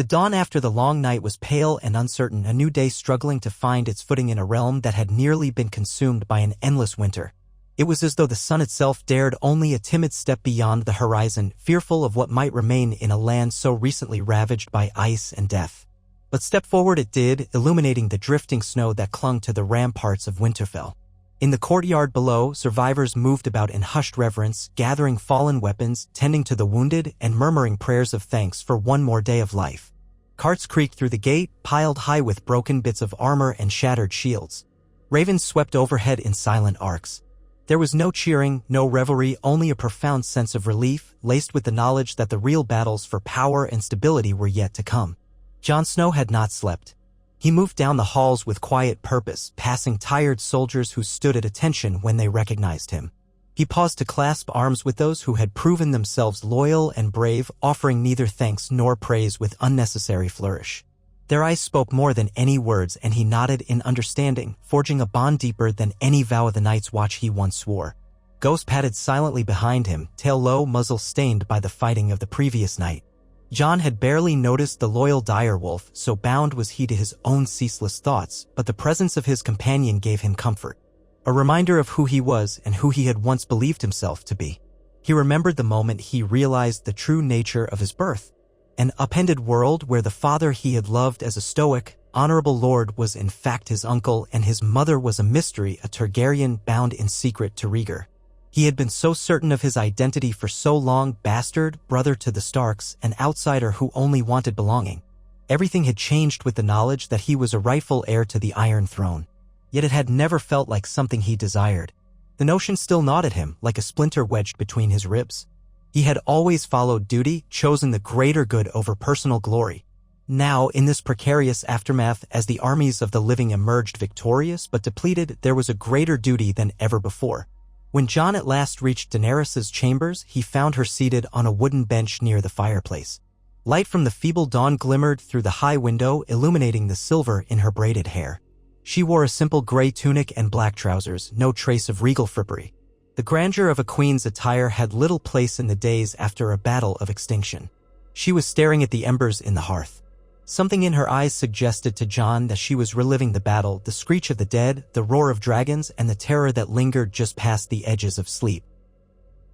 The dawn after the long night was pale and uncertain, a new day struggling to find its footing in a realm that had nearly been consumed by an endless winter. It was as though the sun itself dared only a timid step beyond the horizon, fearful of what might remain in a land so recently ravaged by ice and death. But step forward it did, illuminating the drifting snow that clung to the ramparts of Winterfell. In the courtyard below, survivors moved about in hushed reverence, gathering fallen weapons, tending to the wounded, and murmuring prayers of thanks for one more day of life. Carts creaked through the gate, piled high with broken bits of armor and shattered shields. Ravens swept overhead in silent arcs. There was no cheering, no revelry, only a profound sense of relief, laced with the knowledge that the real battles for power and stability were yet to come. Jon Snow had not slept. He moved down the halls with quiet purpose, passing tired soldiers who stood at attention when they recognized him. He paused to clasp arms with those who had proven themselves loyal and brave, offering neither thanks nor praise with unnecessary flourish. Their eyes spoke more than any words, and he nodded in understanding, forging a bond deeper than any vow of the Night's Watch he once swore. Ghost padded silently behind him, tail low, muzzle stained by the fighting of the previous night. Jon had barely noticed the loyal direwolf, so bound was he to his own ceaseless thoughts, but the presence of his companion gave him comfort. A reminder of who he was and who he had once believed himself to be. He remembered the moment he realized the true nature of his birth. An upended world where the father he had loved as a stoic, honorable lord was in fact his uncle, and his mother was a mystery, a Targaryen bound in secret to Rhaegar. He had been so certain of his identity for so long, bastard, brother to the Starks, an outsider who only wanted belonging. Everything had changed with the knowledge that he was a rightful heir to the Iron Throne. Yet it had never felt like something he desired. The notion still gnawed at him, like a splinter wedged between his ribs. He had always followed duty, chosen the greater good over personal glory. Now, in this precarious aftermath, as the armies of the living emerged victorious but depleted, there was a greater duty than ever before. When Jon at last reached Daenerys' chambers, he found her seated on a wooden bench near the fireplace. Light from the feeble dawn glimmered through the high window, illuminating the silver in her braided hair. She wore a simple gray tunic and black trousers, no trace of regal frippery. The grandeur of a queen's attire had little place in the days after a battle of extinction. She was staring at the embers in the hearth. Something in her eyes suggested to Jon that she was reliving the battle, the screech of the dead, the roar of dragons, and the terror that lingered just past the edges of sleep.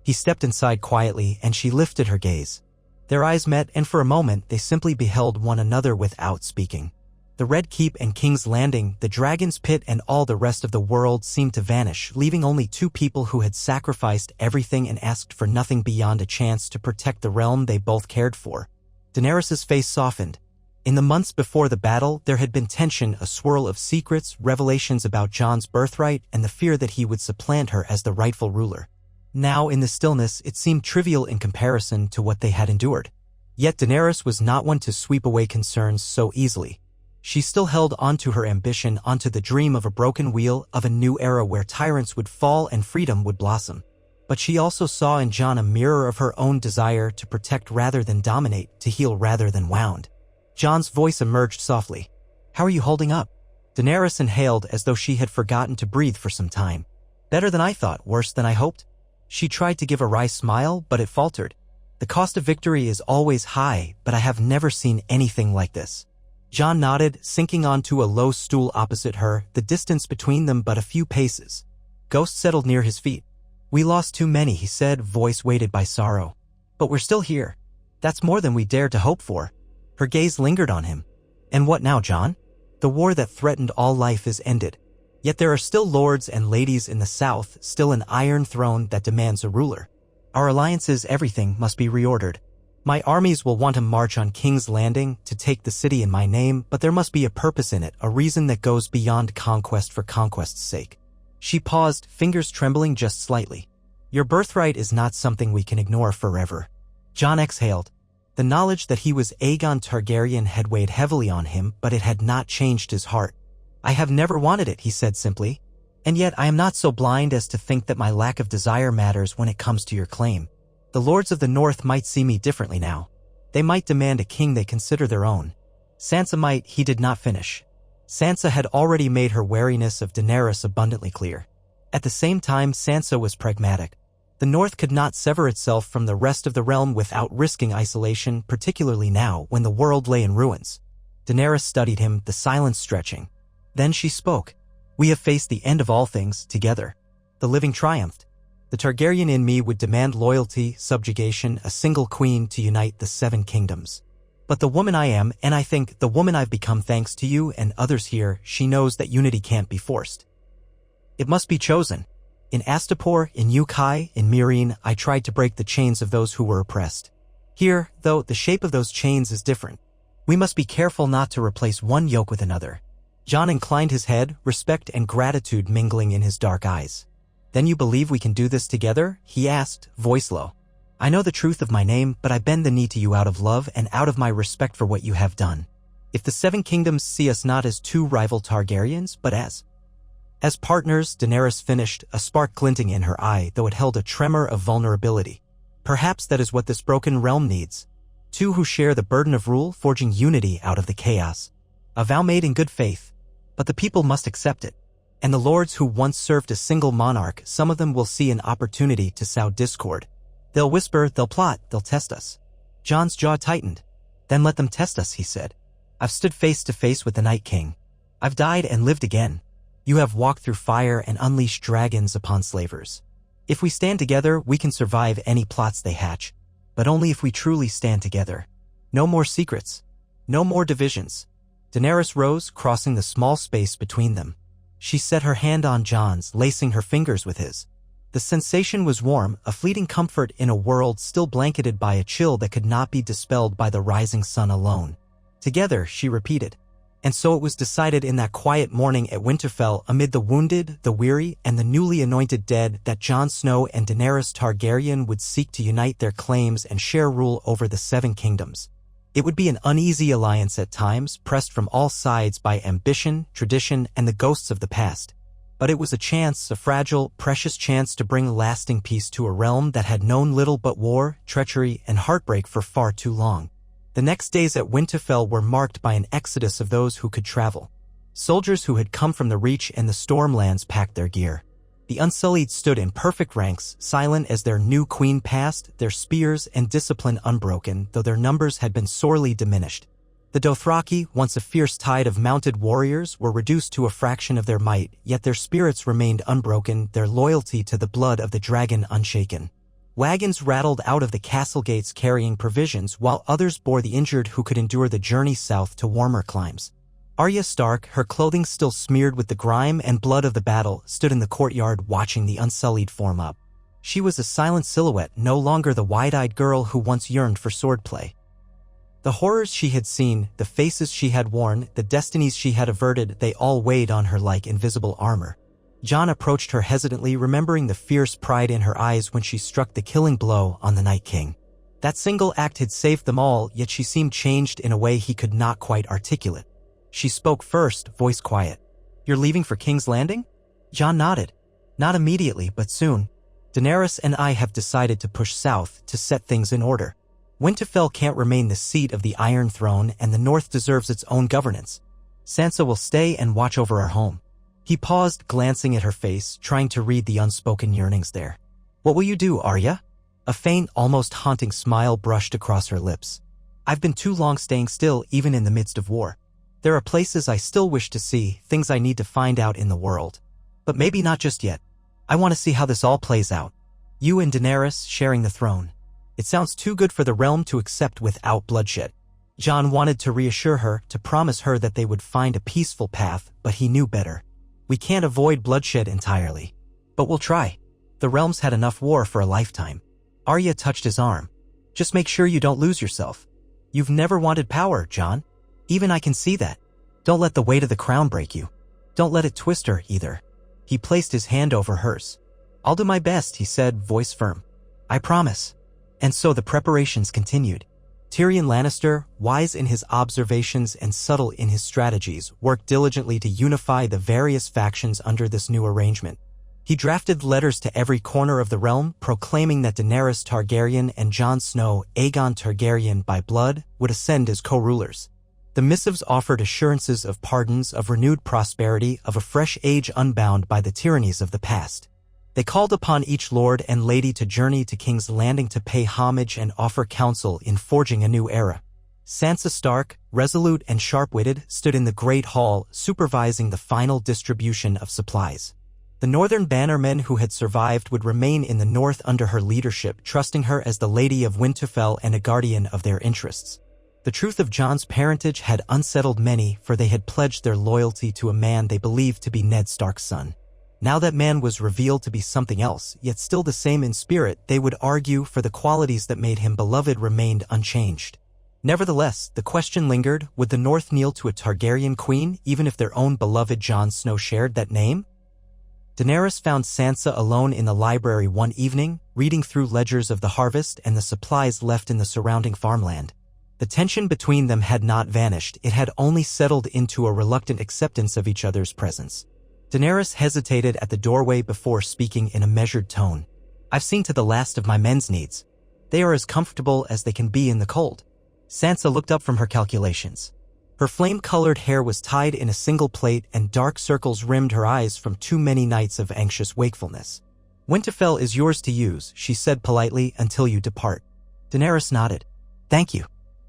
He stepped inside quietly, and she lifted her gaze. Their eyes met, and for a moment they simply beheld one another without speaking. The Red Keep and King's Landing, the Dragon's Pit, and all the rest of the world seemed to vanish, leaving only two people who had sacrificed everything and asked for nothing beyond a chance to protect the realm they both cared for. Daenerys' face softened. In the months before the battle, there had been tension, a swirl of secrets, revelations about Jon's birthright, and the fear that he would supplant her as the rightful ruler. Now, in the stillness, it seemed trivial in comparison to what they had endured. Yet Daenerys was not one to sweep away concerns so easily. She still held onto her ambition, onto the dream of a broken wheel, of a new era where tyrants would fall and freedom would blossom. But she also saw in Jon a mirror of her own desire to protect rather than dominate, to heal rather than wound. Jon's voice emerged softly. "How are you holding up?" Daenerys inhaled as though she had forgotten to breathe for some time. "Better than I thought, worse than I hoped." She tried to give a wry smile, but it faltered. "The cost of victory is always high, but I have never seen anything like this." Jon nodded, sinking onto a low stool opposite her, the distance between them but a few paces. Ghost settled near his feet. "We lost too many," he said, voice weighted by sorrow. "But we're still here. That's more than we dared to hope for." Her gaze lingered on him. "And what now, Jon? The war that threatened all life is ended. Yet there are still lords and ladies in the south, still an Iron Throne that demands a ruler. Our alliances, everything, must be reordered. My armies will want to march on King's Landing, to take the city in my name, but there must be a purpose in it, a reason that goes beyond conquest for conquest's sake." She paused, fingers trembling just slightly. "Your birthright is not something we can ignore forever." Jon exhaled. The knowledge that he was Aegon Targaryen had weighed heavily on him, but it had not changed his heart. "I have never wanted it," he said simply. "And yet I am not so blind as to think that my lack of desire matters when it comes to your claim. The lords of the north might see me differently now. They might demand a king they consider their own. Sansa might," he did not finish. Sansa had already made her wariness of Daenerys abundantly clear. At the same time, Sansa was pragmatic. The North could not sever itself from the rest of the realm without risking isolation, particularly now when the world lay in ruins. Daenerys studied him, the silence stretching. Then she spoke. We have faced the end of all things, together. The living triumphed. The Targaryen in me would demand loyalty, subjugation, a single queen to unite the 7 kingdoms. But the woman I am, and I think the woman I've become thanks to you and others here, she knows that unity can't be forced. It must be chosen. In Astapor, in Yunkai, in Meereen, I tried to break the chains of those who were oppressed. Here, though, the shape of those chains is different. We must be careful not to replace one yoke with another. Jon inclined his head, respect and gratitude mingling in his dark eyes. Then you believe we can do this together? He asked, voice low. I know the truth of my name, but I bend the knee to you out of love and out of my respect for what you have done. If the 7 kingdoms see us not as 2 rival Targaryens, but as partners, Daenerys finished, a spark glinting in her eye, though it held a tremor of vulnerability. Perhaps that is what this broken realm needs. 2 who share the burden of rule, forging unity out of the chaos. A vow made in good faith. But the people must accept it. And the lords who once served a single monarch, some of them will see an opportunity to sow discord. They'll whisper, they'll plot, they'll test us. Jon's jaw tightened. Then let them test us, he said. I've stood face to face with the Night King. I've died and lived again. You have walked through fire and unleashed dragons upon slavers. If we stand together, we can survive any plots they hatch. But only if we truly stand together. No more secrets. No more divisions. Daenerys rose, crossing the small space between them. She set her hand on Jon's, lacing her fingers with his. The sensation was warm, a fleeting comfort in a world still blanketed by a chill that could not be dispelled by the rising sun alone. Together, she repeated. And so it was decided in that quiet morning at Winterfell, amid the wounded, the weary, and the newly anointed dead, that Jon Snow and Daenerys Targaryen would seek to unite their claims and share rule over the 7 kingdoms. It would be an uneasy alliance at times, pressed from all sides by ambition, tradition, and the ghosts of the past. But it was a chance, a fragile, precious chance to bring lasting peace to a realm that had known little but war, treachery, and heartbreak for far too long. The next days at Winterfell were marked by an exodus of those who could travel. Soldiers who had come from the Reach and the Stormlands packed their gear. The Unsullied stood in perfect ranks, silent as their new queen passed, their spears and discipline unbroken, though their numbers had been sorely diminished. The Dothraki, once a fierce tide of mounted warriors, were reduced to a fraction of their might, yet their spirits remained unbroken, their loyalty to the blood of the dragon unshaken. Wagons rattled out of the castle gates carrying provisions, while others bore the injured who could endure the journey south to warmer climes. Arya Stark, her clothing still smeared with the grime and blood of the battle, stood in the courtyard watching the Unsullied form up. She was a silent silhouette, no longer the wide-eyed girl who once yearned for swordplay. The horrors she had seen, the faces she had worn, the destinies she had averted, they all weighed on her like invisible armor. Jon approached her hesitantly, remembering the fierce pride in her eyes when she struck the killing blow on the Night King. That single act had saved them all, yet she seemed changed in a way he could not quite articulate. She spoke first, voice quiet. You're leaving for King's Landing? Jon nodded. Not immediately, but soon. Daenerys and I have decided to push south to set things in order. Winterfell can't remain the seat of the Iron Throne, and the North deserves its own governance. Sansa will stay and watch over our home. He paused, glancing at her face, trying to read the unspoken yearnings there. What will you do, Arya? A faint, almost haunting smile brushed across her lips. I've been too long staying still, even in the midst of war. There are places I still wish to see, things I need to find out in the world. But maybe not just yet. I want to see how this all plays out. You and Daenerys sharing the throne. It sounds too good for the realm to accept without bloodshed. Jon wanted to reassure her, to promise her that they would find a peaceful path, but he knew better. We can't avoid bloodshed entirely. But we'll try. The realm's had enough war for a lifetime. Arya touched his arm. Just make sure you don't lose yourself. You've never wanted power, Jon. Even I can see that. Don't let the weight of the crown break you. Don't let it twist her, either. He placed his hand over hers. I'll do my best, he said, voice firm. I promise. And so the preparations continued. Tyrion Lannister, wise in his observations and subtle in his strategies, worked diligently to unify the various factions under this new arrangement. He drafted letters to every corner of the realm, proclaiming that Daenerys Targaryen and Jon Snow, Aegon Targaryen by blood, would ascend as co-rulers. The missives offered assurances of pardons, of renewed prosperity, of a fresh age unbound by the tyrannies of the past. They called upon each lord and lady to journey to King's Landing to pay homage and offer counsel in forging a new era. Sansa Stark, resolute and sharp-witted, stood in the Great Hall, supervising the final distribution of supplies. The Northern Bannermen who had survived would remain in the north under her leadership, trusting her as the Lady of Winterfell and a guardian of their interests. The truth of Jon's parentage had unsettled many, for they had pledged their loyalty to a man they believed to be Ned Stark's son. Now that man was revealed to be something else, yet still the same in spirit, they would argue, for the qualities that made him beloved remained unchanged. Nevertheless, the question lingered, would the North kneel to a Targaryen queen, even if their own beloved Jon Snow shared that name? Daenerys found Sansa alone in the library one evening, reading through ledgers of the harvest and the supplies left in the surrounding farmland. The tension between them had not vanished, it had only settled into a reluctant acceptance of each other's presence. Daenerys hesitated at the doorway before speaking in a measured tone. "I've seen to the last of my men's needs. They are as comfortable as they can be in the cold." Sansa looked up from her calculations. Her flame-colored hair was tied in a single plait and dark circles rimmed her eyes from too many nights of anxious wakefulness. "Winterfell is yours to use," she said politely, "until you depart." Daenerys nodded. "Thank you.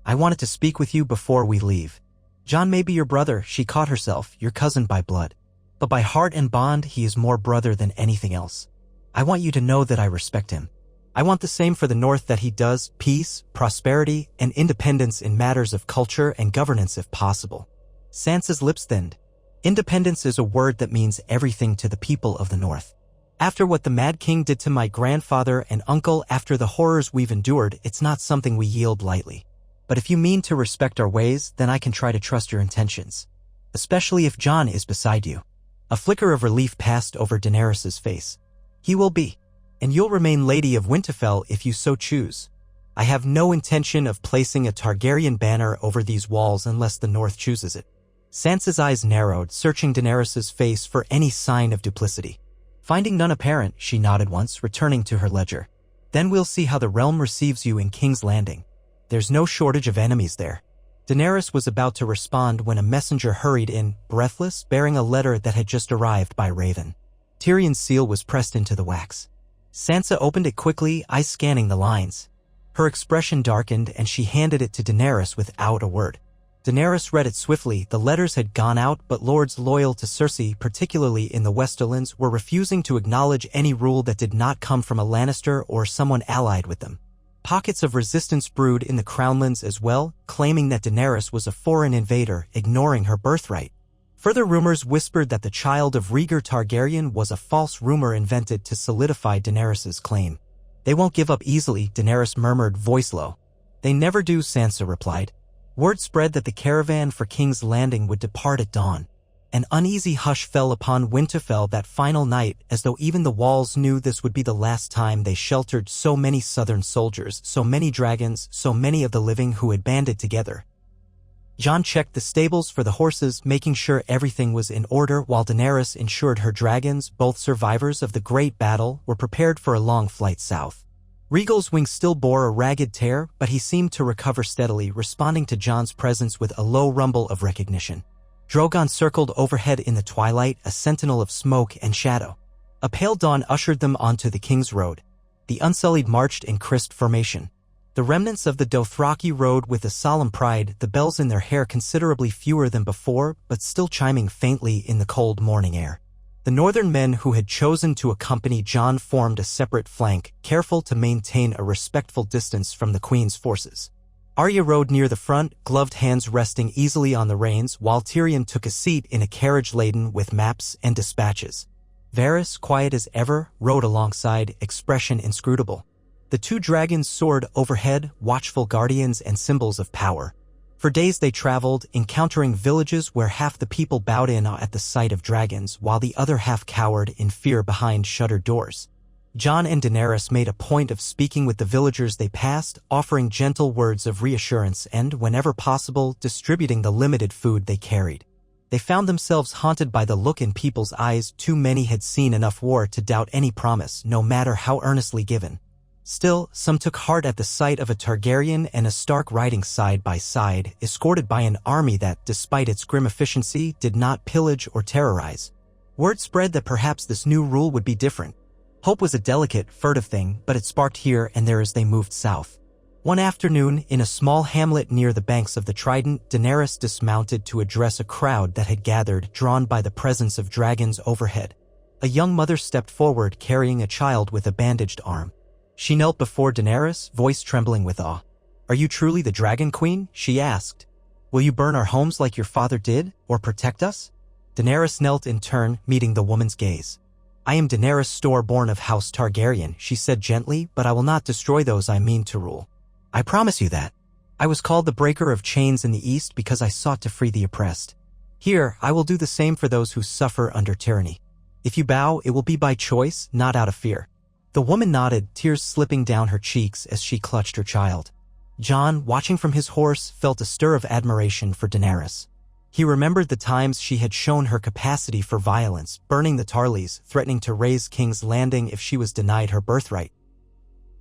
I wanted to speak with you before we leave. Jon may be your brother," she caught herself, "your cousin by blood. But by heart and bond, he is more brother than anything else. I want you to know that I respect him. I want the same for the North that he does, peace, prosperity, and independence in matters of culture and governance if possible." Sansa's lips thinned. Independence is a word that means everything to the people of the North. After what the Mad King did to my grandfather and uncle, after the horrors we've endured, it's not something we yield lightly. But if you mean to respect our ways, then I can try to trust your intentions. Especially if Jon is beside you. A flicker of relief passed over Daenerys' face. "He will be. And you'll remain Lady of Winterfell if you so choose. I have no intention of placing a Targaryen banner over these walls unless the North chooses it." Sansa's eyes narrowed, searching Daenerys' face for any sign of duplicity. Finding none apparent, she nodded once, returning to her ledger. "Then we'll see how the realm receives you in King's Landing. There's no shortage of enemies there." Daenerys was about to respond when a messenger hurried in, breathless, bearing a letter that had just arrived by Raven. Tyrion's seal was pressed into the wax. Sansa opened it quickly, eyes scanning the lines. Her expression darkened and she handed it to Daenerys without a word. Daenerys read it swiftly. The letters had gone out, but lords loyal to Cersei, particularly in the Westerlands, were refusing to acknowledge any rule that did not come from a Lannister or someone allied with them. Pockets of resistance brewed in the Crownlands as well, claiming that Daenerys was a foreign invader, ignoring her birthright. Further rumors whispered that the child of Rhaegar Targaryen was a false rumor invented to solidify Daenerys' claim. "They won't give up easily," Daenerys murmured, voice low. "They never do," Sansa replied. Word spread that the caravan for King's Landing would depart at dawn. An uneasy hush fell upon Winterfell that final night, as though even the walls knew this would be the last time they sheltered so many southern soldiers, so many dragons, so many of the living who had banded together. Jon checked the stables for the horses, making sure everything was in order, while Daenerys ensured her dragons, both survivors of the great battle, were prepared for a long flight south. Rhaegal's wings still bore a ragged tear, but he seemed to recover steadily, responding to Jon's presence with a low rumble of recognition. Drogon circled overhead in the twilight, a sentinel of smoke and shadow. A pale dawn ushered them onto the King's Road. The Unsullied marched in crisp formation. The remnants of the Dothraki rode with a solemn pride, the bells in their hair considerably fewer than before, but still chiming faintly in the cold morning air. The northern men who had chosen to accompany Jon formed a separate flank, careful to maintain a respectful distance from the Queen's forces. Arya rode near the front, gloved hands resting easily on the reins, while Tyrion took a seat in a carriage laden with maps and dispatches. Varys, quiet as ever, rode alongside, expression inscrutable. The two dragons soared overhead, watchful guardians and symbols of power. For days they traveled, encountering villages where half the people bowed in awe at the sight of dragons, while the other half cowered in fear behind shuttered doors. Jon and Daenerys made a point of speaking with the villagers they passed, offering gentle words of reassurance and, whenever possible, distributing the limited food they carried. They found themselves haunted by the look in people's eyes. Too many had seen enough war to doubt any promise, no matter how earnestly given. Still, some took heart at the sight of a Targaryen and a Stark riding side by side, escorted by an army that, despite its grim efficiency, did not pillage or terrorize. Word spread that perhaps this new rule would be different. Hope was a delicate, furtive thing, but it sparked here and there as they moved south. One afternoon, in a small hamlet near the banks of the Trident, Daenerys dismounted to address a crowd that had gathered, drawn by the presence of dragons overhead. A young mother stepped forward carrying a child with a bandaged arm. She knelt before Daenerys, voice trembling with awe. "Are you truly the Dragon Queen?" she asked. "Will you burn our homes like your father did, or protect us?" Daenerys knelt in turn, meeting the woman's gaze. "I am Daenerys Store-born of House Targaryen," she said gently, "but I will not destroy those I mean to rule. I promise you that. I was called the breaker of chains in the East because I sought to free the oppressed. Here, I will do the same for those who suffer under tyranny. If you bow, it will be by choice, not out of fear." The woman nodded, tears slipping down her cheeks as she clutched her child. Jon, watching from his horse, felt a stir of admiration for Daenerys. He remembered the times she had shown her capacity for violence, burning the Tarlys, threatening to raise King's Landing if she was denied her birthright.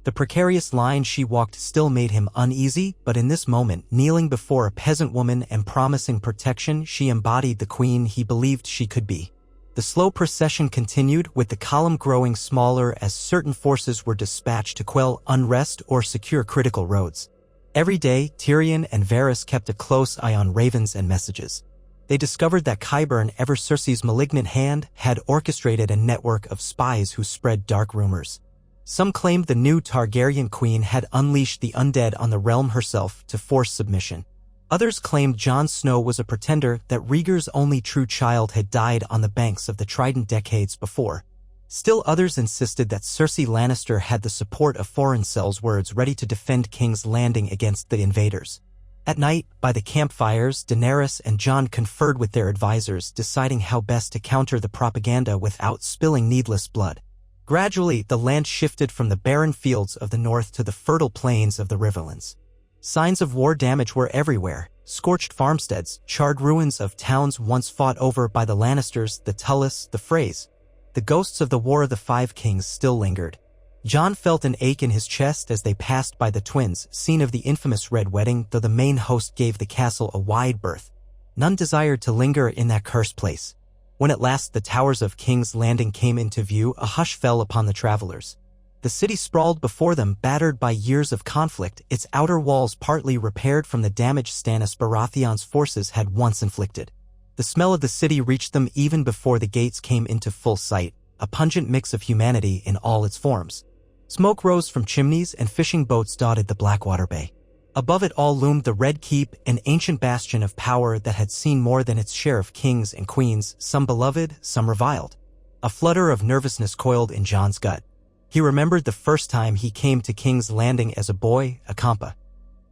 The precarious line she walked still made him uneasy, but in this moment, kneeling before a peasant woman and promising protection, she embodied the queen he believed she could be. The slow procession continued, with the column growing smaller as certain forces were dispatched to quell unrest or secure critical roads. Every day, Tyrion and Varys kept a close eye on ravens and messages. They discovered that Qyburn, ever Cersei's malignant hand, had orchestrated a network of spies who spread dark rumors. Some claimed the new Targaryen queen had unleashed the undead on the realm herself to force submission. Others claimed Jon Snow was a pretender, that Rhaegar's only true child had died on the banks of the Trident decades before. Still others insisted that Cersei Lannister had the support of foreign words ready to defend King's Landing against the invaders. At night, by the campfires, Daenerys and Jon conferred with their advisors, deciding how best to counter the propaganda without spilling needless blood. Gradually, the land shifted from the barren fields of the north to the fertile plains of the Riverlands. Signs of war damage were everywhere: scorched farmsteads, charred ruins of towns once fought over by the Lannisters, the Tullys, the Freys. The ghosts of the War of the Five Kings still lingered. Jon felt an ache in his chest as they passed by the twins, scene of the infamous Red Wedding, though the main host gave the castle a wide berth. None desired to linger in that cursed place. When at last the towers of King's Landing came into view, a hush fell upon the travelers. The city sprawled before them, battered by years of conflict, its outer walls partly repaired from the damage Stannis Baratheon's forces had once inflicted. The smell of the city reached them even before the gates came into full sight, a pungent mix of humanity in all its forms. Smoke rose from chimneys and fishing boats dotted the Blackwater Bay. Above it all loomed the Red Keep, an ancient bastion of power that had seen more than its share of kings and queens, some beloved, some reviled. A flutter of nervousness coiled in Jon's gut. He remembered the first time he came to King's Landing as a boy, a compa.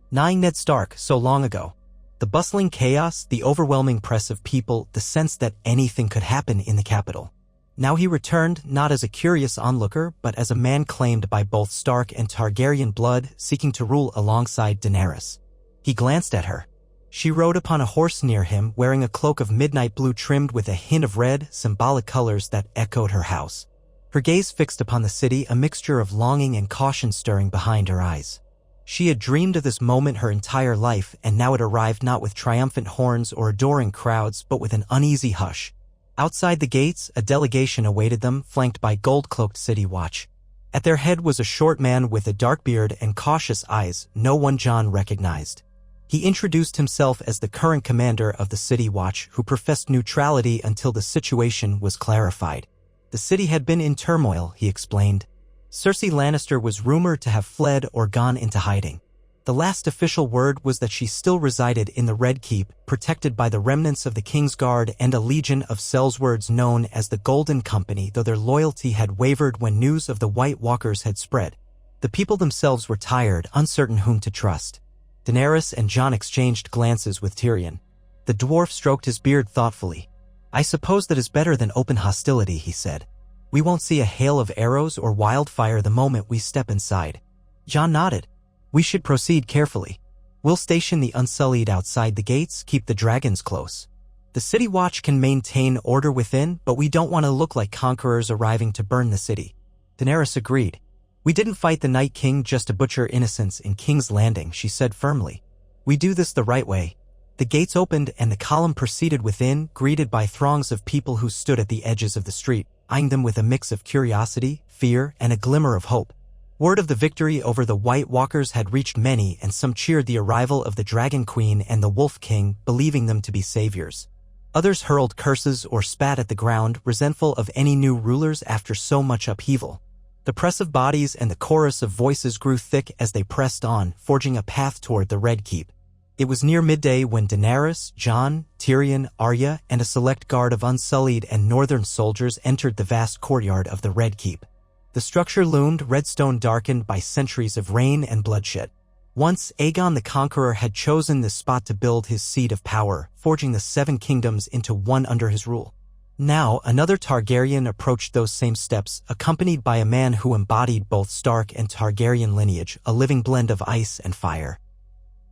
Nine Ned Stark, so long ago. The bustling chaos, the overwhelming press of people, the sense that anything could happen in the capital. Now he returned, not as a curious onlooker, but as a man claimed by both Stark and Targaryen blood, seeking to rule alongside Daenerys. He glanced at her. She rode upon a horse near him, wearing a cloak of midnight blue trimmed with a hint of red, symbolic colors that echoed her house. Her gaze fixed upon the city, a mixture of longing and caution stirring behind her eyes. She had dreamed of this moment her entire life, and now it arrived not with triumphant horns or adoring crowds, but with an uneasy hush. Outside the gates, a delegation awaited them, flanked by gold-cloaked city watch. At their head was a short man with a dark beard and cautious eyes, no one Jon recognized. He introduced himself as the current commander of the city watch, who professed neutrality until the situation was clarified. The city had been in turmoil, he explained. Cersei Lannister was rumored to have fled or gone into hiding. The last official word was that she still resided in the Red Keep, protected by the remnants of the King's Guard and a legion of sellswords known as the Golden Company, though their loyalty had wavered when news of the White Walkers had spread. The people themselves were tired, uncertain whom to trust. Daenerys and Jon exchanged glances with Tyrion. The dwarf stroked his beard thoughtfully. "I suppose that is better than open hostility," he said. "We won't see a hail of arrows or wildfire the moment we step inside." Jon nodded. "We should proceed carefully. We'll station the Unsullied outside the gates, keep the dragons close. The city watch can maintain order within, but we don't want to look like conquerors arriving to burn the city." Daenerys agreed. "We didn't fight the Night King just to butcher innocents in King's Landing," she said firmly. "We do this the right way." The gates opened and the column proceeded within, greeted by throngs of people who stood at the edges of the street. eyeing them with a mix of curiosity, fear, and a glimmer of hope. Word of the victory over the White Walkers had reached many, and some cheered the arrival of the Dragon Queen and the Wolf King, believing them to be saviors. Others hurled curses or spat at the ground, resentful of any new rulers after so much upheaval. The press of bodies and the chorus of voices grew thick as they pressed on, forging a path toward the Red Keep. It was near midday when Daenerys, Jon, Tyrion, Arya, and a select guard of Unsullied and Northern soldiers entered the vast courtyard of the Red Keep. The structure loomed, redstone darkened by centuries of rain and bloodshed. Once, Aegon the Conqueror had chosen this spot to build his seat of power, forging the 7 kingdoms into one under his rule. Now, another Targaryen approached those same steps, accompanied by a man who embodied both Stark and Targaryen lineage, a living blend of ice and fire.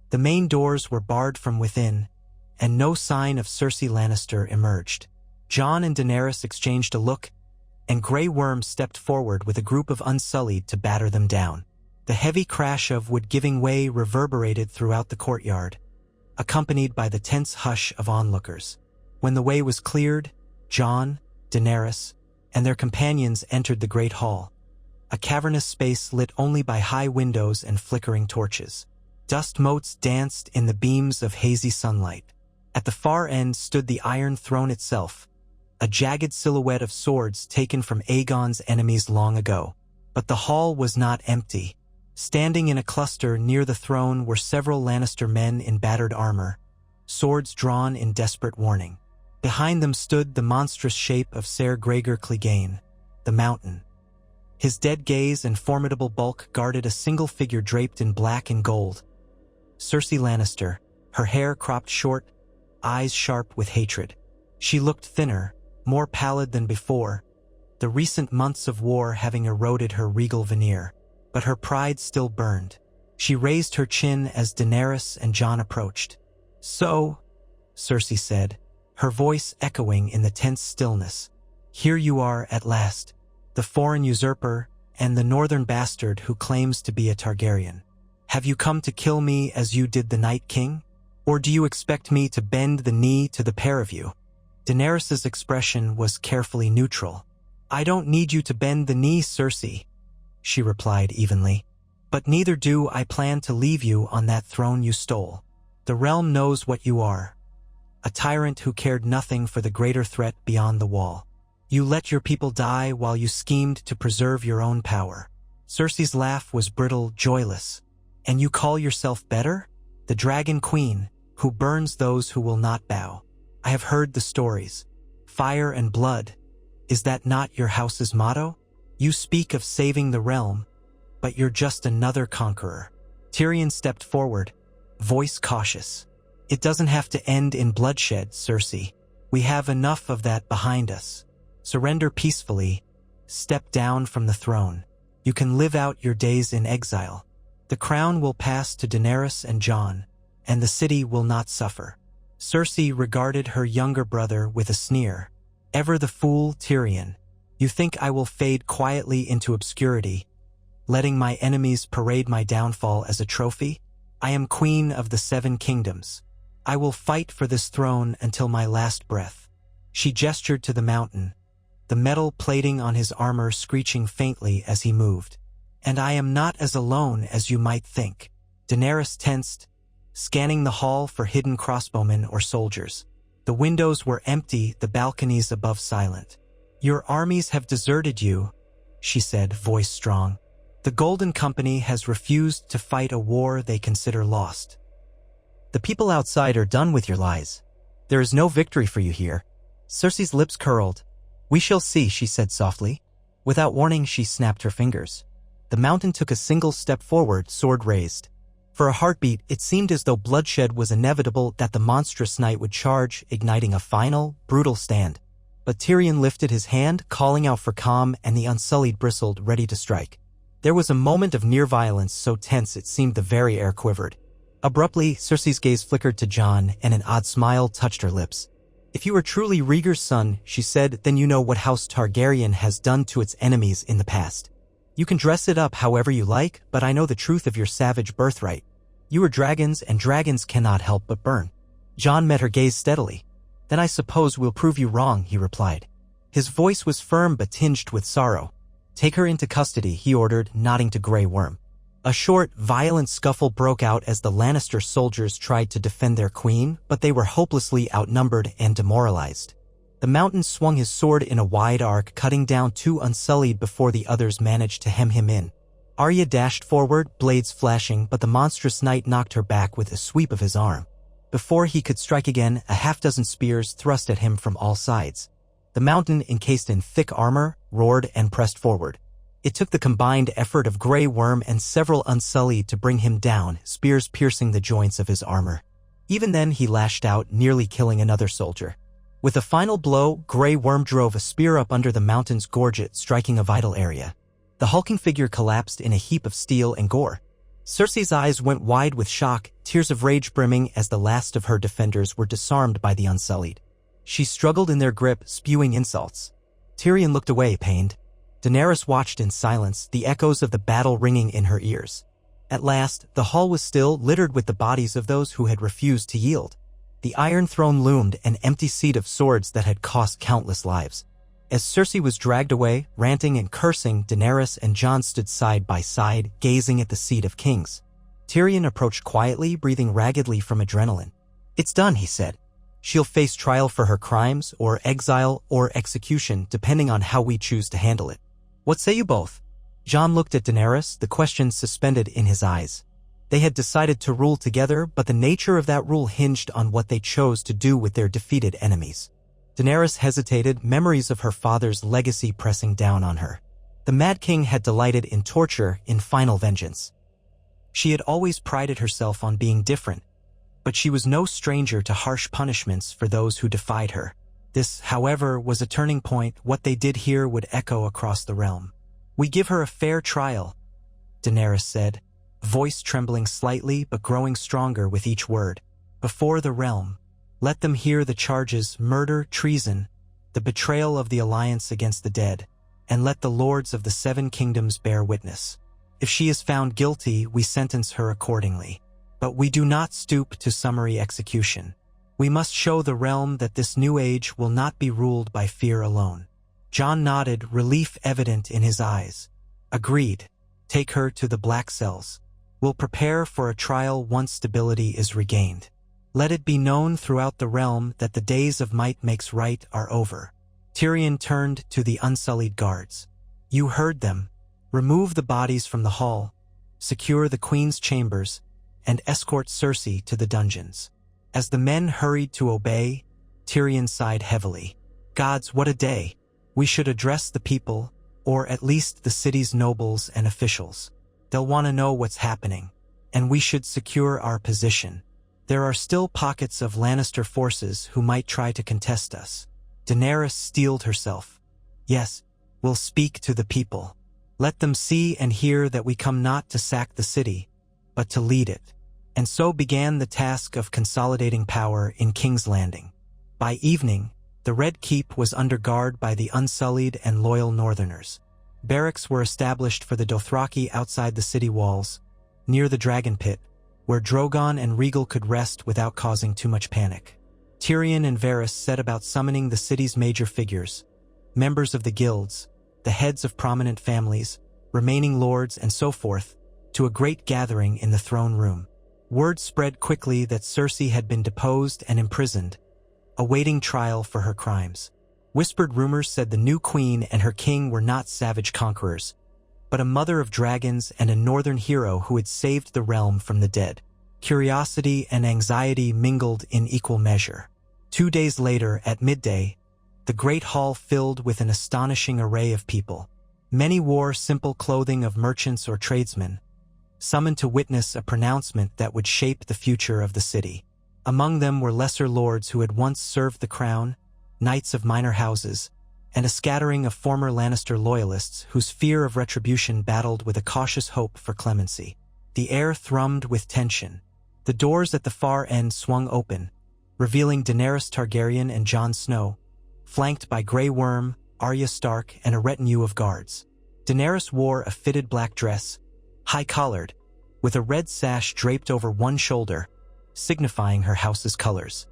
The main doors were barred from within, and no sign of Cersei Lannister emerged. Jon and Daenerys exchanged a look, and Grey Worm stepped forward with a group of Unsullied to batter them down. The heavy crash of wood giving way reverberated throughout the courtyard, accompanied by the tense hush of onlookers. When the way was cleared, Jon, Daenerys, and their companions entered the Great Hall, a cavernous space lit only by high windows and flickering torches. Dust motes danced in the beams of hazy sunlight. At the far end stood the Iron Throne itself, a jagged silhouette of swords taken from Aegon's enemies long ago. But the hall was not empty. Standing in a cluster near the throne were several Lannister men in battered armor, swords drawn in desperate warning. Behind them stood the monstrous shape of Ser Gregor Clegane, the Mountain. His dead gaze and formidable bulk guarded a single figure draped in black and gold. Cersei Lannister, her hair cropped short, eyes sharp with hatred. She looked thinner, more pallid than before, the recent months of war having eroded her regal veneer. But her pride still burned. She raised her chin as Daenerys and Jon approached. "So," Cersei said, her voice echoing in the tense stillness, "here you are at last, the foreign usurper and the northern bastard who claims to be a Targaryen. Have you come to kill me as you did the Night King? Or do you expect me to bend the knee to the pair of you?" Daenerys's expression was carefully neutral. "I don't need you to bend the knee, Cersei," she replied evenly. "But neither do I plan to leave you on that throne you stole. The realm knows what you are, a tyrant who cared nothing for the greater threat beyond the wall. You let your people die while you schemed to preserve your own power." Cersei's laugh was brittle, joyless. "And you call yourself better? The Dragon Queen, who burns those who will not bow. I have heard the stories. Fire and blood. Is that not your house's motto? You speak of saving the realm, but you're just another conqueror." Tyrion stepped forward, voice cautious. "It doesn't have to end in bloodshed, Cersei. We have enough of that behind us. Surrender peacefully. Step down from the throne. You can live out your days in exile. The crown will pass to Daenerys and Jon, and the city will not suffer." Cersei regarded her younger brother with a sneer. "Ever the fool, Tyrion. You think I will fade quietly into obscurity, letting my enemies parade my downfall as a trophy? I am queen of the 7 kingdoms. I will fight for this throne until my last breath." She gestured to the Mountain, the metal plating on his armor screeching faintly as he moved. "And I am not as alone as you might think." Daenerys tensed, scanning the hall for hidden crossbowmen or soldiers. The windows were empty, the balconies above silent. "Your armies have deserted you," she said, voice strong. "The Golden Company has refused to fight a war they consider lost. The people outside are done with your lies. There is no victory for you here." Cersei's lips curled. "We shall see," she said softly. Without warning, she snapped her fingers. The Mountain took a single step forward, sword raised. For a heartbeat, it seemed as though bloodshed was inevitable, that the monstrous knight would charge, igniting a final, brutal stand. But Tyrion lifted his hand, calling out for calm, and the Unsullied bristled, ready to strike. There was a moment of near violence, so tense it seemed the very air quivered. Abruptly, Cersei's gaze flickered to Jon, and an odd smile touched her lips. "If you are truly Rhaegar's son," she said, "then you know what House Targaryen has done to its enemies in the past. You can dress it up however you like, but I know the truth of your savage birthright. You are dragons, and dragons cannot help but burn." Jon met her gaze steadily. "Then I suppose we'll prove you wrong," he replied. His voice was firm but tinged with sorrow. "Take her into custody," he ordered, nodding to Grey Worm. A short, violent scuffle broke out as the Lannister soldiers tried to defend their queen, but they were hopelessly outnumbered and demoralized. The Mountain swung his sword in a wide arc, cutting down two Unsullied before the others managed to hem him in. Arya dashed forward, blades flashing, but the monstrous knight knocked her back with a sweep of his arm. Before he could strike again, a half-dozen spears thrust at him from all sides. The Mountain, encased in thick armor, roared and pressed forward. It took the combined effort of Grey Worm and several Unsullied to bring him down, spears piercing the joints of his armor. Even then he lashed out, nearly killing another soldier. With a final blow, Grey Worm drove a spear up under the Mountain's gorget, striking a vital area. The hulking figure collapsed in a heap of steel and gore. Cersei's eyes went wide with shock, tears of rage brimming as the last of her defenders were disarmed by the Unsullied. She struggled in their grip, spewing insults. Tyrion looked away, pained. Daenerys watched in silence, the echoes of the battle ringing in her ears. At last, the hall was still, littered with the bodies of those who had refused to yield. The Iron Throne loomed, an empty seat of swords that had cost countless lives. As Cersei was dragged away, ranting and cursing, Daenerys and Jon stood side by side, gazing at the seat of kings. Tyrion approached quietly, breathing raggedly from adrenaline. "It's done," he said. "She'll face trial for her crimes, or exile, or execution, depending on how we choose to handle it. What say you both?" Jon looked at Daenerys, the question suspended in his eyes. They had decided to rule together, but the nature of that rule hinged on what they chose to do with their defeated enemies. Daenerys hesitated, memories of her father's legacy pressing down on her. The Mad King had delighted in torture, in final vengeance. She had always prided herself on being different, but she was no stranger to harsh punishments for those who defied her. This, however, was a turning point. What they did here would echo across the realm. "We give her a fair trial," Daenerys said, voice trembling slightly but growing stronger with each word. "Before the realm. Let them hear the charges: murder, treason, the betrayal of the alliance against the dead, and let the lords of the Seven Kingdoms bear witness. If she is found guilty, we sentence her accordingly. But we do not stoop to summary execution. We must show the realm that this new age will not be ruled by fear alone." Jon nodded, relief evident in his eyes. "Agreed. Take her to the Black Cells. We'll prepare for a trial once stability is regained. Let it be known throughout the realm that the days of might makes right are over." Tyrion turned to the Unsullied guards. "You heard them. Remove the bodies from the hall, secure the queen's chambers, and escort Cersei to the dungeons." As the men hurried to obey, Tyrion sighed heavily. "Gods, what a day! We should address the people, or at least the city's nobles and officials. They'll want to know what's happening, and we should secure our position. There are still pockets of Lannister forces who might try to contest us." Daenerys steeled herself. "Yes, we'll speak to the people. Let them see and hear that we come not to sack the city, but to lead it." And so began the task of consolidating power in King's Landing. By evening, the Red Keep was under guard by the Unsullied and loyal Northerners. Barracks were established for the Dothraki outside the city walls, near the Dragon Pit, where Drogon and Rhaegal could rest without causing too much panic. Tyrion and Varys set about summoning the city's major figures, members of the guilds, the heads of prominent families, remaining lords, and so forth, to a great gathering in the throne room. Word spread quickly that Cersei had been deposed and imprisoned, awaiting trial for her crimes. Whispered rumors said the new queen and her king were not savage conquerors, but a mother of dragons and a northern hero who had saved the realm from the dead. Curiosity and anxiety mingled in equal measure. 2 days later, at midday, the great hall filled with an astonishing array of people. Many wore simple clothing of merchants or tradesmen, summoned to witness a pronouncement that would shape the future of the city. Among them were lesser lords who had once served the crown, knights of minor houses, and a scattering of former Lannister loyalists whose fear of retribution battled with a cautious hope for clemency. The air thrummed with tension. The doors at the far end swung open, revealing Daenerys Targaryen and Jon Snow, flanked by Grey Worm, Arya Stark, and a retinue of guards. Daenerys wore a fitted black dress, high-collared, with a red sash draped over one shoulder, signifying her house's colors.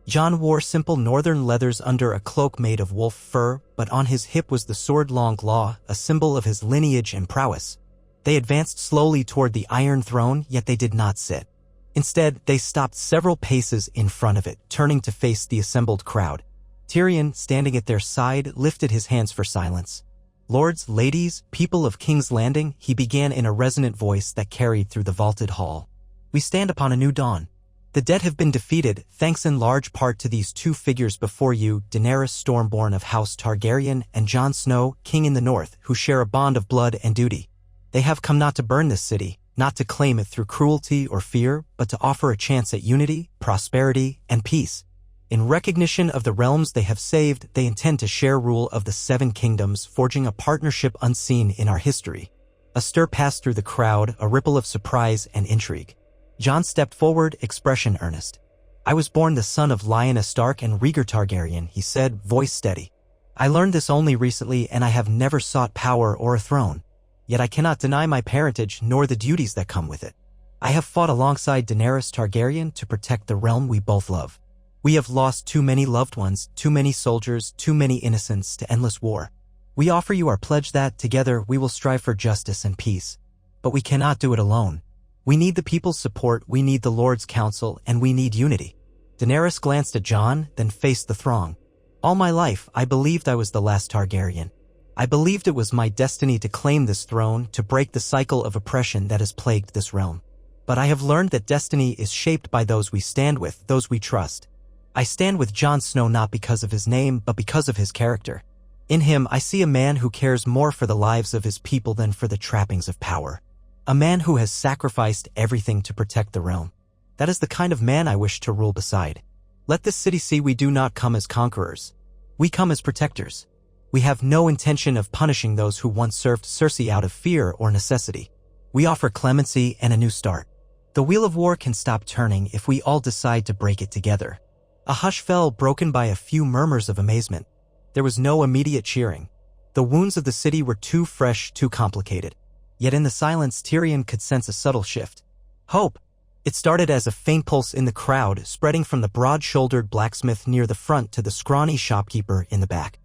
Jon wore simple northern leathers under a cloak made of wolf fur, but on his hip was the sword-long claw, a symbol of his lineage and prowess. They advanced slowly toward the Iron Throne, yet they did not sit. Instead, they stopped several paces in front of it, turning to face the assembled crowd. Tyrion, standing at their side, lifted his hands for silence. "Lords, ladies, people of King's Landing," he began in a resonant voice that carried through the vaulted hall. "We stand upon a new dawn. The dead have been defeated, thanks in large part to these two figures before you, Daenerys Stormborn of House Targaryen and Jon Snow, King in the North, who share a bond of blood and duty. They have come not to burn this city, not to claim it through cruelty or fear, but to offer a chance at unity, prosperity, and peace. In recognition of the realms they have saved, they intend to share rule of the Seven Kingdoms, forging a partnership unseen in our history." A stir passed through the crowd, a ripple of surprise and intrigue. Jon stepped forward, expression earnest. "I was born the son of Lyanna Stark and Rhaegar Targaryen," he said, voice steady. "I learned this only recently, and I have never sought power or a throne. Yet I cannot deny my parentage nor the duties that come with it. I have fought alongside Daenerys Targaryen to protect the realm we both love. We have lost too many loved ones, too many soldiers, too many innocents to endless war. We offer you our pledge that, together, we will strive for justice and peace. But we cannot do it alone. We need the people's support, we need the Lord's counsel, and we need unity." Daenerys glanced at Jon, then faced the throng. "All my life, I believed I was the last Targaryen. I believed it was my destiny to claim this throne, to break the cycle of oppression that has plagued this realm. But I have learned that destiny is shaped by those we stand with, those we trust. I stand with Jon Snow not because of his name, but because of his character. In him, I see a man who cares more for the lives of his people than for the trappings of power. A man who has sacrificed everything to protect the realm. That is the kind of man I wish to rule beside. Let this city see we do not come as conquerors. We come as protectors. We have no intention of punishing those who once served Cersei out of fear or necessity. We offer clemency and a new start. The wheel of war can stop turning if we all decide to break it together." A hush fell, broken by a few murmurs of amazement. There was no immediate cheering. The wounds of the city were too fresh, too complicated. Yet in the silence, Tyrion could sense a subtle shift. Hope. It started as a faint pulse in the crowd, spreading from the broad-shouldered blacksmith near the front to the scrawny shopkeeper in the back.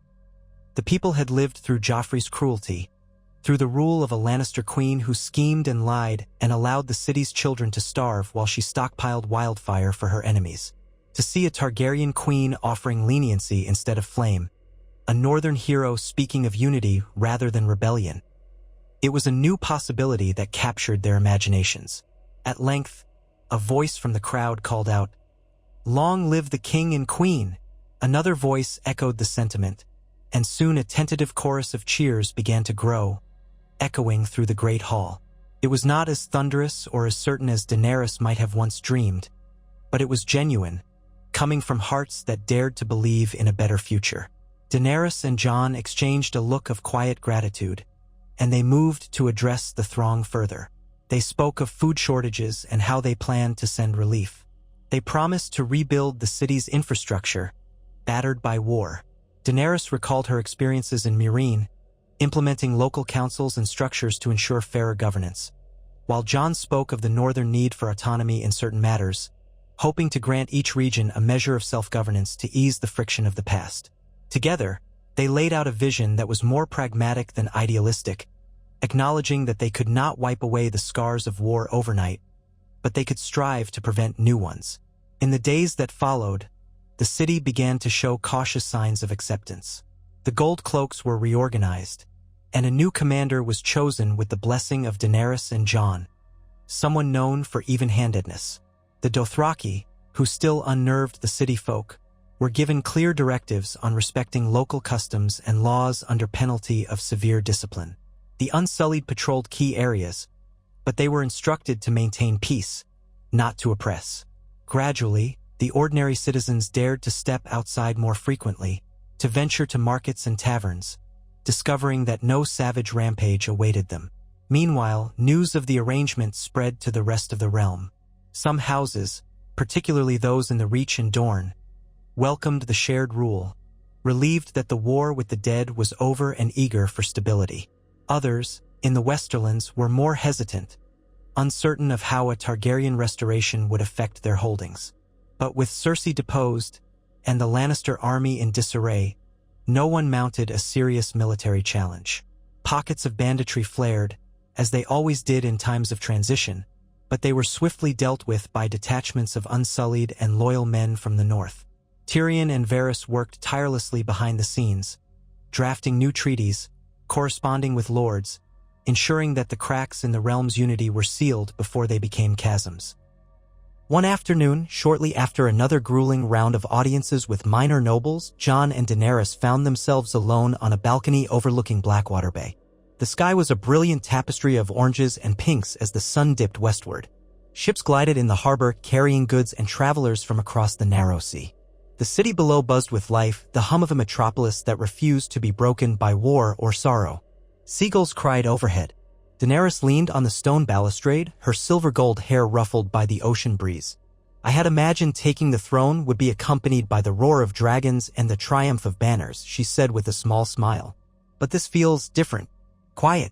The people had lived through Joffrey's cruelty, through the rule of a Lannister queen who schemed and lied and allowed the city's children to starve while she stockpiled wildfire for her enemies. To see a Targaryen queen offering leniency instead of flame, a northern hero speaking of unity rather than rebellion. It was a new possibility that captured their imaginations. At length, a voice from the crowd called out, "Long live the king and queen!" Another voice echoed the sentiment, and soon a tentative chorus of cheers began to grow, echoing through the great hall. It was not as thunderous or as certain as Daenerys might have once dreamed, but it was genuine, coming from hearts that dared to believe in a better future. Daenerys and Jon exchanged a look of quiet gratitude, and they moved to address the throng further. They spoke of food shortages and how they planned to send relief. They promised to rebuild the city's infrastructure, battered by war. Daenerys recalled her experiences in Meereen, implementing local councils and structures to ensure fairer governance, while Jon spoke of the northern need for autonomy in certain matters, hoping to grant each region a measure of self-governance to ease the friction of the past. Together, they laid out a vision that was more pragmatic than idealistic, acknowledging that they could not wipe away the scars of war overnight, but they could strive to prevent new ones. In the days that followed, the city began to show cautious signs of acceptance. The Gold Cloaks were reorganized, and a new commander was chosen with the blessing of Daenerys and Jon, someone known for even-handedness. The Dothraki, who still unnerved the city folk, were given clear directives on respecting local customs and laws under penalty of severe discipline. The Unsullied patrolled key areas, but they were instructed to maintain peace, not to oppress. Gradually, the ordinary citizens dared to step outside more frequently, to venture to markets and taverns, discovering that no savage rampage awaited them. Meanwhile, news of the arrangement spread to the rest of the realm. Some houses, particularly those in the Reach and Dorne, welcomed the shared rule, relieved that the war with the dead was over and eager for stability. Others, in the Westerlands, were more hesitant, uncertain of how a Targaryen restoration would affect their holdings. But with Cersei deposed, and the Lannister army in disarray, no one mounted a serious military challenge. Pockets of banditry flared, as they always did in times of transition, but they were swiftly dealt with by detachments of unsullied and loyal men from the north. Tyrion and Varys worked tirelessly behind the scenes, drafting new treaties, corresponding with lords, ensuring that the cracks in the realm's unity were sealed before they became chasms. One afternoon, shortly after another grueling round of audiences with minor nobles, Jon and Daenerys found themselves alone on a balcony overlooking Blackwater Bay. The sky was a brilliant tapestry of oranges and pinks as the sun dipped westward. Ships glided in the harbor carrying goods and travelers from across the narrow sea. The city below buzzed with life, the hum of a metropolis that refused to be broken by war or sorrow. Seagulls cried overhead. Daenerys leaned on the stone balustrade, her silver-gold hair ruffled by the ocean breeze. I had imagined taking the throne would be accompanied by the roar of dragons and the triumph of banners, she said with a small smile. But this feels different. Quiet.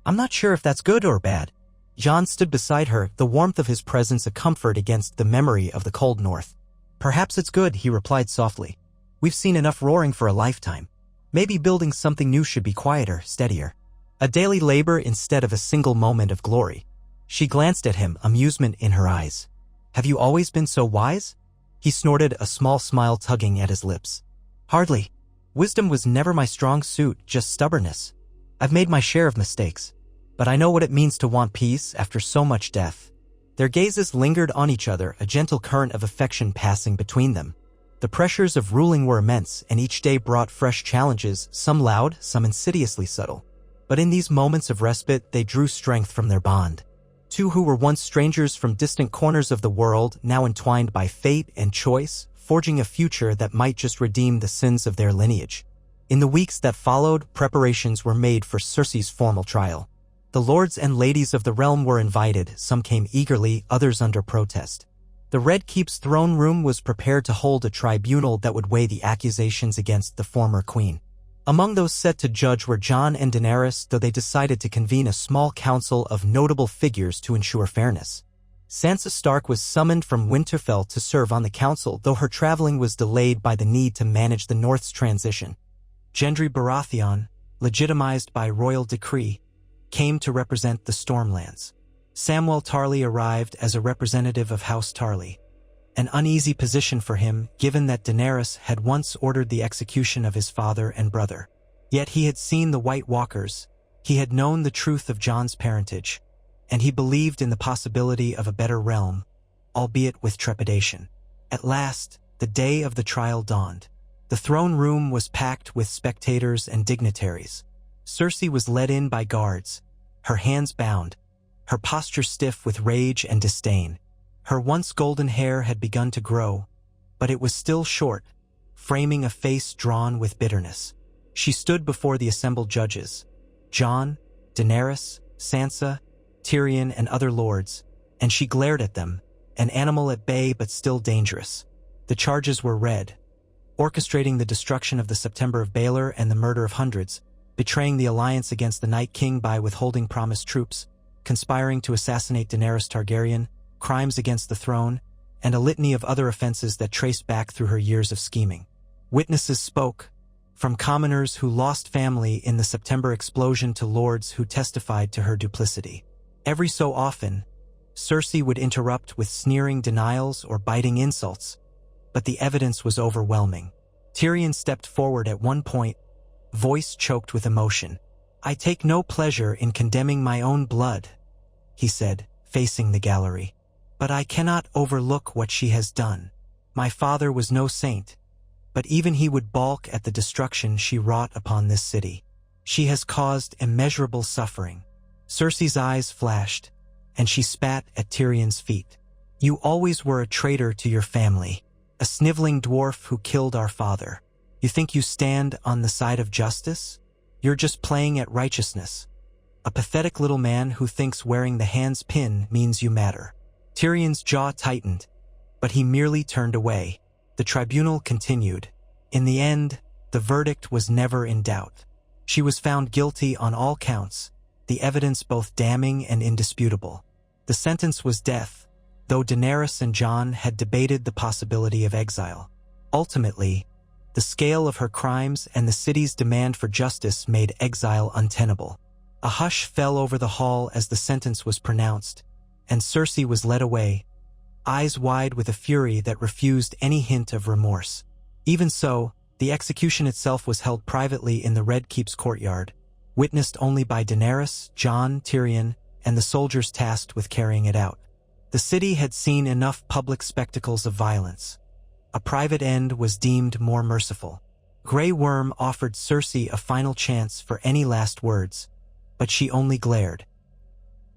I'm not sure if that's good or bad. Jon stood beside her, the warmth of his presence a comfort against the memory of the cold north. Perhaps it's good, he replied softly. We've seen enough roaring for a lifetime. Maybe building something new should be quieter, steadier. A daily labor instead of a single moment of glory. She glanced at him, amusement in her eyes. Have you always been so wise? He snorted, a small smile tugging at his lips. Hardly. Wisdom was never my strong suit, just stubbornness. I've made my share of mistakes. But I know what it means to want peace after so much death. Their gazes lingered on each other, a gentle current of affection passing between them. The pressures of ruling were immense, and each day brought fresh challenges, some loud, some insidiously subtle. But in these moments of respite, they drew strength from their bond. Two who were once strangers from distant corners of the world, now entwined by fate and choice, forging a future that might just redeem the sins of their lineage. In the weeks that followed, preparations were made for Cersei's formal trial. The lords and ladies of the realm were invited, some came eagerly, others under protest. The Red Keep's throne room was prepared to hold a tribunal that would weigh the accusations against the former queen. Among those set to judge were Jon and Daenerys, though they decided to convene a small council of notable figures to ensure fairness. Sansa Stark was summoned from Winterfell to serve on the council, though her traveling was delayed by the need to manage the North's transition. Gendry Baratheon, legitimized by royal decree, came to represent the Stormlands. Samwell Tarly arrived as a representative of House Tarly. An uneasy position for him, given that Daenerys had once ordered the execution of his father and brother. Yet he had seen the White Walkers, he had known the truth of Jon's parentage, and he believed in the possibility of a better realm, albeit with trepidation. At last, the day of the trial dawned. The throne room was packed with spectators and dignitaries. Cersei was led in by guards, her hands bound, her posture stiff with rage and disdain. Her once golden hair had begun to grow, but it was still short, framing a face drawn with bitterness. She stood before the assembled judges, Jon, Daenerys, Sansa, Tyrion, and other lords, and she glared at them, an animal at bay but still dangerous. The charges were read: orchestrating the destruction of the September of Baelor and the murder of hundreds, betraying the alliance against the Night King by withholding promised troops, conspiring to assassinate Daenerys Targaryen, crimes against the throne, and a litany of other offenses that traced back through her years of scheming. Witnesses spoke, from commoners who lost family in the September explosion to lords who testified to her duplicity. Every so often, Cersei would interrupt with sneering denials or biting insults, but the evidence was overwhelming. Tyrion stepped forward at one point, voice choked with emotion. "I take no pleasure in condemning my own blood," he said, facing the gallery. "But I cannot overlook what she has done. My father was no saint, but even he would balk at the destruction she wrought upon this city. She has caused immeasurable suffering." Cersei's eyes flashed, and she spat at Tyrion's feet. "You always were a traitor to your family, a sniveling dwarf who killed our father. You think you stand on the side of justice? You're just playing at righteousness. A pathetic little man who thinks wearing the hand's pin means you matter." Tyrion's jaw tightened, but he merely turned away. The tribunal continued. In the end, the verdict was never in doubt. She was found guilty on all counts, the evidence both damning and indisputable. The sentence was death, though Daenerys and Jon had debated the possibility of exile. Ultimately, the scale of her crimes and the city's demand for justice made exile untenable. A hush fell over the hall as the sentence was pronounced, and Cersei was led away, eyes wide with a fury that refused any hint of remorse. Even so, the execution itself was held privately in the Red Keep's courtyard, witnessed only by Daenerys, Jon, Tyrion, and the soldiers tasked with carrying it out. The city had seen enough public spectacles of violence. A private end was deemed more merciful. Grey Worm offered Cersei a final chance for any last words, but she only glared.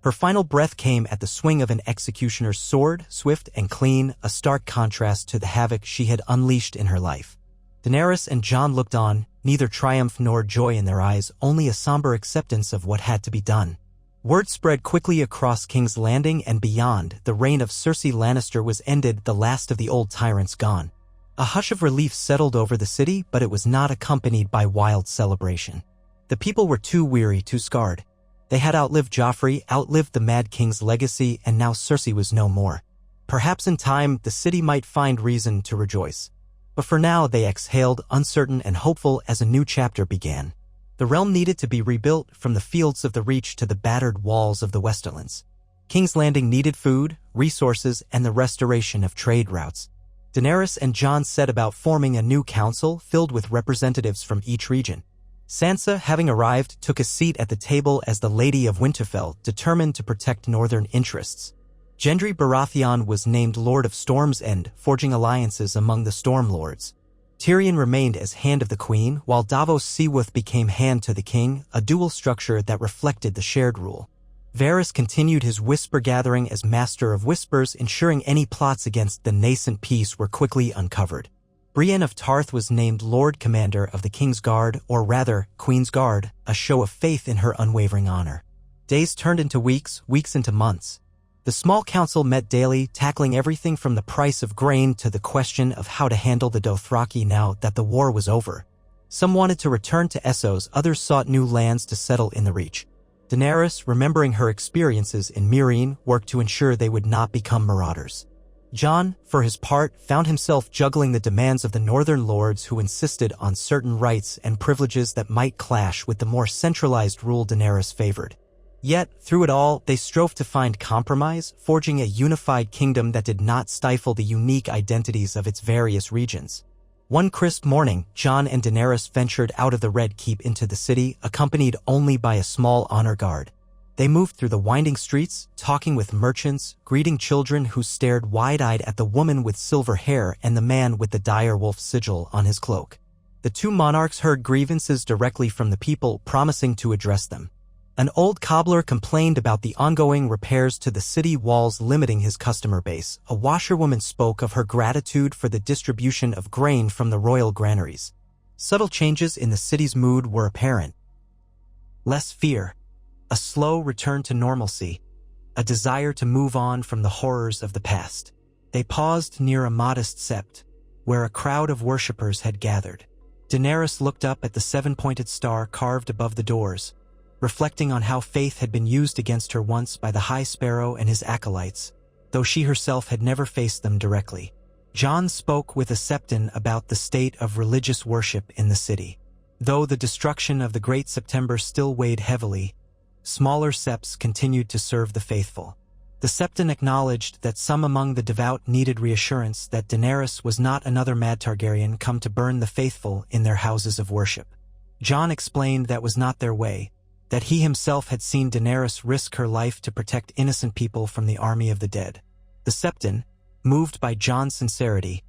Her final breath came at the swing of an executioner's sword, swift and clean, a stark contrast to the havoc she had unleashed in her life. Daenerys and Jon looked on, neither triumph nor joy in their eyes, only a somber acceptance of what had to be done. Word spread quickly across King's Landing and beyond. The reign of Cersei Lannister was ended, the last of the old tyrants gone. A hush of relief settled over the city, but it was not accompanied by wild celebration. The people were too weary, too scarred. They had outlived Joffrey, outlived the Mad King's legacy, and now Cersei was no more. Perhaps in time, the city might find reason to rejoice. But for now, they exhaled, uncertain and hopeful as a new chapter began. The realm needed to be rebuilt, from the fields of the Reach to the battered walls of the Westerlands. King's Landing needed food, resources, and the restoration of trade routes. Daenerys and Jon set about forming a new council filled with representatives from each region. Sansa, having arrived, took a seat at the table as the Lady of Winterfell, determined to protect northern interests. Gendry Baratheon was named Lord of Storm's End, forging alliances among the Storm Lords. Tyrion remained as Hand of the Queen, while Davos Seaworth became Hand to the King, a dual structure that reflected the shared rule. Varys continued his whisper gathering as Master of Whispers, ensuring any plots against the nascent peace were quickly uncovered. Brienne of Tarth was named Lord Commander of the King's Guard, or rather, Queen's Guard, a show of faith in her unwavering honor. Days turned into weeks, weeks into months. The small council met daily, tackling everything from the price of grain to the question of how to handle the Dothraki now that the war was over. Some wanted to return to Essos, others sought new lands to settle in the Reach. Daenerys, remembering her experiences in Meereen, worked to ensure they would not become marauders. Jon, for his part, found himself juggling the demands of the northern lords who insisted on certain rights and privileges that might clash with the more centralized rule Daenerys favored. Yet, through it all, they strove to find compromise, forging a unified kingdom that did not stifle the unique identities of its various regions. One crisp morning, Jon and Daenerys ventured out of the Red Keep into the city, accompanied only by a small honor guard. They moved through the winding streets, talking with merchants, greeting children who stared wide-eyed at the woman with silver hair and the man with the dire wolf sigil on his cloak. The two monarchs heard grievances directly from the people, promising to address them. An old cobbler complained about the ongoing repairs to the city walls limiting his customer base. A washerwoman spoke of her gratitude for the distribution of grain from the royal granaries. Subtle changes in the city's mood were apparent. Less fear, a slow return to normalcy, a desire to move on from the horrors of the past. They paused near a modest sept, where a crowd of worshippers had gathered. Daenerys looked up at the seven-pointed star carved above the doors, reflecting on how faith had been used against her once by the High Sparrow and his acolytes, though she herself had never faced them directly. Jon spoke with a septon about the state of religious worship in the city. Though the destruction of the Great September still weighed heavily, smaller septs continued to serve the faithful. The septon acknowledged that some among the devout needed reassurance that Daenerys was not another Mad Targaryen come to burn the faithful in their houses of worship. Jon explained that was not their way, that he himself had seen Daenerys risk her life to protect innocent people from the army of the dead. The septon, moved by Jon's sincerity,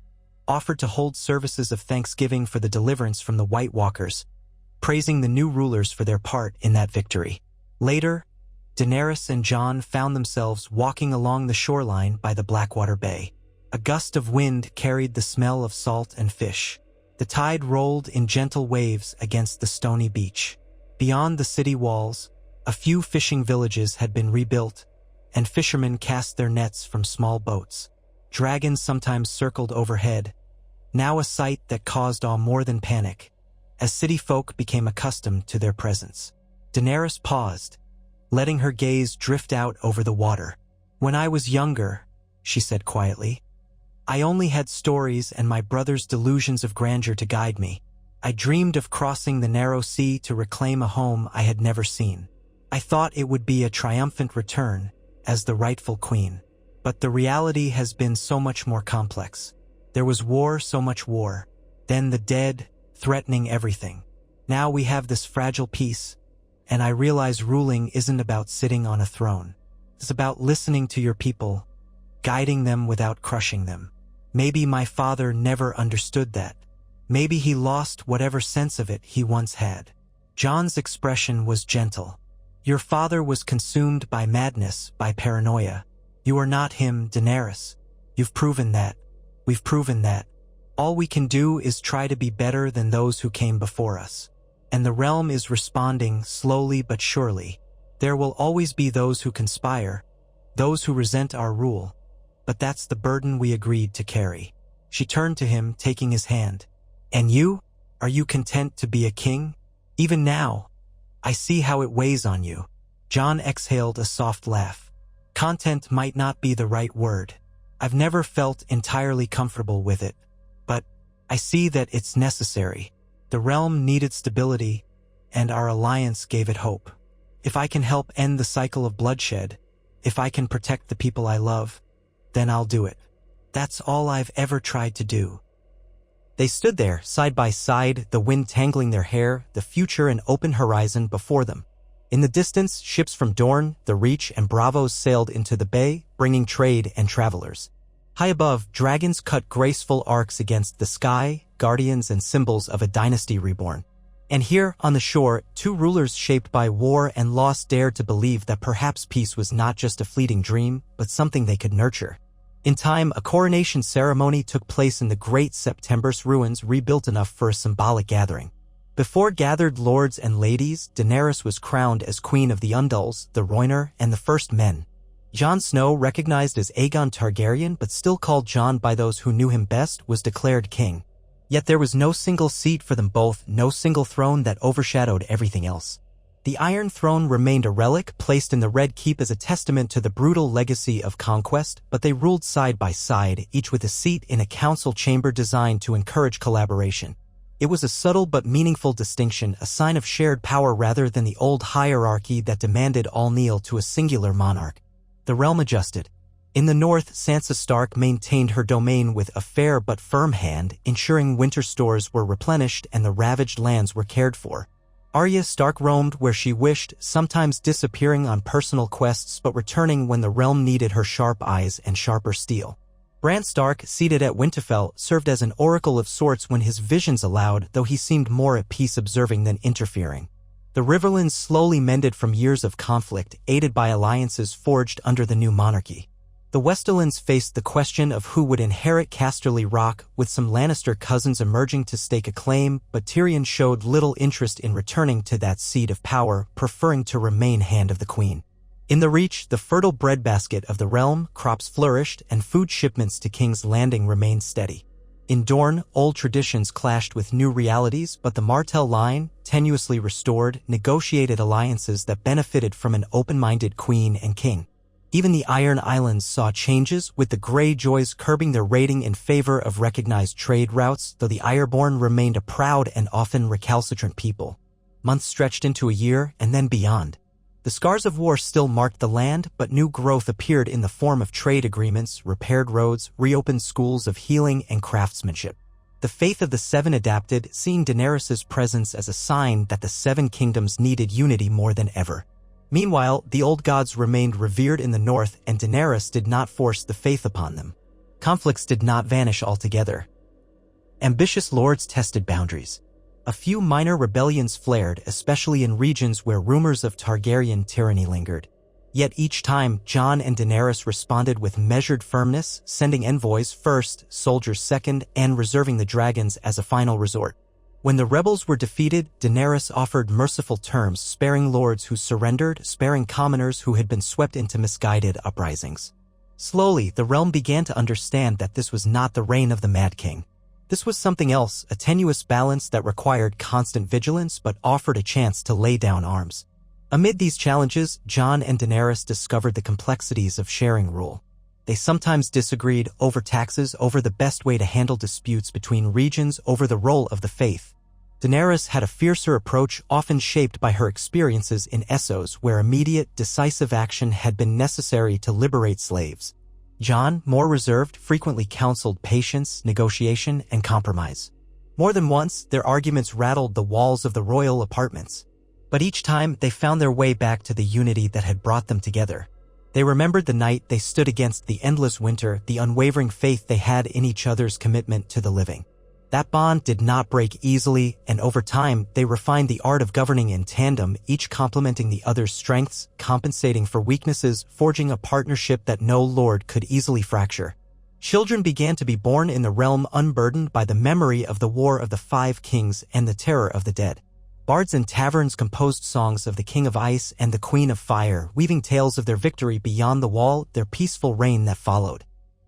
offered to hold services of thanksgiving for the deliverance from the White Walkers, praising the new rulers for their part in that victory. Later, Daenerys and Jon found themselves walking along the shoreline by the Blackwater Bay. A gust of wind carried the smell of salt and fish. The tide rolled in gentle waves against the stony beach. Beyond the city walls, a few fishing villages had been rebuilt, and fishermen cast their nets from small boats. Dragons sometimes circled overhead, now a sight that caused awe more than panic, as city folk became accustomed to their presence. Daenerys paused, letting her gaze drift out over the water. "When I was younger," she said quietly, I only had stories and my brother's delusions of grandeur to guide me. I dreamed of crossing the narrow sea to reclaim a home I had never seen. I thought it would be a triumphant return as the rightful queen. But the reality has been so much more complex. There was war, so much war. Then the dead, threatening everything. Now we have this fragile peace, and I realize ruling isn't about sitting on a throne. It's about listening to your people, guiding them without crushing them. Maybe my father never understood that. Maybe he lost whatever sense of it he once had. Jon's expression was gentle. Your father was consumed by madness, by paranoia. You are not him, Daenerys. You've proven that. We've proven that. All we can do is try to be better than those who came before us. And the realm is responding slowly but surely. There will always be those who conspire, those who resent our rule. But that's the burden we agreed to carry. She turned to him, taking his hand. And you? Are you content to be a king? Even now, I see how it weighs on you. Jon exhaled a soft laugh. Content might not be the right word. I've never felt entirely comfortable with it. But I see that it's necessary. The realm needed stability, and our alliance gave it hope. If I can help end the cycle of bloodshed, if I can protect the people I love, then I'll do it. That's all I've ever tried to do. They stood there, side by side, the wind tangling their hair, the future an open horizon before them. In the distance, ships from Dorne, the Reach, and Bravos sailed into the bay, bringing trade and travelers. High above, dragons cut graceful arcs against the sky, guardians and symbols of a dynasty reborn. And here, on the shore, two rulers shaped by war and loss dared to believe that perhaps peace was not just a fleeting dream, but something they could nurture. In time, a coronation ceremony took place in the great September's ruins, rebuilt enough for a symbolic gathering. Before gathered lords and ladies, Daenerys was crowned as Queen of the Undulls, the Rhoynar, and the First Men. Jon Snow, recognized as Aegon Targaryen but still called Jon by those who knew him best, was declared king. Yet there was no single seat for them both, no single throne that overshadowed everything else. The Iron Throne remained a relic placed in the Red Keep as a testament to the brutal legacy of conquest, but they ruled side by side, each with a seat in a council chamber designed to encourage collaboration. It was a subtle but meaningful distinction, a sign of shared power rather than the old hierarchy that demanded all kneel to a singular monarch. The realm adjusted. In the north, Sansa Stark maintained her domain with a fair but firm hand, ensuring winter stores were replenished and the ravaged lands were cared for. Arya Stark roamed where she wished, sometimes disappearing on personal quests but returning when the realm needed her sharp eyes and sharper steel. Bran Stark, seated at Winterfell, served as an oracle of sorts when his visions allowed, though he seemed more at peace observing than interfering. The Riverlands slowly mended from years of conflict, aided by alliances forged under the new monarchy. The Westerlands faced the question of who would inherit Casterly Rock, with some Lannister cousins emerging to stake a claim, but Tyrion showed little interest in returning to that seat of power, preferring to remain Hand of the Queen. In the Reach, the fertile breadbasket of the realm, crops flourished, and food shipments to King's Landing remained steady. In Dorne, old traditions clashed with new realities, but the Martell line, tenuously restored, negotiated alliances that benefited from an open-minded queen and king. Even the Iron Islands saw changes, with the Greyjoys curbing their raiding in favor of recognized trade routes, though the Ironborn remained a proud and often recalcitrant people. Months stretched into a year, and then beyond. The scars of war still marked the land, but new growth appeared in the form of trade agreements, repaired roads, reopened schools of healing and craftsmanship. The faith of the Seven adapted, seeing Daenerys' presence as a sign that the Seven Kingdoms needed unity more than ever. Meanwhile, the old gods remained revered in the north, and Daenerys did not force the faith upon them. Conflicts did not vanish altogether. Ambitious lords tested boundaries. A few minor rebellions flared, especially in regions where rumors of Targaryen tyranny lingered. Yet each time, Jon and Daenerys responded with measured firmness, sending envoys first, soldiers second, and reserving the dragons as a final resort. When the rebels were defeated, Daenerys offered merciful terms, sparing lords who surrendered, sparing commoners who had been swept into misguided uprisings. Slowly, the realm began to understand that this was not the reign of the Mad King. This was something else, a tenuous balance that required constant vigilance but offered a chance to lay down arms. Amid these challenges, Jon and Daenerys discovered the complexities of sharing rule. They sometimes disagreed over taxes, over the best way to handle disputes between regions, over the role of the faith. Daenerys had a fiercer approach, often shaped by her experiences in Essos, where immediate, decisive action had been necessary to liberate slaves. Jon, more reserved, frequently counseled patience, negotiation, and compromise. More than once, their arguments rattled the walls of the royal apartments. But each time, they found their way back to the unity that had brought them together. They remembered the night they stood against the endless winter, the unwavering faith they had in each other's commitment to the living. That bond did not break easily, and over time, they refined the art of governing in tandem, each complementing the other's strengths, compensating for weaknesses, forging a partnership that no lord could easily fracture. Children began to be born in the realm, unburdened by the memory of the War of the Five Kings and the terror of the dead. Bards in taverns composed songs of the King of Ice and the Queen of Fire, weaving tales of their victory beyond the wall, their peaceful reign that followed.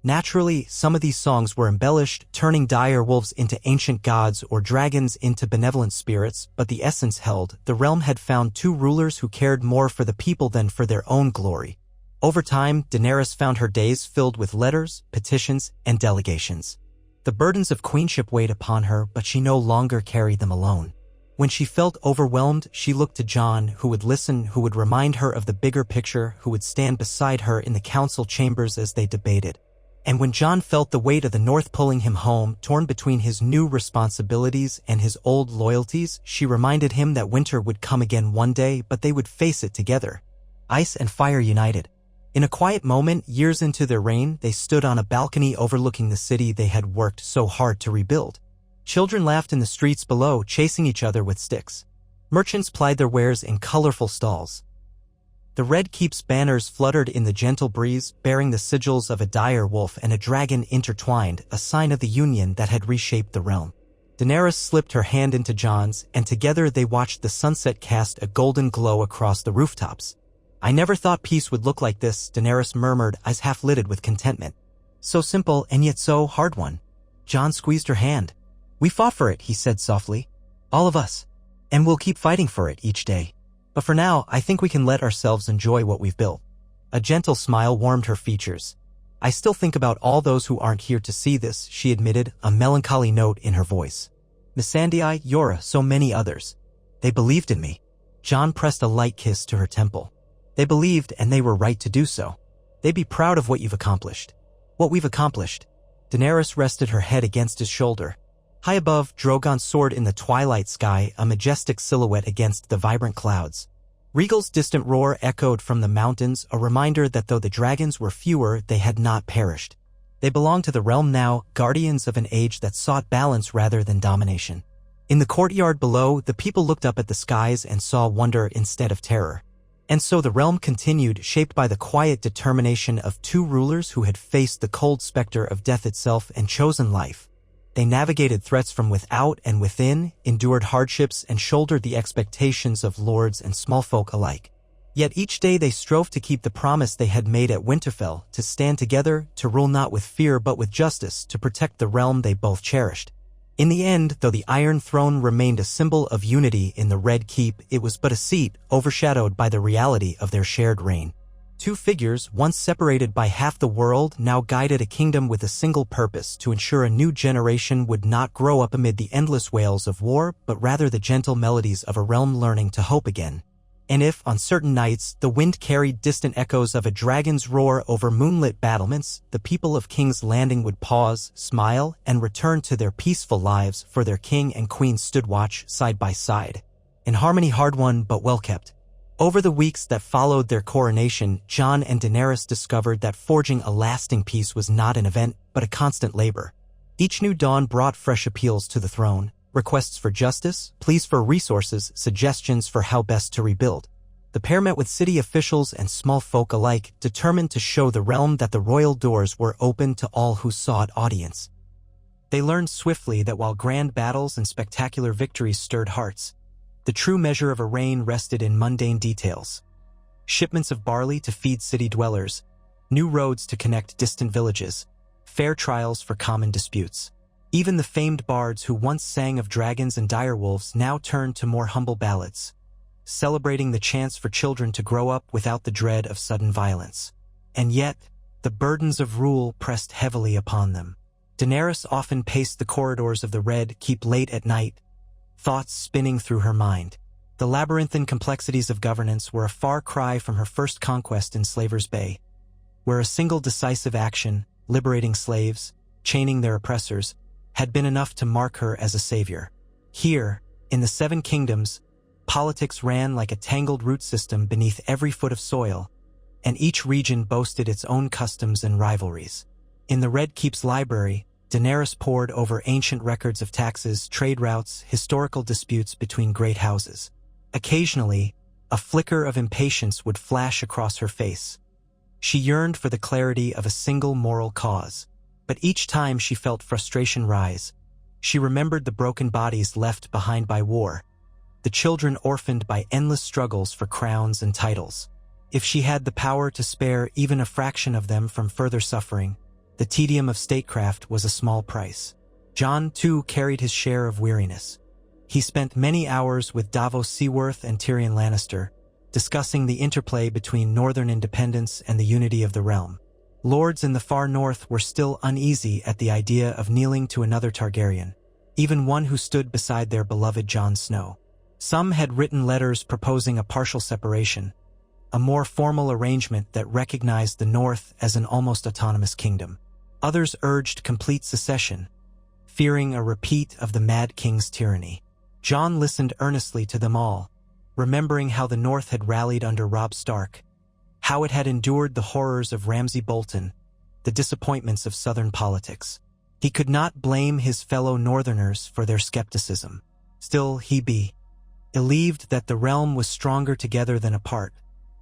Naturally, some of these songs were embellished, turning dire wolves into ancient gods or dragons into benevolent spirits, but the essence held. The realm had found two rulers who cared more for the people than for their own glory. Over time, Daenerys found her days filled with letters, petitions, and delegations. The burdens of queenship weighed upon her, but she no longer carried them alone. When she felt overwhelmed, she looked to Jon, who would listen, who would remind her of the bigger picture, who would stand beside her in the council chambers as they debated. And when Jon felt the weight of the North pulling him home, torn between his new responsibilities and his old loyalties, she reminded him that winter would come again one day, but they would face it together. Ice and fire united. In a quiet moment, years into their reign, they stood on a balcony overlooking the city they had worked so hard to rebuild. Children laughed in the streets below, chasing each other with sticks. Merchants plied their wares in colorful stalls. The Red Keep's banners fluttered in the gentle breeze, bearing the sigils of a dire wolf and a dragon intertwined, a sign of the union that had reshaped the realm. Daenerys slipped her hand into Jon's, and together they watched the sunset cast a golden glow across the rooftops. "I never thought peace would look like this," Daenerys murmured, eyes half-lidded with contentment. "So simple and yet so hard-won." Jon squeezed her hand. "We fought for it," he said softly. "All of us. And we'll keep fighting for it each day. But for now, I think we can let ourselves enjoy what we've built." A gentle smile warmed her features. "I still think about all those who aren't here to see this," she admitted, a melancholy note in her voice. "Missandei, Yora, so many others. They believed in me." Jon pressed a light kiss to her temple. "They believed, and they were right to do so. They'd be proud of what you've accomplished." "What we've accomplished." Daenerys rested her head against his shoulder. High above, Drogon soared in the twilight sky, a majestic silhouette against the vibrant clouds. Rhaegal's distant roar echoed from the mountains, a reminder that though the dragons were fewer, they had not perished. They belonged to the realm now, guardians of an age that sought balance rather than domination. In the courtyard below, the people looked up at the skies and saw wonder instead of terror. And so the realm continued, shaped by the quiet determination of two rulers who had faced the cold specter of death itself and chosen life. They navigated threats from without and within, endured hardships, and shouldered the expectations of lords and small folk alike. Yet each day they strove to keep the promise they had made at Winterfell, to stand together, to rule not with fear but with justice, to protect the realm they both cherished. In the end, though the Iron Throne remained a symbol of unity in the Red Keep, it was but a seat, overshadowed by the reality of their shared reign. Two figures, once separated by half the world, now guided a kingdom with a single purpose: to ensure a new generation would not grow up amid the endless wails of war, but rather the gentle melodies of a realm learning to hope again. And if, on certain nights, the wind carried distant echoes of a dragon's roar over moonlit battlements, the people of King's Landing would pause, smile, and return to their peaceful lives, for their king and queen stood watch side by side. In harmony, hard-won but well-kept. Over the weeks that followed their coronation, Jon and Daenerys discovered that forging a lasting peace was not an event, but a constant labor. Each new dawn brought fresh appeals to the throne, requests for justice, pleas for resources, suggestions for how best to rebuild. The pair met with city officials and small folk alike, determined to show the realm that the royal doors were open to all who sought audience. They learned swiftly that while grand battles and spectacular victories stirred hearts, the true measure of a reign rested in mundane details. Shipments of barley to feed city dwellers, new roads to connect distant villages, fair trials for common disputes. Even the famed bards who once sang of dragons and direwolves now turned to more humble ballads, celebrating the chance for children to grow up without the dread of sudden violence. And yet, The burdens of rule pressed heavily upon them. Daenerys often paced the corridors of the Red Keep late at night, thoughts spinning through her mind. The labyrinthine complexities of governance were a far cry from her first conquest in Slaver's Bay, where a single decisive action, liberating slaves, chaining their oppressors, had been enough to mark her as a savior. Here, in the Seven Kingdoms, politics ran like a tangled root system beneath every foot of soil, and each region boasted its own customs and rivalries. In the Red Keep's library, Daenerys pored over ancient records of taxes, trade routes, historical disputes between great houses. Occasionally, a flicker of impatience would flash across her face. She yearned for the clarity of a single moral cause, but each time she felt frustration rise, she remembered the broken bodies left behind by war, the children orphaned by endless struggles for crowns and titles. If she had the power to spare even a fraction of them from further suffering, the tedium of statecraft was a small price. Jon, too, carried his share of weariness. He spent many hours with Davos Seaworth and Tyrion Lannister, discussing the interplay between northern independence and the unity of the realm. Lords in the far north were still uneasy at the idea of kneeling to another Targaryen, even one who stood beside their beloved Jon Snow. Some had written letters proposing a partial separation, a more formal arrangement that recognized the North as an almost autonomous kingdom. Others urged complete secession, fearing a repeat of the Mad King's tyranny. Jon listened earnestly to them all, remembering how the North had rallied under Robb Stark, how it had endured the horrors of Ramsay Bolton, the disappointments of Southern politics. He could not blame his fellow Northerners for their skepticism. Still, he believed that the realm was stronger together than apart,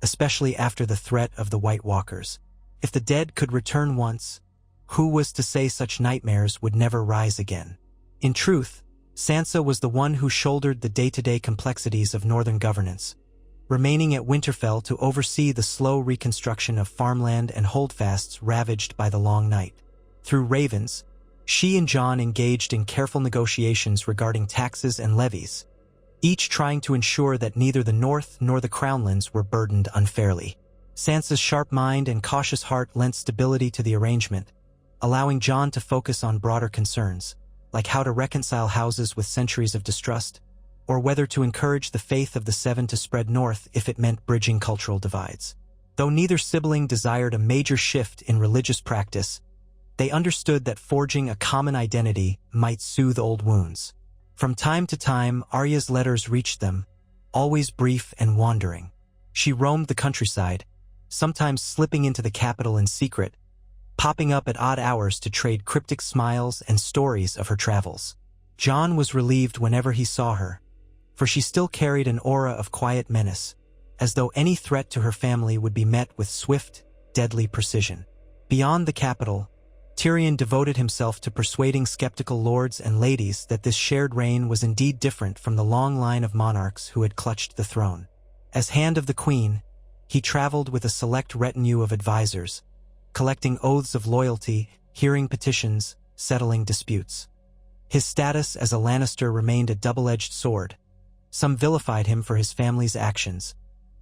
especially after the threat of the White Walkers. If the dead could return once, who was to say such nightmares would never rise again? In truth, Sansa was the one who shouldered the day-to-day complexities of northern governance, remaining at Winterfell to oversee the slow reconstruction of farmland and holdfasts ravaged by the long night. Through Ravens, she and Jon engaged in careful negotiations regarding taxes and levies, each trying to ensure that neither the North nor the Crownlands were burdened unfairly. Sansa's sharp mind and cautious heart lent stability to the arrangement, allowing Jon to focus on broader concerns, like how to reconcile houses with centuries of distrust, or whether to encourage the faith of the Seven to spread north if it meant bridging cultural divides. Though neither sibling desired a major shift in religious practice, they understood that forging a common identity might soothe old wounds. From time to time, Arya's letters reached them, always brief and wandering. She roamed the countryside, sometimes slipping into the capital in secret, popping up at odd hours to trade cryptic smiles and stories of her travels. Jon was relieved whenever he saw her, for she still carried an aura of quiet menace, as though any threat to her family would be met with swift, deadly precision. Beyond the capital, Tyrion devoted himself to persuading skeptical lords and ladies that this shared reign was indeed different from the long line of monarchs who had clutched the throne. As Hand of the Queen, he traveled with a select retinue of advisors, collecting oaths of loyalty, hearing petitions, settling disputes. His status as a Lannister remained a double-edged sword. Some vilified him for his family's actions,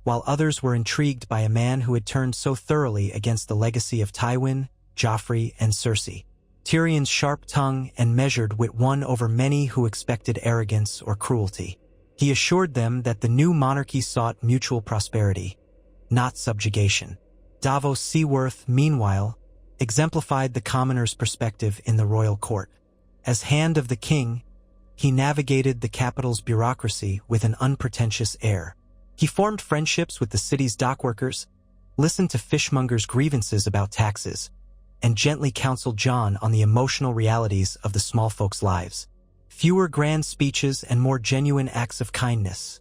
while others were intrigued by a man who had turned so thoroughly against the legacy of Tywin, Joffrey, and Cersei. Tyrion's sharp tongue and measured wit won over many who expected arrogance or cruelty. He assured them that the new monarchy sought mutual prosperity, not subjugation. Davos Seaworth, meanwhile, exemplified the commoner's perspective in the royal court. As Hand of the King, he navigated the capital's bureaucracy with an unpretentious air. He formed friendships with the city's dockworkers, listened to fishmongers' grievances about taxes, and gently counseled Jon on the emotional realities of the small folks' lives. Fewer grand speeches and more genuine acts of kindness.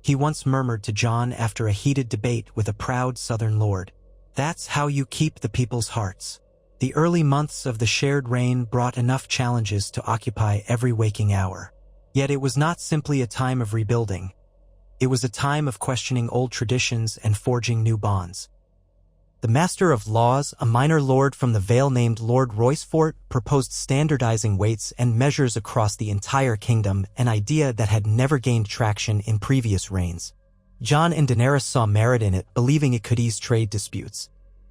He once murmured to Jon after a heated debate with a proud southern lord, "That's how you keep the people's hearts." The early months of the shared reign brought enough challenges to occupy every waking hour. Yet it was not simply a time of rebuilding. It was a time of questioning old traditions and forging new bonds. The Master of Laws, a minor lord from the Vale named Lord Roycefort, proposed standardizing weights and measures across the entire kingdom, an idea that had never gained traction in previous reigns. Jon and Daenerys saw merit in it, believing it could ease trade disputes.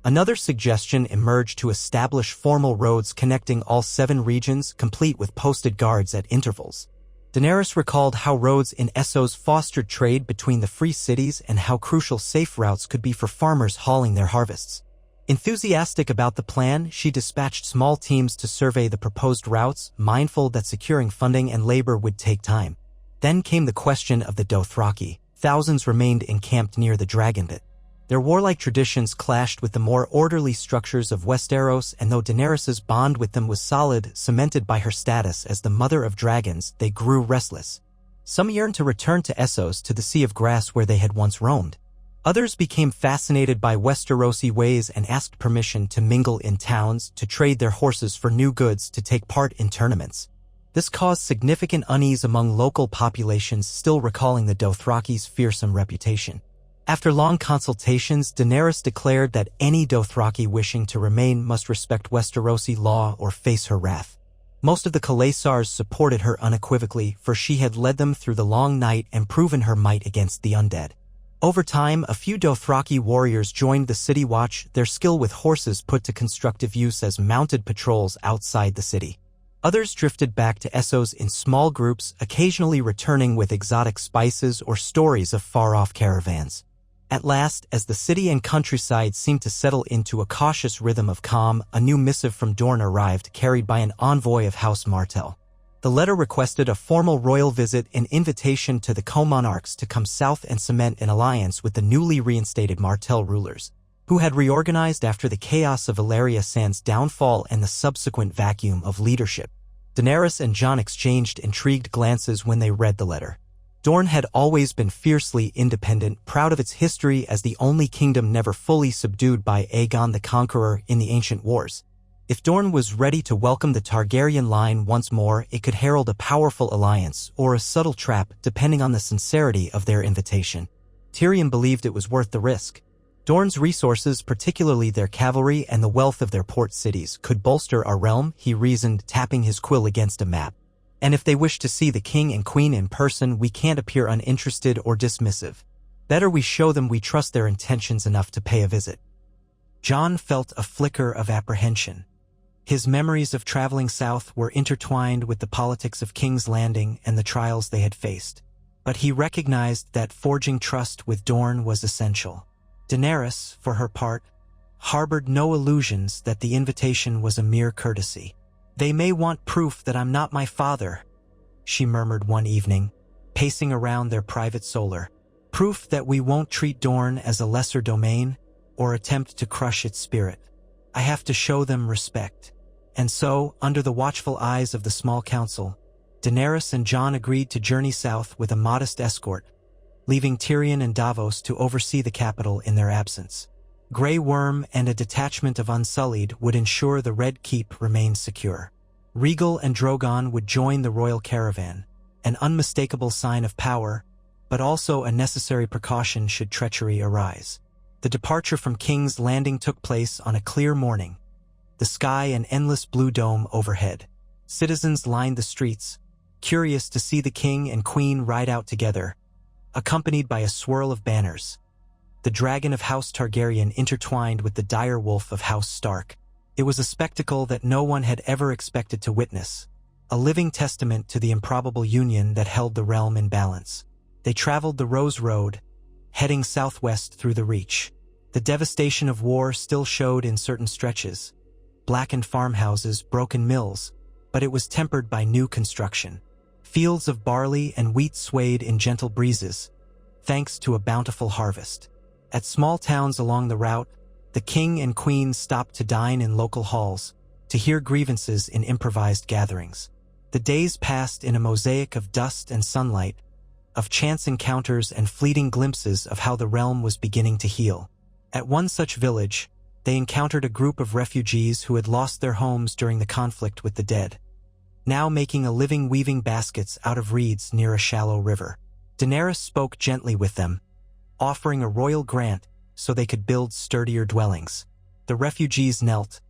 Another suggestion emerged to establish formal roads connecting all 7 regions, complete with posted guards at intervals. Daenerys recalled how roads in Essos fostered trade between the free cities and how crucial safe routes could be for farmers hauling their harvests. Enthusiastic about the plan, she dispatched small teams to survey the proposed routes, mindful that securing funding and labor would take time. Then came the question of the Dothraki. Thousands remained encamped near the Dragon Pit. Their warlike traditions clashed with the more orderly structures of Westeros, and though Daenerys's bond with them was solid, cemented by her status as the mother of dragons, they grew restless. Some yearned to return to Essos, to the Sea of Grass where they had once roamed. Others became fascinated by Westerosi ways and asked permission to mingle in towns, to trade their horses for new goods, to take part in tournaments. This caused significant unease among local populations, still recalling the Dothraki's fearsome reputation. After long consultations, Daenerys declared that any Dothraki wishing to remain must respect Westerosi law or face her wrath. Most of the Khalasars supported her unequivocally, for she had led them through the long night and proven her might against the undead. Over time, a few Dothraki warriors joined the city watch, their skill with horses put to constructive use as mounted patrols outside the city. Others drifted back to Essos in small groups, occasionally returning with exotic spices or stories of far-off caravans. At last, as the city and countryside seemed to settle into a cautious rhythm of calm, a new missive from Dorne arrived, carried by an envoy of House Martell. The letter requested a formal royal visit, an invitation to the co-monarchs to come south and cement an alliance with the newly reinstated Martell rulers, who had reorganized after the chaos of Valeria Sand's downfall and the subsequent vacuum of leadership. Daenerys and Jon exchanged intrigued glances when they read the letter. Dorne had always been fiercely independent, proud of its history as the only kingdom never fully subdued by Aegon the Conqueror in the ancient wars. If Dorne was ready to welcome the Targaryen line once more, it could herald a powerful alliance or a subtle trap, depending on the sincerity of their invitation. Tyrion believed it was worth the risk. Dorne's resources, particularly their cavalry and the wealth of their port cities, could bolster our realm, he reasoned, tapping his quill against a map. And if they wish to see the king and queen in person, we can't appear uninterested or dismissive. Better we show them we trust their intentions enough to pay a visit. Jon felt a flicker of apprehension. His memories of traveling south were intertwined with the politics of King's Landing and the trials they had faced. But he recognized that forging trust with Dorne was essential. Daenerys, for her part, harbored no illusions that the invitation was a mere courtesy. "They may want proof that I'm not my father," she murmured one evening, pacing around their private solar. "Proof that we won't treat Dorne as a lesser domain or attempt to crush its spirit. I have to show them respect." And so, under the watchful eyes of the small council, Daenerys and Jon agreed to journey south with a modest escort, leaving Tyrion and Davos to oversee the capital in their absence. Grey Worm and a detachment of Unsullied would ensure the Red Keep remained secure. Rhaegal and Drogon would join the royal caravan, an unmistakable sign of power, but also a necessary precaution should treachery arise. The departure from King's Landing took place on a clear morning, the sky an endless blue dome overhead. Citizens lined the streets, curious to see the king and queen ride out together, accompanied by a swirl of banners. The dragon of House Targaryen intertwined with the dire wolf of House Stark. It was a spectacle that no one had ever expected to witness, a living testament to the improbable union that held the realm in balance. They traveled the Rose Road, heading southwest through the Reach. The devastation of war still showed in certain stretches, blackened farmhouses, broken mills, but it was tempered by new construction. Fields of barley and wheat swayed in gentle breezes, thanks to a bountiful harvest. At small towns along the route, the king and queen stopped to dine in local halls, to hear grievances in improvised gatherings. The days passed in a mosaic of dust and sunlight, of chance encounters and fleeting glimpses of how the realm was beginning to heal. At one such village, they encountered a group of refugees who had lost their homes during the conflict with the dead, now making a living weaving baskets out of reeds near a shallow river. Daenerys spoke gently with them, offering a royal grant so they could build sturdier dwellings. The refugees knelt,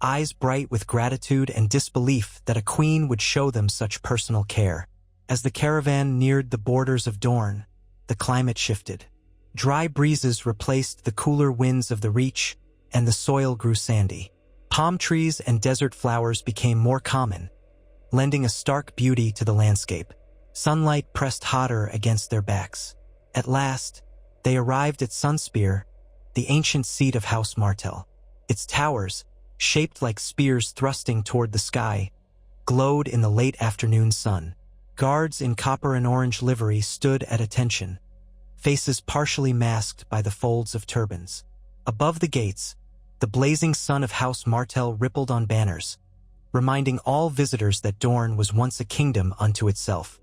eyes bright with gratitude and disbelief that a queen would show them such personal care. As the caravan neared the borders of Dorne, the climate shifted. Dry breezes replaced the cooler winds of the Reach, and the soil grew sandy. Palm trees and desert flowers became more common, lending a stark beauty to the landscape. Sunlight pressed hotter against their backs. At last, they arrived at Sunspear, the ancient seat of House Martell. Its towers, shaped like spears thrusting toward the sky, glowed in the late afternoon sun. Guards in copper and orange livery stood at attention, faces partially masked by the folds of turbans. Above the gates, the blazing sun of House Martell rippled on banners, reminding all visitors that Dorne was once a kingdom unto itself.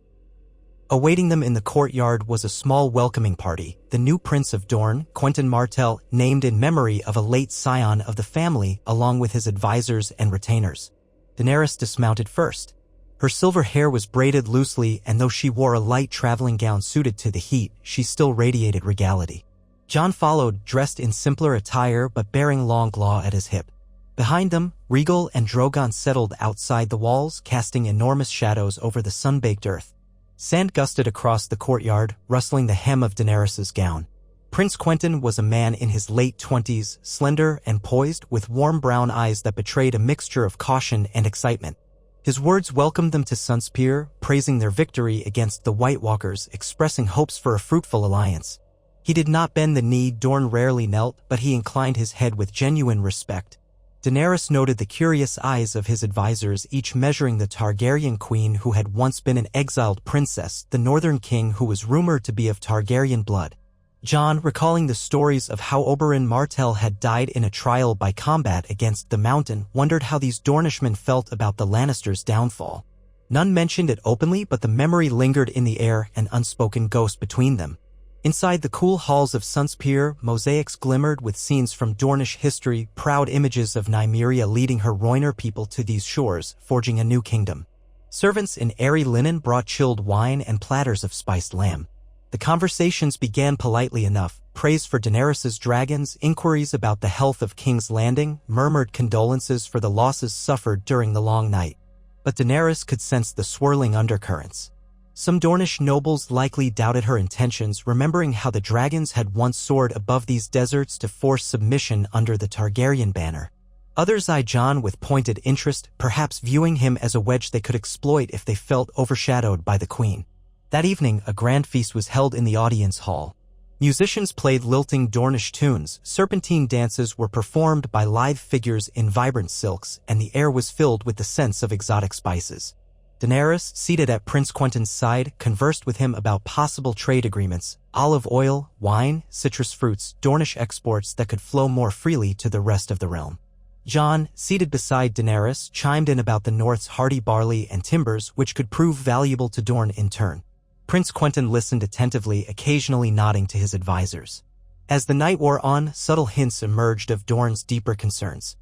Awaiting them in the courtyard was a small welcoming party. The new Prince of Dorne, Quentyn Martell, named in memory of a late scion of the family, along with his advisors and retainers. Daenerys dismounted first. Her silver hair was braided loosely, and though she wore a light traveling gown suited to the heat, she still radiated regality. Jon followed, dressed in simpler attire but bearing Longclaw at his hip. Behind them, Rhaegal and Drogon settled outside the walls, casting enormous shadows over the sun-baked earth. Sand gusted across the courtyard, rustling the hem of Daenerys's gown. Prince Quentyn was a man in his late 20s, slender and poised, with warm brown eyes that betrayed a mixture of caution and excitement. His words welcomed them to Sunspear, praising their victory against the White Walkers, expressing hopes for a fruitful alliance. He did not bend the knee Dorne rarely knelt, but he inclined his head with genuine respect. Daenerys noted the curious eyes of his advisors, each measuring the Targaryen queen who had once been an exiled princess, the northern king who was rumored to be of Targaryen blood. Jon, recalling the stories of how Oberyn Martell had died in a trial by combat against the Mountain, wondered how these Dornishmen felt about the Lannisters' downfall. None mentioned it openly, but the memory lingered in the air, an unspoken ghost between them. Inside the cool halls of Sunspear, mosaics glimmered with scenes from Dornish history, proud images of Nymeria leading her Rhoynar people to these shores, forging a new kingdom. Servants in airy linen brought chilled wine and platters of spiced lamb. The conversations began politely enough: praise for Daenerys's dragons, inquiries about the health of King's Landing, murmured condolences for the losses suffered during the long night. But Daenerys could sense the swirling undercurrents. Some Dornish nobles likely doubted her intentions, remembering how the dragons had once soared above these deserts to force submission under the Targaryen banner. Others eyed Jon with pointed interest, perhaps viewing him as a wedge they could exploit if they felt overshadowed by the queen. That evening, a grand feast was held in the audience hall. Musicians played lilting Dornish tunes, serpentine dances were performed by live figures in vibrant silks, and the air was filled with the scents of exotic spices. Daenerys, seated at Prince Quentyn's side, conversed with him about possible trade agreements, olive oil, wine, citrus fruits, Dornish exports that could flow more freely to the rest of the realm. Jon, seated beside Daenerys, chimed in about the North's hardy barley and timbers, which could prove valuable to Dorne in turn. Prince Quentyn listened attentively, occasionally nodding to his advisors. As the night wore on, subtle hints emerged of Dorne's deeper concerns.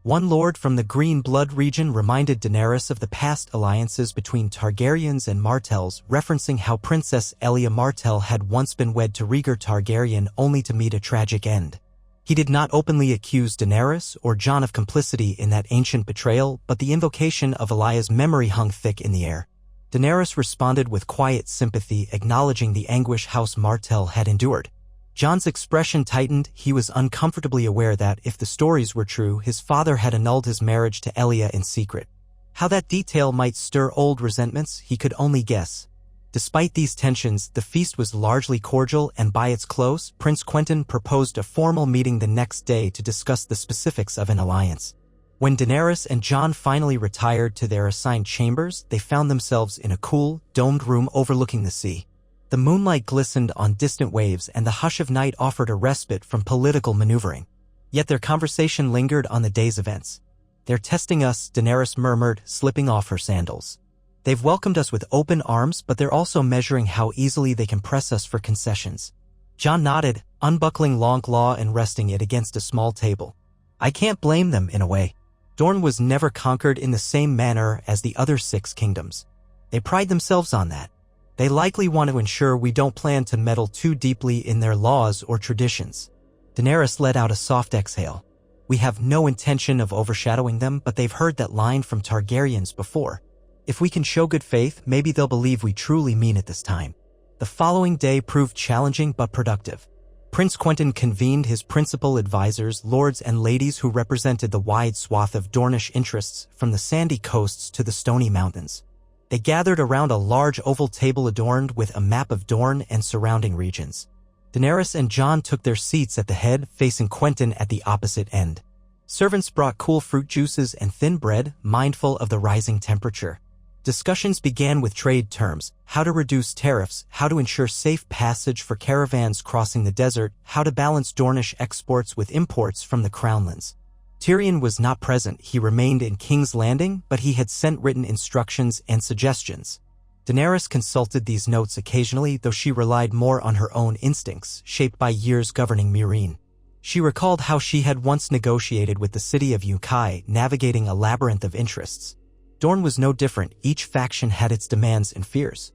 One lord from the Green Blood region reminded Daenerys of the past alliances between Targaryens and Martells, referencing how Princess Elia Martell had once been wed to Rhaegar Targaryen only to meet a tragic end. He did not openly accuse Daenerys or Jon of complicity in that ancient betrayal, but the invocation of Elia's memory hung thick in the air. Daenerys responded with quiet sympathy, acknowledging the anguish House Martell had endured. Jon's expression tightened. He was uncomfortably aware that, if the stories were true, his father had annulled his marriage to Elia in secret. How that detail might stir old resentments, he could only guess. Despite these tensions, the feast was largely cordial, and by its close, Prince Quentyn proposed a formal meeting the next day to discuss the specifics of an alliance. When Daenerys and Jon finally retired to their assigned chambers, they found themselves in a cool, domed room overlooking the sea. The moonlight glistened on distant waves, and the hush of night offered a respite from political maneuvering. Yet their conversation lingered on the day's events. "They're testing us," Daenerys murmured, slipping off her sandals. "They've welcomed us with open arms, but they're also measuring how easily they can press us for concessions." Jon nodded, unbuckling Longclaw and resting it against a small table. "I can't blame them, in a way. Dorne was never conquered in the same manner as the other 6 kingdoms. They pride themselves on that. They likely want to ensure we don't plan to meddle too deeply in their laws or traditions." Daenerys let out a soft exhale. "We have no intention of overshadowing them, but they've heard that line from Targaryens before. If we can show good faith, maybe they'll believe we truly mean it this time." The following day proved challenging but productive. Prince Quentyn convened his principal advisors, lords and ladies who represented the wide swath of Dornish interests from the sandy coasts to the stony mountains. They gathered around a large oval table adorned with a map of Dorne and surrounding regions. Daenerys and Jon took their seats at the head, facing Quentyn at the opposite end. Servants brought cool fruit juices and thin bread, mindful of the rising temperature. Discussions began with trade terms: how to reduce tariffs, how to ensure safe passage for caravans crossing the desert, how to balance Dornish exports with imports from the Crownlands. Tyrion was not present. He remained in King's Landing, but he had sent written instructions and suggestions. Daenerys consulted these notes occasionally, though she relied more on her own instincts, shaped by years governing Meereen. She recalled how she had once negotiated with the city of Yunkai, navigating a labyrinth of interests. Dorne was no different. Each faction had its demands and fears.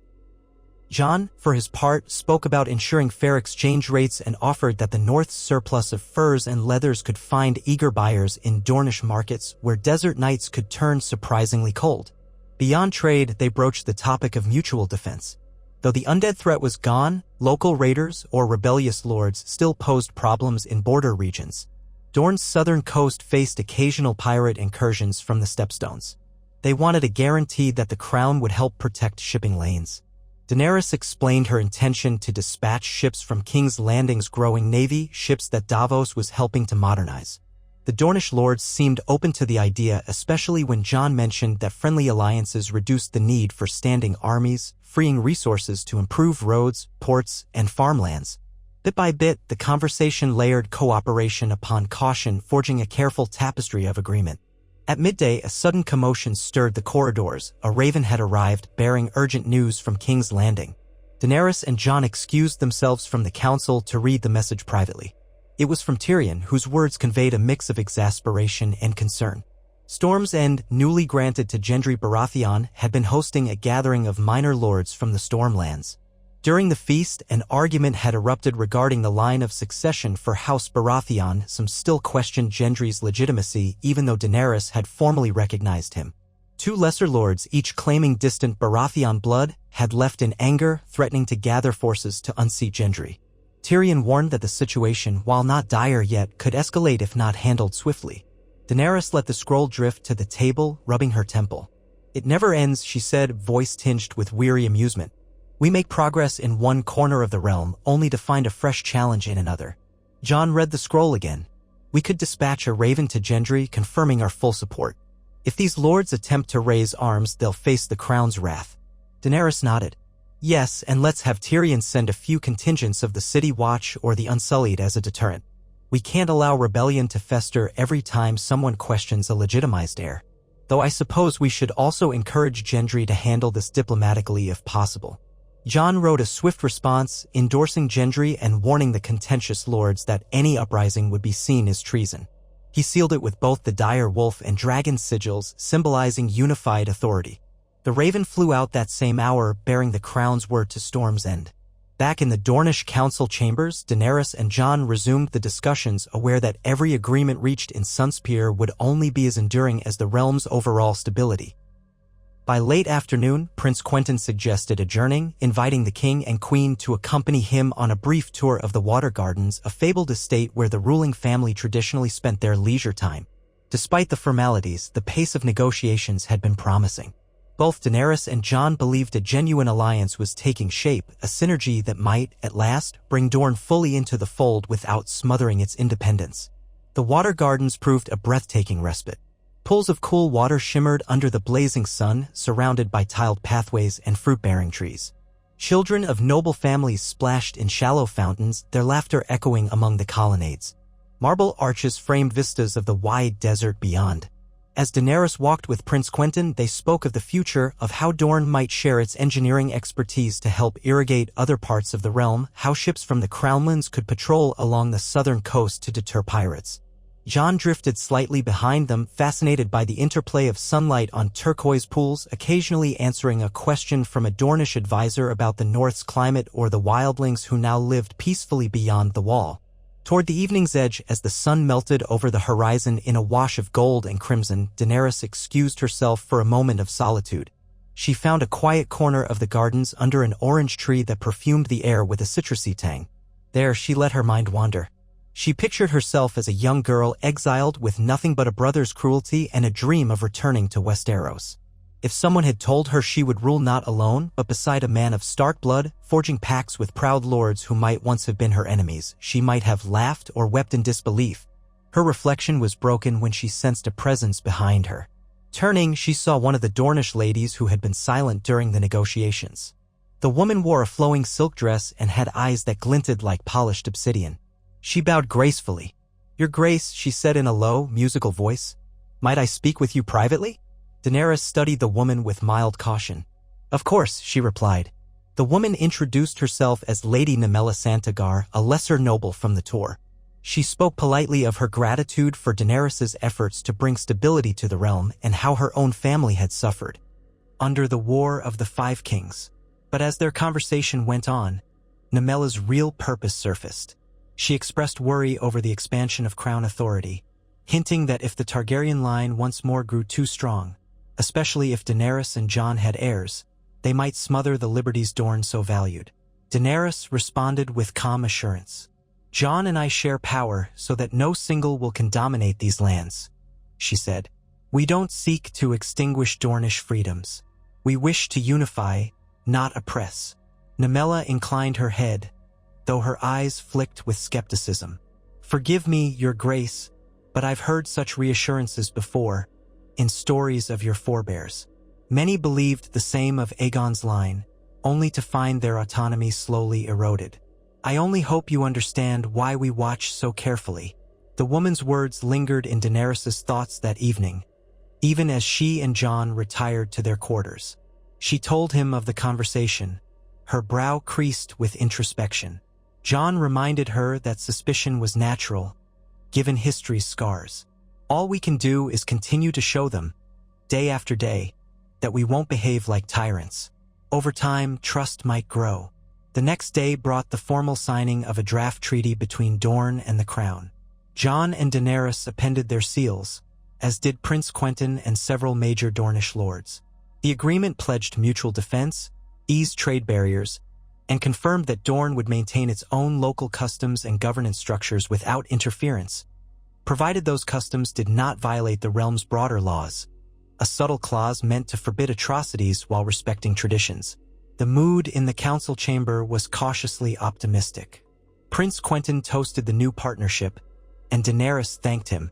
Jon, for his part, spoke about ensuring fair exchange rates and offered that the North's surplus of furs and leathers could find eager buyers in Dornish markets where desert nights could turn surprisingly cold. Beyond trade, they broached the topic of mutual defense. Though the undead threat was gone, local raiders or rebellious lords still posed problems in border regions. Dorne's southern coast faced occasional pirate incursions from the Stepstones. They wanted a guarantee that the Crown would help protect shipping lanes. Daenerys explained her intention to dispatch ships from King's Landing's growing navy, ships that Davos was helping to modernize. The Dornish lords seemed open to the idea, especially when Jon mentioned that friendly alliances reduced the need for standing armies, freeing resources to improve roads, ports, and farmlands. Bit by bit, the conversation layered cooperation upon caution, forging a careful tapestry of agreement. At midday, a sudden commotion stirred the corridors. A raven had arrived, bearing urgent news from King's Landing. Daenerys and Jon excused themselves from the council to read the message privately. It was from Tyrion, whose words conveyed a mix of exasperation and concern. Storm's End, newly granted to Gendry Baratheon, had been hosting a gathering of minor lords from the Stormlands. During the feast, an argument had erupted regarding the line of succession for House Baratheon. Some still questioned Gendry's legitimacy, even though Daenerys had formally recognized him. Two lesser lords, each claiming distant Baratheon blood, had left in anger, threatening to gather forces to unseat Gendry. Tyrion warned that the situation, while not dire yet, could escalate if not handled swiftly. Daenerys let the scroll drift to the table, rubbing her temple. "It never ends," she said, voice tinged with weary amusement. "We make progress in one corner of the realm, only to find a fresh challenge in another." Jon read the scroll again. "We could dispatch a raven to Gendry, confirming our full support. If these lords attempt to raise arms, they'll face the Crown's wrath." Daenerys nodded. "Yes, and let's have Tyrion send a few contingents of the City Watch or the Unsullied as a deterrent. We can't allow rebellion to fester every time someone questions a legitimized heir. Though I suppose we should also encourage Gendry to handle this diplomatically if possible." Jon wrote a swift response, endorsing Gendry and warning the contentious lords that any uprising would be seen as treason. He sealed it with both the dire wolf and dragon sigils, symbolizing unified authority. The raven flew out that same hour, bearing the Crown's word to Storm's End. Back in the Dornish council chambers, Daenerys and Jon resumed the discussions, aware that every agreement reached in Sunspear would only be as enduring as the realm's overall stability. By late afternoon, Prince Quentyn suggested adjourning, inviting the king and queen to accompany him on a brief tour of the Water Gardens, a fabled estate where the ruling family traditionally spent their leisure time. Despite the formalities, the pace of negotiations had been promising. Both Daenerys and Jon believed a genuine alliance was taking shape, a synergy that might, at last, bring Dorne fully into the fold without smothering its independence. The Water Gardens proved a breathtaking respite. Pools of cool water shimmered under the blazing sun, surrounded by tiled pathways and fruit-bearing trees. Children of noble families splashed in shallow fountains, their laughter echoing among the colonnades. Marble arches framed vistas of the wide desert beyond. As Daenerys walked with Prince Quentyn, they spoke of the future, of how Dorne might share its engineering expertise to help irrigate other parts of the realm, how ships from the Crownlands could patrol along the southern coast to deter pirates. Jon drifted slightly behind them, fascinated by the interplay of sunlight on turquoise pools, occasionally answering a question from a Dornish advisor about the North's climate or the wildlings who now lived peacefully beyond the wall. Toward the evening's edge, as the sun melted over the horizon in a wash of gold and crimson, Daenerys excused herself for a moment of solitude. She found a quiet corner of the gardens under an orange tree that perfumed the air with a citrusy tang. There, she let her mind wander. She pictured herself as a young girl exiled with nothing but a brother's cruelty and a dream of returning to Westeros. If someone had told her she would rule not alone, but beside a man of Stark blood, forging pacts with proud lords who might once have been her enemies, she might have laughed or wept in disbelief. Her reflection was broken when she sensed a presence behind her. Turning, she saw one of the Dornish ladies who had been silent during the negotiations. The woman wore a flowing silk dress and had eyes that glinted like polished obsidian. She bowed gracefully. "Your Grace," she said in a low, musical voice, "might I speak with you privately?" Daenerys studied the woman with mild caution. "Of course," she replied. The woman introduced herself as Lady Nymella Santagar, a lesser noble from the Tor. She spoke politely of her gratitude for Daenerys' efforts to bring stability to the realm and how her own family had suffered under the War of the Five Kings. But as their conversation went on, Nymella's real purpose surfaced. She expressed worry over the expansion of crown authority, hinting that if the Targaryen line once more grew too strong, especially if Daenerys and Jon had heirs, they might smother the liberties Dorne so valued. Daenerys responded with calm assurance. "Jon and I share power so that no single will can dominate these lands," she said. "We don't seek to extinguish Dornish freedoms. We wish to unify, not oppress." Nymella inclined her head, though her eyes flicked with skepticism. "Forgive me, Your Grace, but I've heard such reassurances before, in stories of your forebears. Many believed the same of Aegon's line, only to find their autonomy slowly eroded. I only hope you understand why we watch so carefully." The woman's words lingered in Daenerys' thoughts that evening, even as she and Jon retired to their quarters. She told him of the conversation, her brow creased with introspection. Jon reminded her that suspicion was natural, given history's scars. All we can do is continue to show them, day after day, that we won't behave like tyrants. Over time, trust might grow. The next day brought the formal signing of a draft treaty between Dorne and the Crown. Jon and Daenerys appended their seals, as did Prince Quentyn and several major Dornish lords. The agreement pledged mutual defense, eased trade barriers, and confirmed that Dorne would maintain its own local customs and governance structures without interference, provided those customs did not violate the realm's broader laws, a subtle clause meant to forbid atrocities while respecting traditions. The mood in the council chamber was cautiously optimistic. Prince Quentyn toasted the new partnership, and Daenerys thanked him,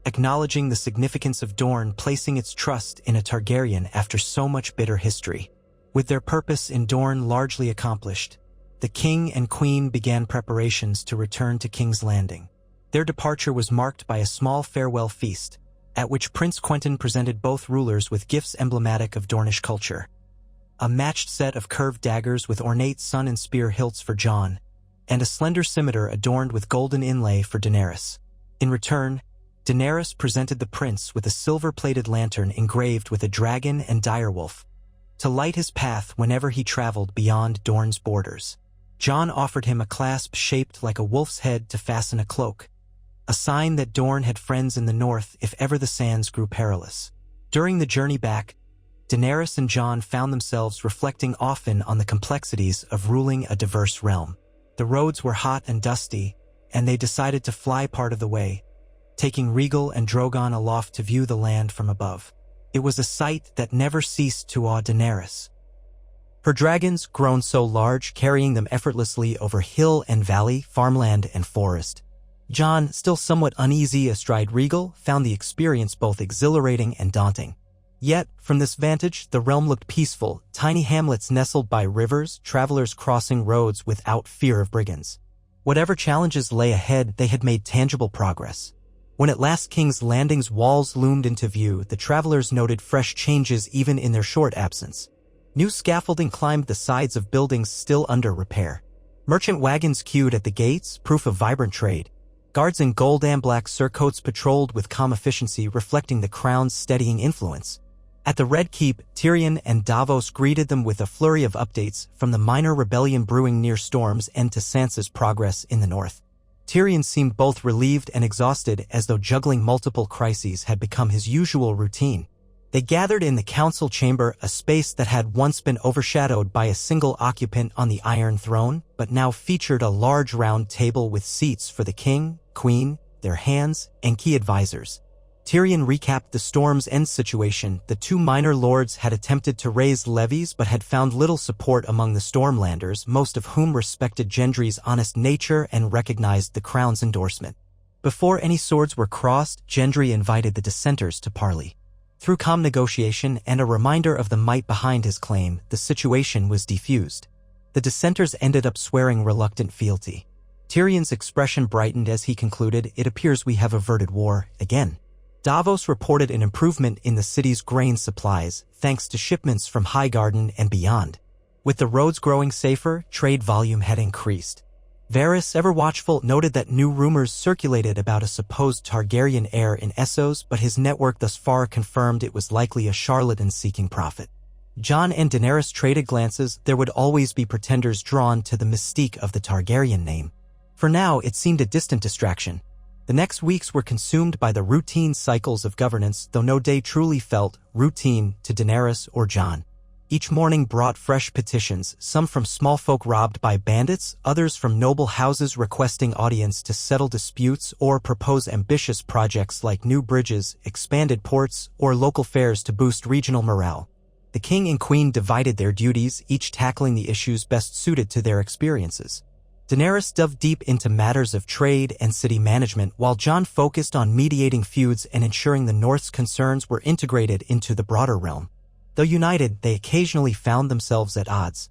acknowledging the significance of Dorne placing its trust in a Targaryen after so much bitter history. With their purpose in Dorne largely accomplished, the king and queen began preparations to return to King's Landing. Their departure was marked by a small farewell feast, at which Prince Quentyn presented both rulers with gifts emblematic of Dornish culture. A matched set of curved daggers with ornate sun and spear hilts for Jon, and a slender scimitar adorned with golden inlay for Daenerys. In return, Daenerys presented the prince with a silver-plated lantern engraved with a dragon and direwolf, to light his path whenever he traveled beyond Dorne's borders. Jon offered him a clasp shaped like a wolf's head to fasten a cloak, a sign that Dorne had friends in the north if ever the sands grew perilous. During the journey back, Daenerys and Jon found themselves reflecting often on the complexities of ruling a diverse realm. The roads were hot and dusty, and they decided to fly part of the way, taking Rhaegal and Drogon aloft to view the land from above. It was a sight that never ceased to awe Daenerys. Her dragons, grown so large, carrying them effortlessly over hill and valley, farmland and forest. Jon, still somewhat uneasy astride Rhaegal, found the experience both exhilarating and daunting. Yet, from this vantage, the realm looked peaceful, tiny hamlets nestled by rivers, travelers crossing roads without fear of brigands. Whatever challenges lay ahead, they had made tangible progress. When at last King's Landing's walls loomed into view, the travelers noted fresh changes even in their short absence. New scaffolding climbed the sides of buildings still under repair. Merchant wagons queued at the gates, proof of vibrant trade. Guards in gold and black surcoats patrolled with calm efficiency, reflecting the crown's steadying influence. At the Red Keep, Tyrion and Davos greeted them with a flurry of updates, from the minor rebellion brewing near Storm's End to Sansa's progress in the north. Tyrion seemed both relieved and exhausted, as though juggling multiple crises had become his usual routine. They gathered in the council chamber, a space that had once been overshadowed by a single occupant on the Iron Throne, but now featured a large round table with seats for the king, queen, their hands, and key advisors. Tyrion recapped the Storm's End situation. The two minor lords had attempted to raise levies but had found little support among the Stormlanders, most of whom respected Gendry's honest nature and recognized the crown's endorsement. Before any swords were crossed, Gendry invited the dissenters to parley. Through calm negotiation and a reminder of the might behind his claim, the situation was defused. The dissenters ended up swearing reluctant fealty. Tyrion's expression brightened as he concluded, "It appears we have averted war again." Davos reported an improvement in the city's grain supplies, thanks to shipments from Highgarden and beyond. With the roads growing safer, trade volume had increased. Varys, ever watchful, noted that new rumors circulated about a supposed Targaryen heir in Essos, but his network thus far confirmed it was likely a charlatan seeking profit. Jon and Daenerys traded glances. There would always be pretenders drawn to the mystique of the Targaryen name. For now, it seemed a distant distraction. The next weeks were consumed by the routine cycles of governance, though no day truly felt routine to Daenerys or Jon. Each morning brought fresh petitions, some from small folk robbed by bandits, others from noble houses requesting audience to settle disputes or propose ambitious projects like new bridges, expanded ports, or local fairs to boost regional morale. The king and queen divided their duties, each tackling the issues best suited to their experiences. Daenerys delved deep into matters of trade and city management, while Jon focused on mediating feuds and ensuring the North's concerns were integrated into the broader realm. Though united, they occasionally found themselves at odds.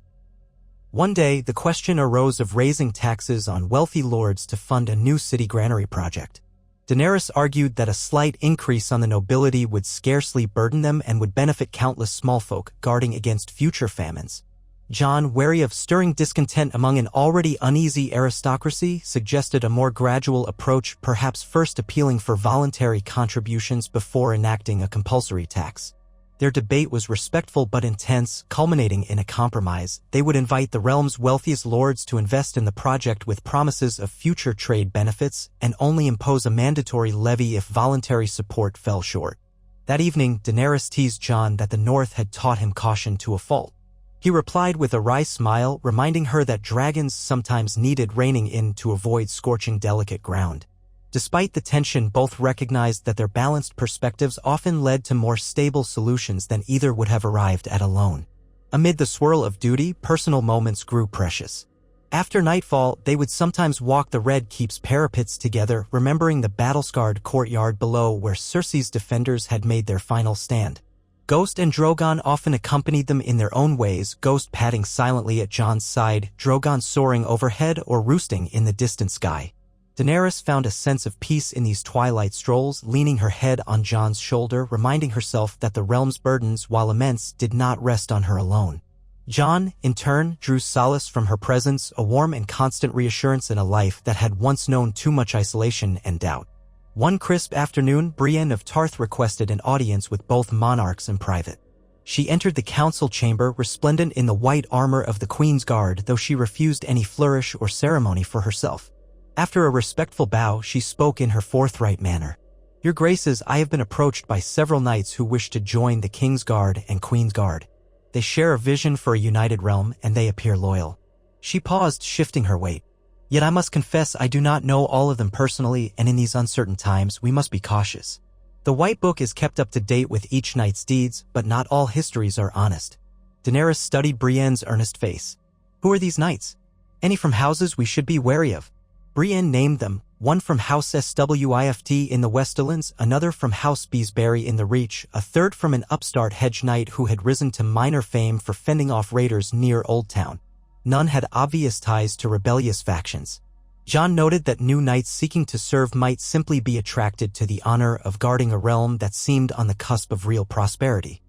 One day, the question arose of raising taxes on wealthy lords to fund a new city granary project. Daenerys argued that a slight increase on the nobility would scarcely burden them and would benefit countless small folk, guarding against future famines. Jon, wary of stirring discontent among an already uneasy aristocracy, suggested a more gradual approach, perhaps first appealing for voluntary contributions before enacting a compulsory tax. Their debate was respectful but intense, culminating in a compromise. They would invite the realm's wealthiest lords to invest in the project with promises of future trade benefits, and only impose a mandatory levy if voluntary support fell short. That evening, Daenerys teased Jon that the North had taught him caution to a fault. He replied with a wry smile, reminding her that dragons sometimes needed reining in to avoid scorching delicate ground. Despite the tension, both recognized that their balanced perspectives often led to more stable solutions than either would have arrived at alone. Amid the swirl of duty, personal moments grew precious. After nightfall, they would sometimes walk the Red Keep's parapets together, remembering the battle-scarred courtyard below where Cersei's defenders had made their final stand. Ghost and Drogon often accompanied them in their own ways, Ghost padding silently at Jon's side, Drogon soaring overhead or roosting in the distant sky. Daenerys found a sense of peace in these twilight strolls, leaning her head on Jon's shoulder, reminding herself that the realm's burdens, while immense, did not rest on her alone. Jon, in turn, drew solace from her presence, a warm and constant reassurance in a life that had once known too much isolation and doubt. One crisp afternoon, Brienne of Tarth requested an audience with both monarchs in private. She entered the council chamber resplendent in the white armor of the Queen's Guard, though she refused any flourish or ceremony for herself. After a respectful bow, she spoke in her forthright manner. "Your Graces, I have been approached by several knights who wish to join the King's Guard and Queen's Guard. They share a vision for a united realm, and they appear loyal." She paused, shifting her weight. "Yet I must confess I do not know all of them personally, and in these uncertain times we must be cautious. The White Book is kept up to date with each knight's deeds, but not all histories are honest." Daenerys studied Brienne's earnest face. "Who are these knights? Any from houses we should be wary of?" Brienne named them, one from House Swift in the Westerlands, another from House Beesbury in the Reach, a third from an upstart hedge knight who had risen to minor fame for fending off raiders near Old Town. None had obvious ties to rebellious factions. Jon noted that new knights seeking to serve might simply be attracted to the honor of guarding a realm that seemed on the cusp of real prosperity.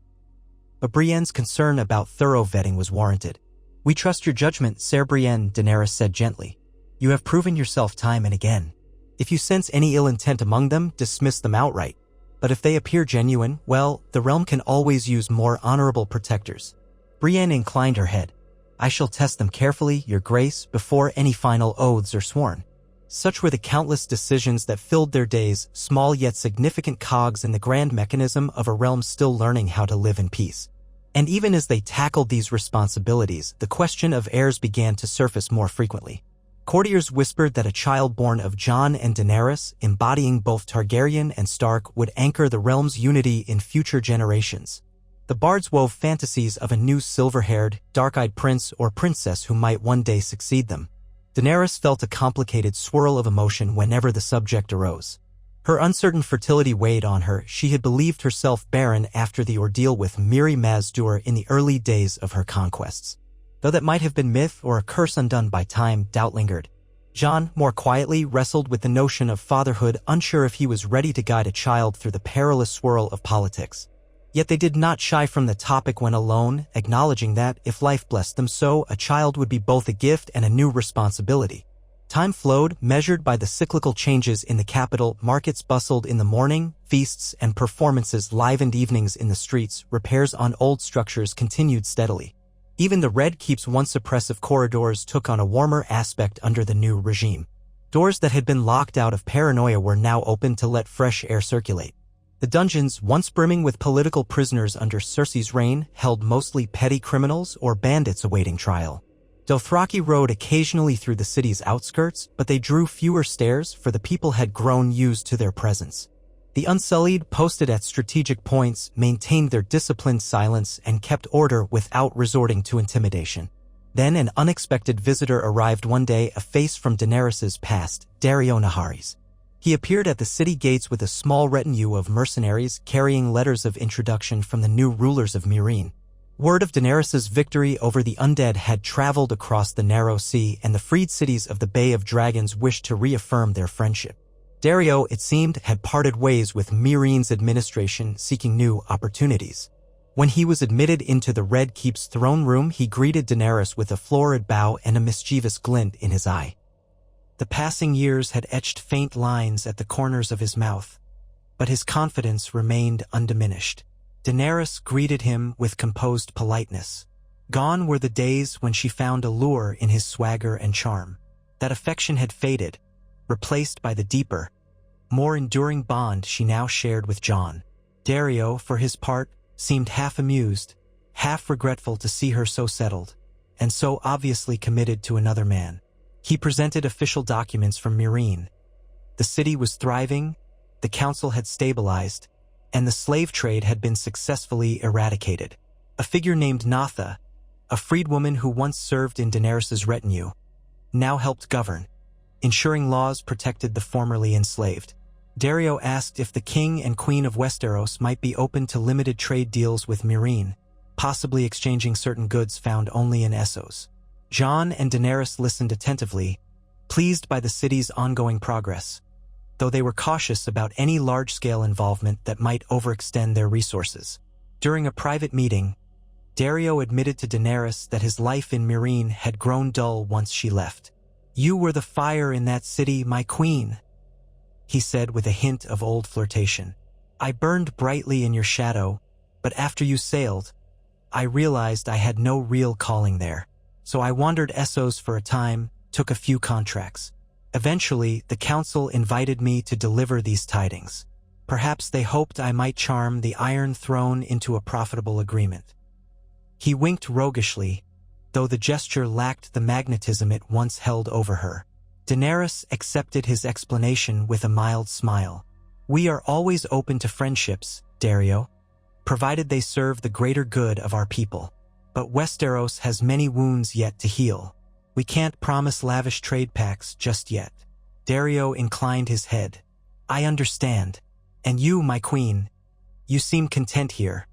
But Brienne's concern about thorough vetting was warranted. "We trust your judgment, Sir Brienne," Daenerys said gently. "You have proven yourself time and again. If you sense any ill intent among them, dismiss them outright. But if they appear genuine, well, the realm can always use more honorable protectors." Brienne inclined her head. "I shall test them carefully, Your Grace, before any final oaths are sworn." Such were the countless decisions that filled their days, small yet significant cogs in the grand mechanism of a realm still learning how to live in peace. And even as they tackled these responsibilities, the question of heirs began to surface more frequently. Courtiers whispered that a child born of Jon and Daenerys, embodying both Targaryen and Stark, would anchor the realm's unity in future generations. The bards wove fantasies of a new silver-haired, dark-eyed prince or princess who might one day succeed them. Daenerys felt a complicated swirl of emotion whenever the subject arose. Her uncertain fertility weighed on her. She had believed herself barren after the ordeal with Mirri Maz-Dur in the early days of her conquests. Though that might have been myth or a curse undone by time, doubt lingered. Jon, more quietly, wrestled with the notion of fatherhood, unsure if he was ready to guide a child through the perilous swirl of politics. Yet they did not shy from the topic when alone, acknowledging that, if life blessed them so, a child would be both a gift and a new responsibility. Time flowed, measured by the cyclical changes in the capital. Markets bustled in the morning, feasts and performances livened evenings in the streets. Repairs on old structures continued steadily. Even the Red Keep's once oppressive corridors took on a warmer aspect under the new regime. Doors that had been locked out of paranoia were now open to let fresh air circulate. The dungeons, once brimming with political prisoners under Cersei's reign, held mostly petty criminals or bandits awaiting trial. Dothraki rode occasionally through the city's outskirts, but they drew fewer stares, for the people had grown used to their presence. The Unsullied, posted at strategic points, maintained their disciplined silence and kept order without resorting to intimidation. Then an unexpected visitor arrived one day, a face from Daenerys' past, Daario Naharis. He appeared at the city gates with a small retinue of mercenaries carrying letters of introduction from the new rulers of Meereen. Word of Daenerys' victory over the undead had traveled across the narrow sea, and the freed cities of the Bay of Dragons wished to reaffirm their friendship. Daario, it seemed, had parted ways with Meereen's administration, seeking new opportunities. When he was admitted into the Red Keep's throne room, he greeted Daenerys with a florid bow and a mischievous glint in his eye. The passing years had etched faint lines at the corners of his mouth, but his confidence remained undiminished. Daenerys greeted him with composed politeness. Gone were the days when she found allure in his swagger and charm. That affection had faded, replaced by the deeper, more enduring bond she now shared with Jon. Daario, for his part, seemed half amused, half regretful to see her so settled, and so obviously committed to another man. He presented official documents from Meereen. The city was thriving, the council had stabilized, and the slave trade had been successfully eradicated. A figure named Natha, a freedwoman who once served in Daenerys' retinue, now helped govern, ensuring laws protected the formerly enslaved. Daario asked if the king and queen of Westeros might be open to limited trade deals with Meereen, possibly exchanging certain goods found only in Essos. Jon and Daenerys listened attentively, pleased by the city's ongoing progress, though they were cautious about any large-scale involvement that might overextend their resources. During a private meeting, Daario admitted to Daenerys that his life in Meereen had grown dull once she left. "You were the fire in that city, my queen," he said with a hint of old flirtation. "I burned brightly in your shadow, but after you sailed, I realized I had no real calling there. So I wandered Essos for a time, took a few contracts. Eventually, the council invited me to deliver these tidings. Perhaps they hoped I might charm the Iron Throne into a profitable agreement." He winked roguishly, though the gesture lacked the magnetism it once held over her. Daenerys accepted his explanation with a mild smile. "We are always open to friendships, Daario, provided they serve the greater good of our people. But Westeros has many wounds yet to heal. We can't promise lavish trade pacts just yet." Daario inclined his head. "I understand. And you, my queen, you seem content here."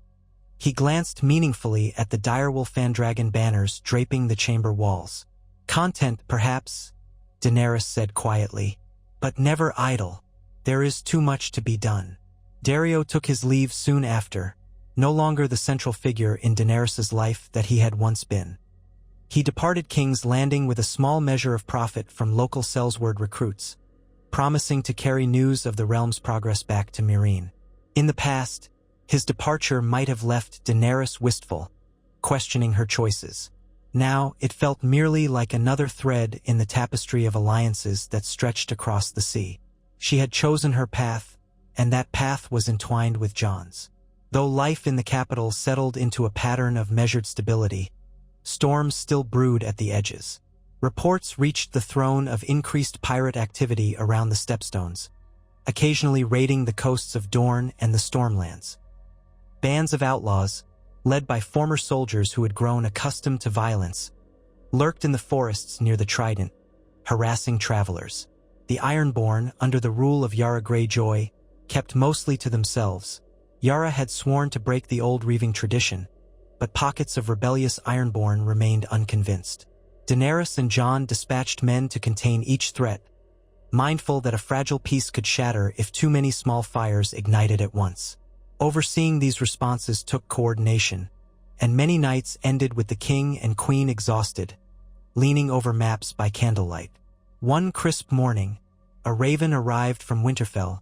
He glanced meaningfully at the direwolf Fandragon banners draping the chamber walls. "Content, perhaps," Daenerys said quietly, "but never idle. There is too much to be done." Daario took his leave soon after, no longer the central figure in Daenerys' life that he had once been. He departed King's Landing with a small measure of profit from local Sellsword recruits, promising to carry news of the realm's progress back to Meereen. In the past, his departure might have left Daenerys wistful, questioning her choices. Now, it felt merely like another thread in the tapestry of alliances that stretched across the sea. She had chosen her path, and that path was entwined with Jon's. Though life in the capital settled into a pattern of measured stability, storms still brewed at the edges. Reports reached the throne of increased pirate activity around the Stepstones, occasionally raiding the coasts of Dorne and the Stormlands. Bands of outlaws, led by former soldiers who had grown accustomed to violence, lurked in the forests near the Trident, harassing travelers. The Ironborn, under the rule of Yara Greyjoy, kept mostly to themselves. Yara had sworn to break the old reaving tradition, but pockets of rebellious Ironborn remained unconvinced. Daenerys and Jon dispatched men to contain each threat, mindful that a fragile peace could shatter if too many small fires ignited at once. Overseeing these responses took coordination, and many nights ended with the king and queen exhausted, leaning over maps by candlelight. One crisp morning, a raven arrived from Winterfell,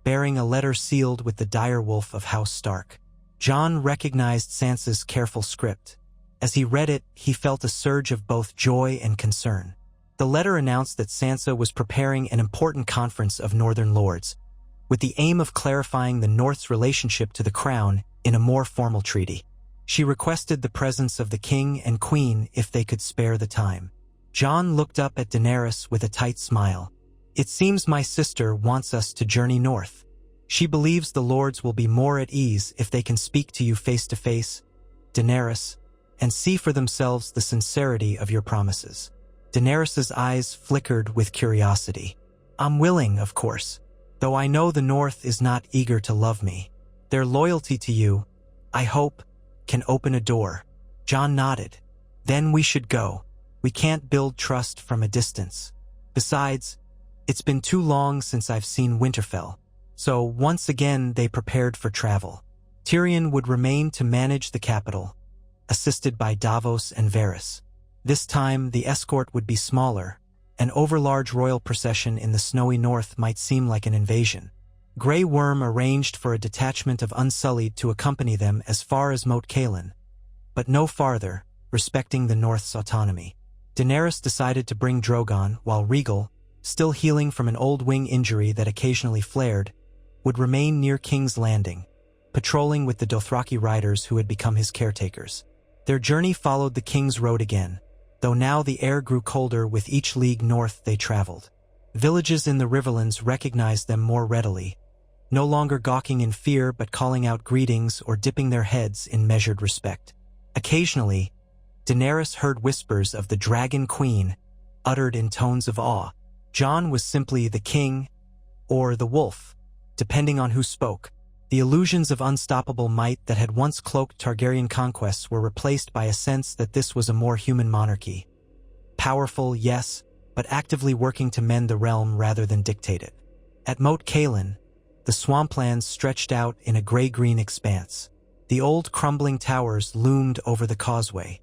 bearing a letter sealed with the dire wolf of House Stark. Jon recognized Sansa's careful script. As he read it, he felt a surge of both joy and concern. The letter announced that Sansa was preparing an important conference of Northern Lords, with the aim of clarifying the North's relationship to the crown in a more formal treaty. She requested the presence of the king and queen if they could spare the time. Jon looked up at Daenerys with a tight smile. "It seems my sister wants us to journey north. She believes the lords will be more at ease if they can speak to you face to face, Daenerys, and see for themselves the sincerity of your promises." Daenerys's eyes flickered with curiosity. "I'm willing, of course, though I know the North is not eager to love me. Their loyalty to you, I hope, can open a door." Jon nodded. "Then we should go. We can't build trust from a distance. Besides, it's been too long since I've seen Winterfell." So once again they prepared for travel. Tyrion would remain to manage the capital, assisted by Davos and Varys. This time the escort would be smaller. An overlarge royal procession in the snowy north might seem like an invasion. Grey Worm arranged for a detachment of Unsullied to accompany them as far as Moat Cailin, but no farther, respecting the North's autonomy. Daenerys decided to bring Drogon, while Rhaegal, still healing from an old wing injury that occasionally flared, would remain near King's Landing, patrolling with the Dothraki riders who had become his caretakers. Their journey followed the King's Road again, though now the air grew colder with each league north they traveled. Villages in the Riverlands recognized them more readily, no longer gawking in fear but calling out greetings or dipping their heads in measured respect. Occasionally, Daenerys heard whispers of the Dragon Queen, uttered in tones of awe. Jon was simply the king, or the wolf, depending on who spoke. The illusions of unstoppable might that had once cloaked Targaryen conquests were replaced by a sense that this was a more human monarchy. Powerful, yes, but actively working to mend the realm rather than dictate it. At Moat Cailin, the swamplands stretched out in a gray-green expanse. The old crumbling towers loomed over the causeway.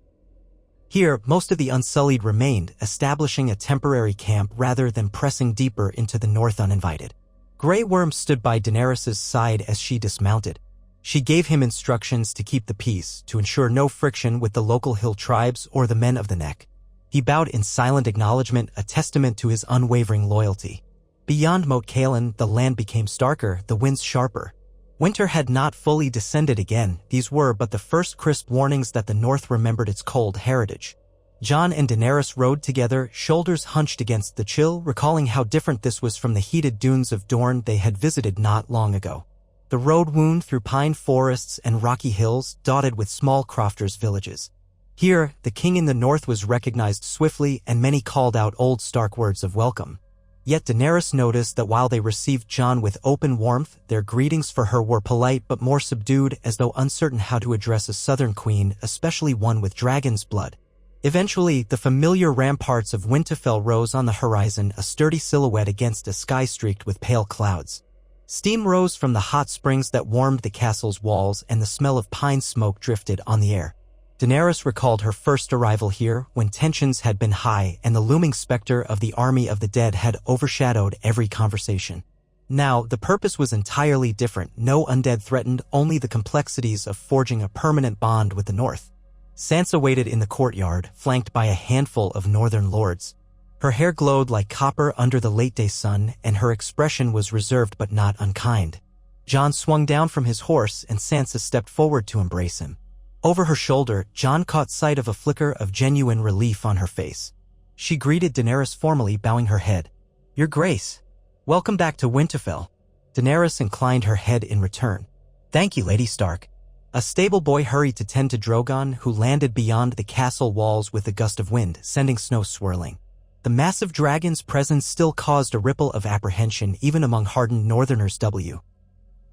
Here, most of the Unsullied remained, establishing a temporary camp rather than pressing deeper into the north uninvited. Grey Worm stood by Daenerys' side as she dismounted. She gave him instructions to keep the peace, to ensure no friction with the local hill tribes or the men of the Neck. He bowed in silent acknowledgement, a testament to his unwavering loyalty. Beyond Moat Cailin, the land became starker, the winds sharper. Winter had not fully descended again. These were but the first crisp warnings that the North remembered its cold heritage. Jon and Daenerys rode together, shoulders hunched against the chill, recalling how different this was from the heated dunes of Dorne they had visited not long ago. The road wound through pine forests and rocky hills, dotted with small crofters' villages. Here, the king in the north was recognized swiftly, and many called out old Stark words of welcome. Yet Daenerys noticed that while they received Jon with open warmth, their greetings for her were polite but more subdued, as though uncertain how to address a southern queen, especially one with dragon's blood. Eventually, the familiar ramparts of Winterfell rose on the horizon, a sturdy silhouette against a sky streaked with pale clouds. Steam rose from the hot springs that warmed the castle's walls, and the smell of pine smoke drifted on the air. Daenerys recalled her first arrival here, when tensions had been high and the looming specter of the army of the dead had overshadowed every conversation. Now, the purpose was entirely different. No undead threatened, only the complexities of forging a permanent bond with the North. Sansa waited in the courtyard, flanked by a handful of northern lords. Her hair glowed like copper under the late-day sun, and her expression was reserved but not unkind. Jon swung down from his horse, and Sansa stepped forward to embrace him. Over her shoulder, Jon caught sight of a flicker of genuine relief on her face. She greeted Daenerys formally, bowing her head. "Your Grace. Welcome back to Winterfell." Daenerys inclined her head in return. "Thank you, Lady Stark." A stable boy hurried to tend to Drogon, who landed beyond the castle walls with a gust of wind, sending snow swirling. The massive dragon's presence still caused a ripple of apprehension even among hardened northerners.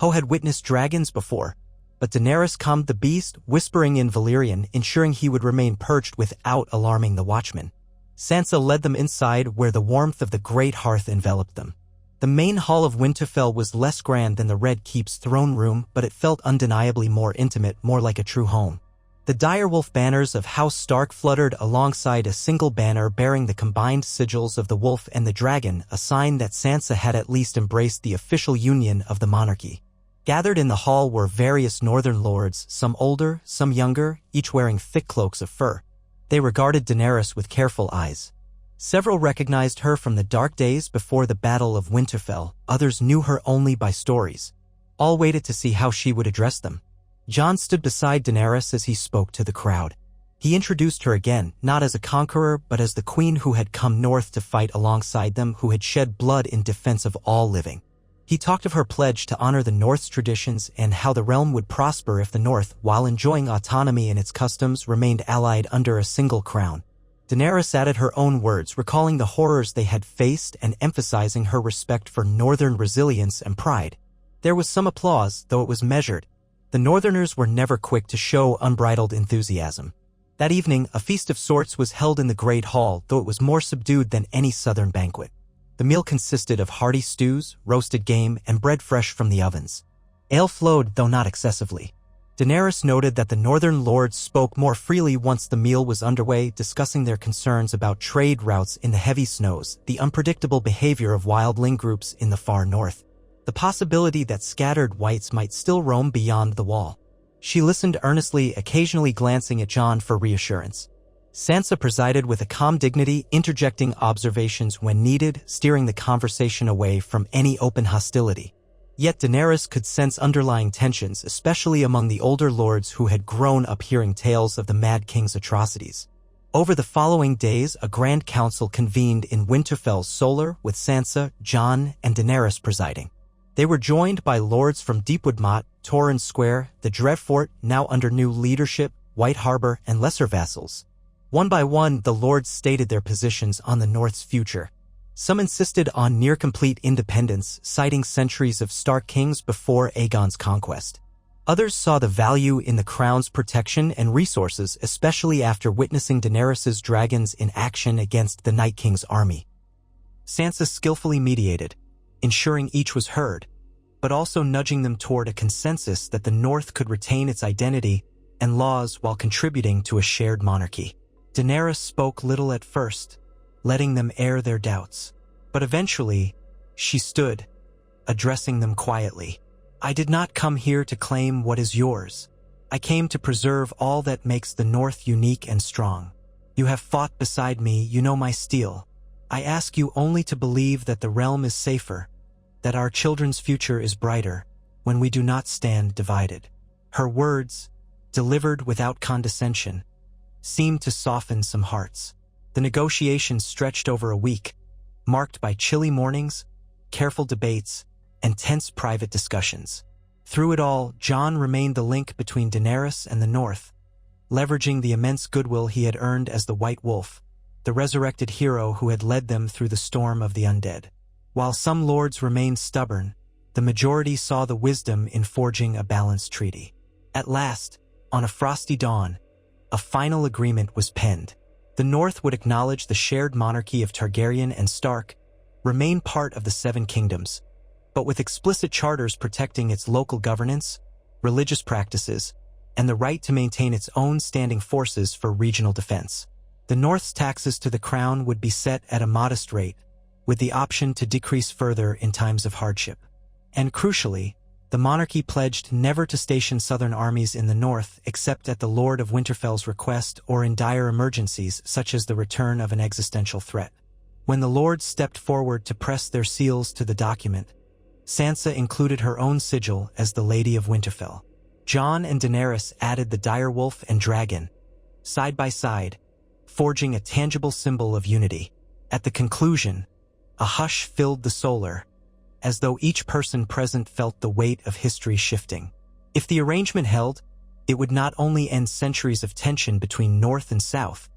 Ho had witnessed dragons before, but Daenerys calmed the beast, whispering in Valyrian, ensuring he would remain perched without alarming the watchmen. Sansa led them inside, where the warmth of the great hearth enveloped them. The main hall of Winterfell was less grand than the Red Keep's throne room, but it felt undeniably more intimate, more like a true home. The direwolf banners of House Stark fluttered alongside a single banner bearing the combined sigils of the wolf and the dragon, a sign that Sansa had at least embraced the official union of the monarchy. Gathered in the hall were various northern lords, some older, some younger, each wearing thick cloaks of fur. They regarded Daenerys with careful eyes. Several recognized her from the dark days before the Battle of Winterfell, others knew her only by stories. All waited to see how she would address them. Jon stood beside Daenerys as he spoke to the crowd. He introduced her again, not as a conqueror, but as the queen who had come north to fight alongside them, who had shed blood in defense of all living. He talked of her pledge to honor the North's traditions and how the realm would prosper if the North, while enjoying autonomy in its customs, remained allied under a single crown. Daenerys added her own words, recalling the horrors they had faced and emphasizing her respect for Northern resilience and pride. There was some applause, though it was measured. The Northerners were never quick to show unbridled enthusiasm. That evening, a feast of sorts was held in the Great Hall, though it was more subdued than any southern banquet. The meal consisted of hearty stews, roasted game, and bread fresh from the ovens. Ale flowed, though not excessively. Daenerys noted that the northern lords spoke more freely once the meal was underway, discussing their concerns about trade routes in the heavy snows, the unpredictable behavior of wildling groups in the far north, the possibility that scattered whites might still roam beyond the wall. She listened earnestly, occasionally glancing at Jon for reassurance. Sansa presided with a calm dignity, interjecting observations when needed, steering the conversation away from any open hostility. Yet Daenerys could sense underlying tensions, especially among the older lords who had grown up hearing tales of the Mad King's atrocities. Over the following days, a grand council convened in Winterfell's Solar, with Sansa, Jon, and Daenerys presiding. They were joined by lords from Deepwood Motte, Torrhen Square, the Dreadfort, now under new leadership, White Harbor, and lesser vassals. One by one, the lords stated their positions on the North's future. Some insisted on near-complete independence, citing centuries of Stark kings before Aegon's conquest. Others saw the value in the crown's protection and resources, especially after witnessing Daenerys' dragons in action against the Night King's army. Sansa skillfully mediated, ensuring each was heard, but also nudging them toward a consensus that the North could retain its identity and laws while contributing to a shared monarchy. Daenerys spoke little at first, letting them air their doubts. But eventually, she stood, addressing them quietly. "I did not come here to claim what is yours. I came to preserve all that makes the North unique and strong. You have fought beside me, you know my steel. I ask you only to believe that the realm is safer, that our children's future is brighter, when we do not stand divided." Her words, delivered without condescension, seemed to soften some hearts. The negotiations stretched over a week, marked by chilly mornings, careful debates, and tense private discussions. Through it all, Jon remained the link between Daenerys and the North, leveraging the immense goodwill he had earned as the White Wolf, the resurrected hero who had led them through the storm of the undead. While some lords remained stubborn, the majority saw the wisdom in forging a balanced treaty. At last, on a frosty dawn, a final agreement was penned. The North would acknowledge the shared monarchy of Targaryen and Stark, remain part of the Seven Kingdoms, but with explicit charters protecting its local governance, religious practices, and the right to maintain its own standing forces for regional defense. The North's taxes to the crown would be set at a modest rate, with the option to decrease further in times of hardship. And crucially, The monarchy pledged never to station southern armies in the north except at the Lord of Winterfell's request or in dire emergencies such as the return of an existential threat. When the lords stepped forward to press their seals to the document, Sansa included her own sigil as the Lady of Winterfell. Jon and Daenerys added the direwolf and dragon, side by side, forging a tangible symbol of unity. At the conclusion, a hush filled the solar, as though each person present felt the weight of history shifting. If the arrangement held, it would not only end centuries of tension between North and South,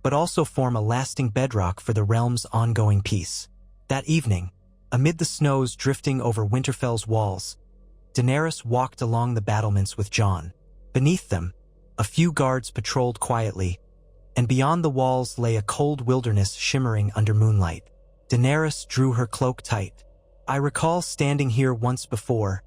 but also form a lasting bedrock for the realm's ongoing peace. That evening, amid the snows drifting over Winterfell's walls, Daenerys walked along the battlements with Jon. Beneath them, a few guards patrolled quietly, and beyond the walls lay a cold wilderness shimmering under moonlight. Daenerys drew her cloak tight. I recall standing here once before,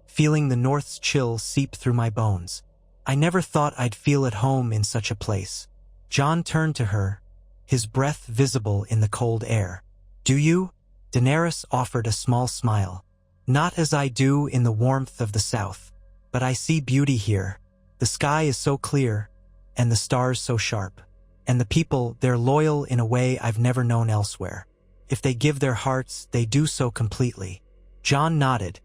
feeling the North's chill seep through my bones. I never thought I'd feel at home in such a place. Jon turned to her, his breath visible in the cold air. Do you? Daenerys offered a small smile. Not as I do in the warmth of the south, but I see beauty here. The sky is so clear, and the stars so sharp. And the people, they're loyal in a way I've never known elsewhere. If they give their hearts, they do so completely. Jon nodded,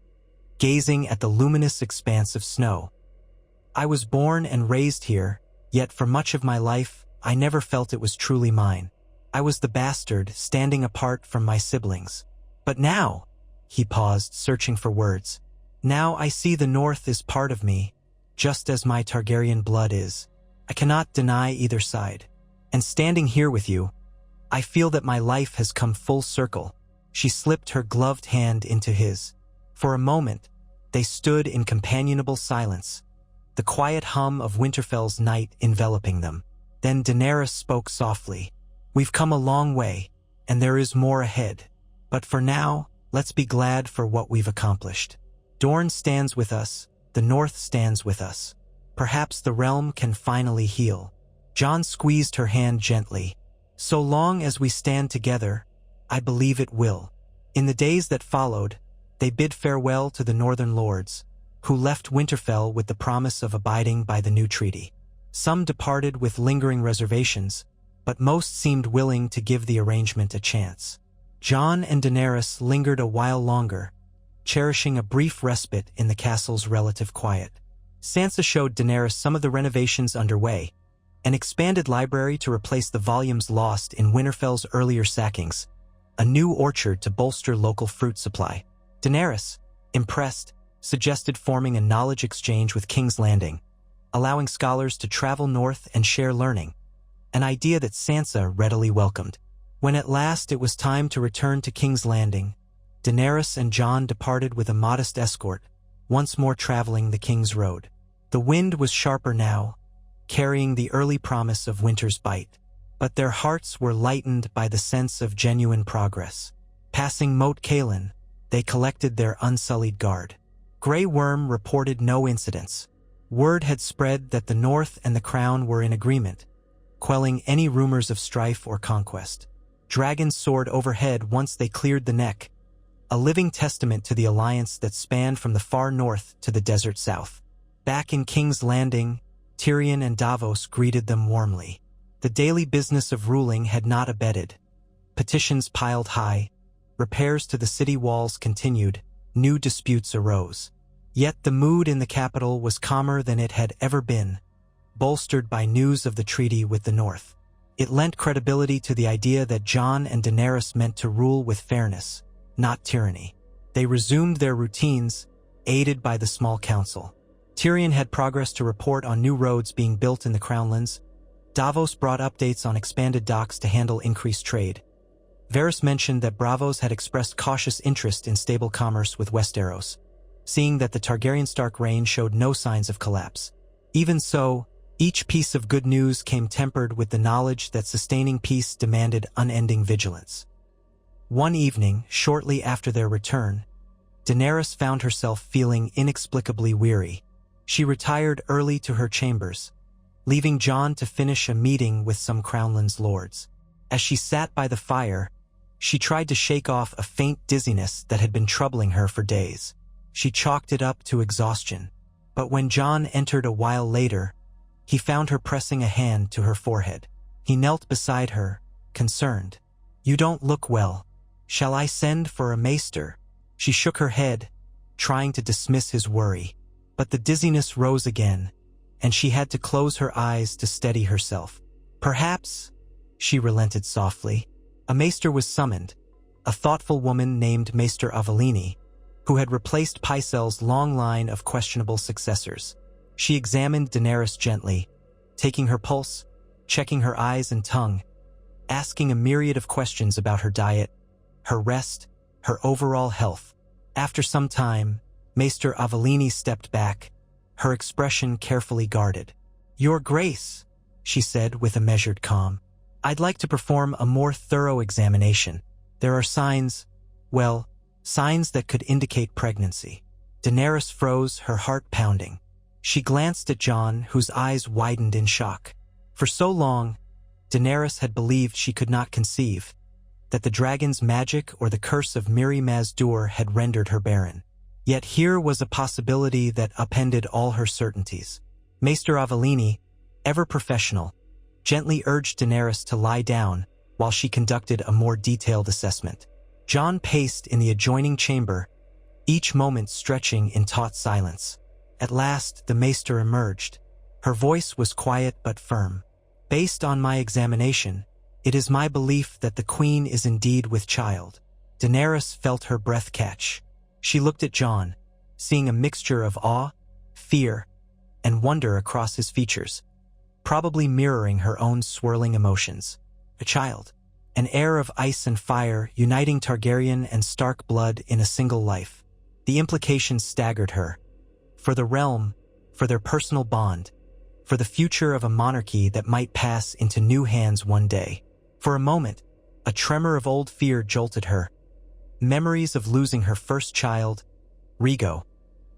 gazing at the luminous expanse of snow. I was born and raised here, yet for much of my life, I never felt it was truly mine. I was the bastard, standing apart from my siblings. But now, he paused, searching for words. Now I see the North is part of me, just as my Targaryen blood is. I cannot deny either side. And standing here with you, I feel that my life has come full circle. She slipped her gloved hand into his. For a moment, they stood in companionable silence, the quiet hum of Winterfell's night enveloping them. Then Daenerys spoke softly. We've come a long way, and there is more ahead. But for now, let's be glad for what we've accomplished. Dorne stands with us, the North stands with us. Perhaps the realm can finally heal. Jon squeezed her hand gently. So long as we stand together, I believe it will. In the days that followed, they bid farewell to the Northern Lords, who left Winterfell with the promise of abiding by the new treaty. Some departed with lingering reservations, but most seemed willing to give the arrangement a chance. Jon and Daenerys lingered a while longer, cherishing a brief respite in the castle's relative quiet. Sansa showed Daenerys some of the renovations underway, an expanded library to replace the volumes lost in Winterfell's earlier sackings, a new orchard to bolster local fruit supply. Daenerys, impressed, suggested forming a knowledge exchange with King's Landing, allowing scholars to travel north and share learning, an idea that Sansa readily welcomed. When at last it was time to return to King's Landing, Daenerys and Jon departed with a modest escort, once more traveling the King's Road. The wind was sharper now, carrying the early promise of winter's bite, but their hearts were lightened by the sense of genuine progress. Passing Moat Cailin, they collected their unsullied guard. Grey Worm reported no incidents. Word had spread that the North and the Crown were in agreement, quelling any rumors of strife or conquest. Dragons soared overhead once they cleared the neck, a living testament to the alliance that spanned from the far north to the desert south. Back in King's Landing, Tyrion and Davos greeted them warmly. The daily business of ruling had not abated. Petitions piled high, repairs to the city walls continued, new disputes arose. Yet the mood in the capital was calmer than it had ever been, bolstered by news of the treaty with the North. It lent credibility to the idea that Jon and Daenerys meant to rule with fairness, not tyranny. They resumed their routines, aided by the small council. Tyrion had progress to report on new roads being built in the Crownlands. Davos brought updates on expanded docks to handle increased trade. Varys mentioned that Braavos had expressed cautious interest in stable commerce with Westeros, seeing that the Targaryen Stark reign showed no signs of collapse. Even so, each piece of good news came tempered with the knowledge that sustaining peace demanded unending vigilance. One evening, shortly after their return, Daenerys found herself feeling inexplicably weary. She retired early to her chambers, leaving Jon to finish a meeting with some Crownlands lords. As she sat by the fire, she tried to shake off a faint dizziness that had been troubling her for days. She chalked it up to exhaustion. But when Jon entered a while later, he found her pressing a hand to her forehead. He knelt beside her, concerned. "You don't look well. Shall I send for a maester?" She shook her head, trying to dismiss his worry. But the dizziness rose again, and she had to close her eyes to steady herself. "Perhaps," she relented softly. A maester was summoned, a thoughtful woman named Maester Avellini, who had replaced Pycelle's long line of questionable successors. She examined Daenerys gently, taking her pulse, checking her eyes and tongue, asking a myriad of questions about her diet, her rest, her overall health. After some time, Maester Avellini stepped back, her expression carefully guarded. "Your Grace," she said with a measured calm, "I'd like to perform a more thorough examination. There are signs that could indicate pregnancy." Daenerys froze, her heart pounding. She glanced at Jon, whose eyes widened in shock. For so long, Daenerys had believed she could not conceive, that the dragon's magic or the curse of Mirri Maz Duur had rendered her barren. Yet here was a possibility that upended all her certainties. Maester Avellini, ever professional, gently urged Daenerys to lie down while she conducted a more detailed assessment. Jon paced in the adjoining chamber, each moment stretching in taut silence. At last, the maester emerged. Her voice was quiet but firm. "Based on my examination, it is my belief that the queen is indeed with child." Daenerys felt her breath catch. She looked at Jon, seeing a mixture of awe, fear, and wonder across his features, probably mirroring her own swirling emotions. A child, an heir of ice and fire, uniting Targaryen and Stark blood in a single life. The implications staggered her. For the realm, for their personal bond, for the future of a monarchy that might pass into new hands one day. For a moment, a tremor of old fear jolted her. Memories of losing her first child, Rhaego,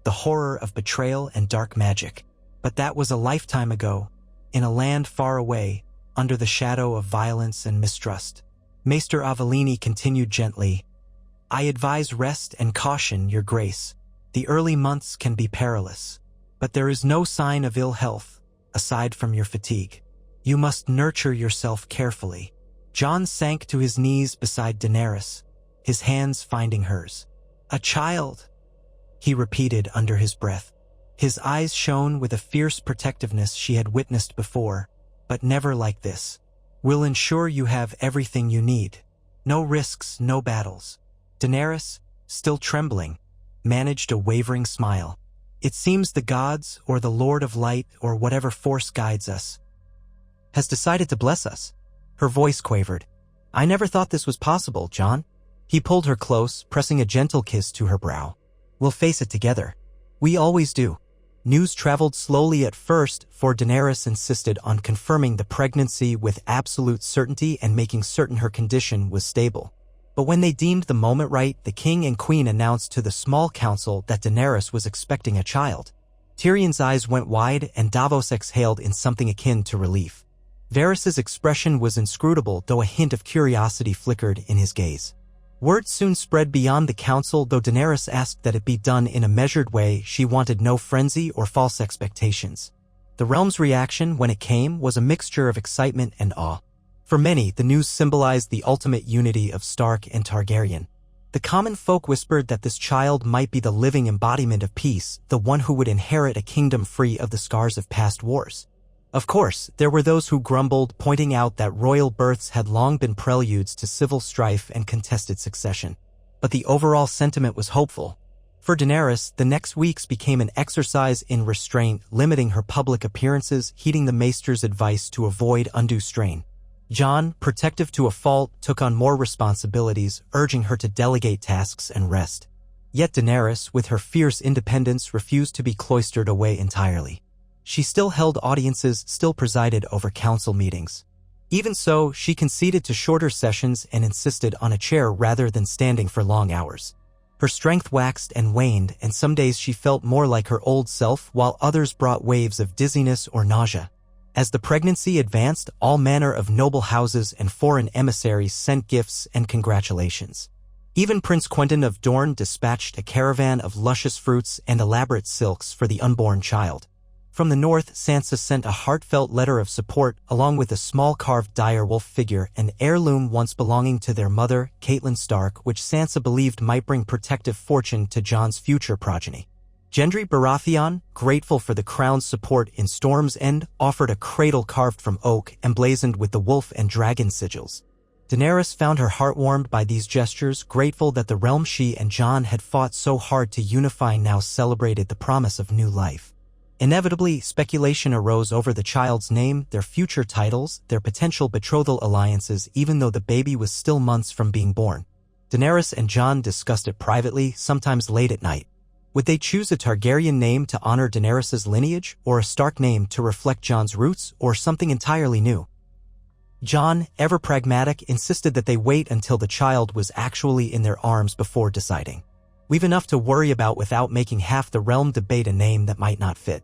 the horror of betrayal and dark magic. But that was a lifetime ago, in a land far away, under the shadow of violence and mistrust. Maester Avellini continued gently, "I advise rest and caution, Your Grace. The early months can be perilous, but there is no sign of ill health, aside from your fatigue. You must nurture yourself carefully." Jon sank to his knees beside Daenerys, his hands finding hers. "A child," he repeated under his breath. His eyes shone with a fierce protectiveness she had witnessed before, but never like this. "We'll ensure you have everything you need. No risks, no battles." Daenerys, still trembling, managed a wavering smile. "It seems the gods, or the Lord of Light, or whatever force guides us, has decided to bless us." Her voice quavered. "I never thought this was possible, Jon." He pulled her close, pressing a gentle kiss to her brow. "We'll face it together. We always do." News traveled slowly at first, for Daenerys insisted on confirming the pregnancy with absolute certainty and making certain her condition was stable. But when they deemed the moment right, the king and queen announced to the small council that Daenerys was expecting a child. Tyrion's eyes went wide, and Davos exhaled in something akin to relief. Varys's expression was inscrutable, though a hint of curiosity flickered in his gaze. Word soon spread beyond the council, though Daenerys asked that it be done in a measured way. She wanted no frenzy or false expectations. The realm's reaction, when it came, was a mixture of excitement and awe. For many, the news symbolized the ultimate unity of Stark and Targaryen. The common folk whispered that this child might be the living embodiment of peace, the one who would inherit a kingdom free of the scars of past wars. Of course, there were those who grumbled, pointing out that royal births had long been preludes to civil strife and contested succession. But the overall sentiment was hopeful. For Daenerys, the next weeks became an exercise in restraint, limiting her public appearances, heeding the maester's advice to avoid undue strain. Jon, protective to a fault, took on more responsibilities, urging her to delegate tasks and rest. Yet Daenerys, with her fierce independence, refused to be cloistered away entirely. She still held audiences, still presided over council meetings. Even so, she conceded to shorter sessions and insisted on a chair rather than standing for long hours. Her strength waxed and waned, and some days she felt more like her old self, while others brought waves of dizziness or nausea. As the pregnancy advanced, all manner of noble houses and foreign emissaries sent gifts and congratulations. Even Prince Quentin of Dorne dispatched a caravan of luscious fruits and elaborate silks for the unborn child. From the north, Sansa sent a heartfelt letter of support along with a small carved direwolf figure, an heirloom once belonging to their mother, Catelyn Stark, which Sansa believed might bring protective fortune to Jon's future progeny. Gendry Baratheon, grateful for the crown's support in Storm's End, offered a cradle carved from oak emblazoned with the wolf and dragon sigils. Daenerys found her heart warmed by these gestures, grateful that the realm she and Jon had fought so hard to unify now celebrated the promise of new life. Inevitably, speculation arose over the child's name, their future titles, their potential betrothal alliances, even though the baby was still months from being born. Daenerys and Jon discussed it privately, sometimes late at night. Would they choose a Targaryen name to honor Daenerys' lineage, or a Stark name to reflect Jon's roots, or something entirely new? Jon, ever pragmatic, insisted that they wait until the child was actually in their arms before deciding. We've enough to worry about without making half the realm debate a name that might not fit.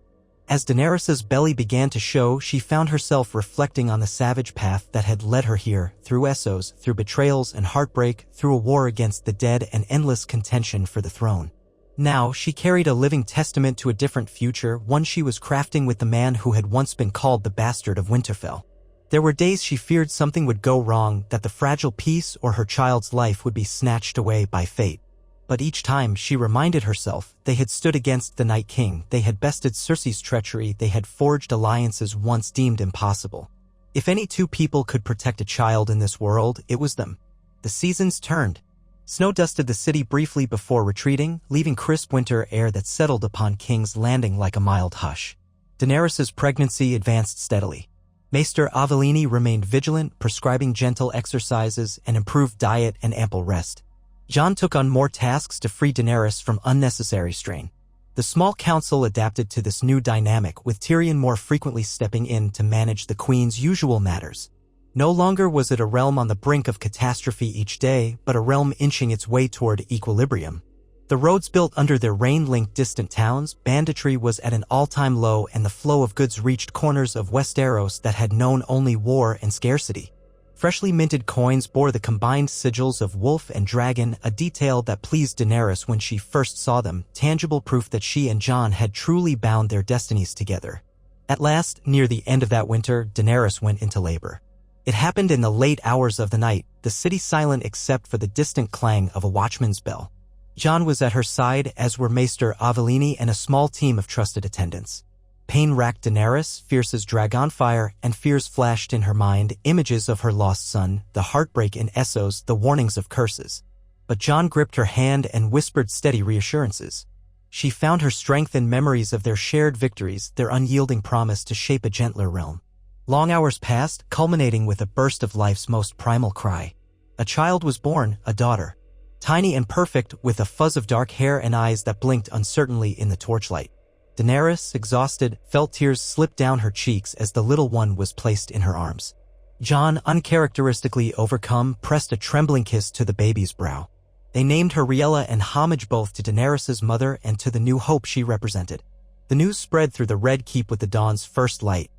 As Daenerys' belly began to show, she found herself reflecting on the savage path that had led her here, through Essos, through betrayals and heartbreak, through a war against the dead and endless contention for the throne. Now, she carried a living testament to a different future, one she was crafting with the man who had once been called the bastard of Winterfell. There were days she feared something would go wrong, that the fragile peace or her child's life would be snatched away by fate. But each time, she reminded herself, they had stood against the Night King, they had bested Cersei's treachery, they had forged alliances once deemed impossible. If any two people could protect a child in this world, it was them. The seasons turned. Snow dusted the city briefly before retreating, leaving crisp winter air that settled upon King's Landing like a mild hush. Daenerys' pregnancy advanced steadily. Maester Avellini remained vigilant, prescribing gentle exercises and improved diet and ample rest. Jon took on more tasks to free Daenerys from unnecessary strain. The small council adapted to this new dynamic, with Tyrion more frequently stepping in to manage the Queen's usual matters. No longer was it a realm on the brink of catastrophe each day, but a realm inching its way toward equilibrium. The roads built under their reign linked distant towns, banditry was at an all-time low, and the flow of goods reached corners of Westeros that had known only war and scarcity. Freshly minted coins bore the combined sigils of wolf and dragon, a detail that pleased Daenerys when she first saw them, tangible proof that she and Jon had truly bound their destinies together. At last, near the end of that winter, Daenerys went into labor. It happened in the late hours of the night, the city silent except for the distant clang of a watchman's bell. Jon was at her side, as were Maester Avellini and a small team of trusted attendants. Pain-racked Daenerys, fierce as dragonfire, and fears flashed in her mind, images of her lost son, the heartbreak in Essos, the warnings of curses. But Jon gripped her hand and whispered steady reassurances. She found her strength in memories of their shared victories, their unyielding promise to shape a gentler realm. Long hours passed, culminating with a burst of life's most primal cry. A child was born, a daughter. Tiny and perfect, with a fuzz of dark hair and eyes that blinked uncertainly in the torchlight. Daenerys, exhausted, felt tears slip down her cheeks as the little one was placed in her arms. Jon, uncharacteristically overcome, pressed a trembling kiss to the baby's brow. They named her Riella in homage both to Daenerys' mother and to the new hope she represented. The news spread through the Red Keep with the dawn's first light.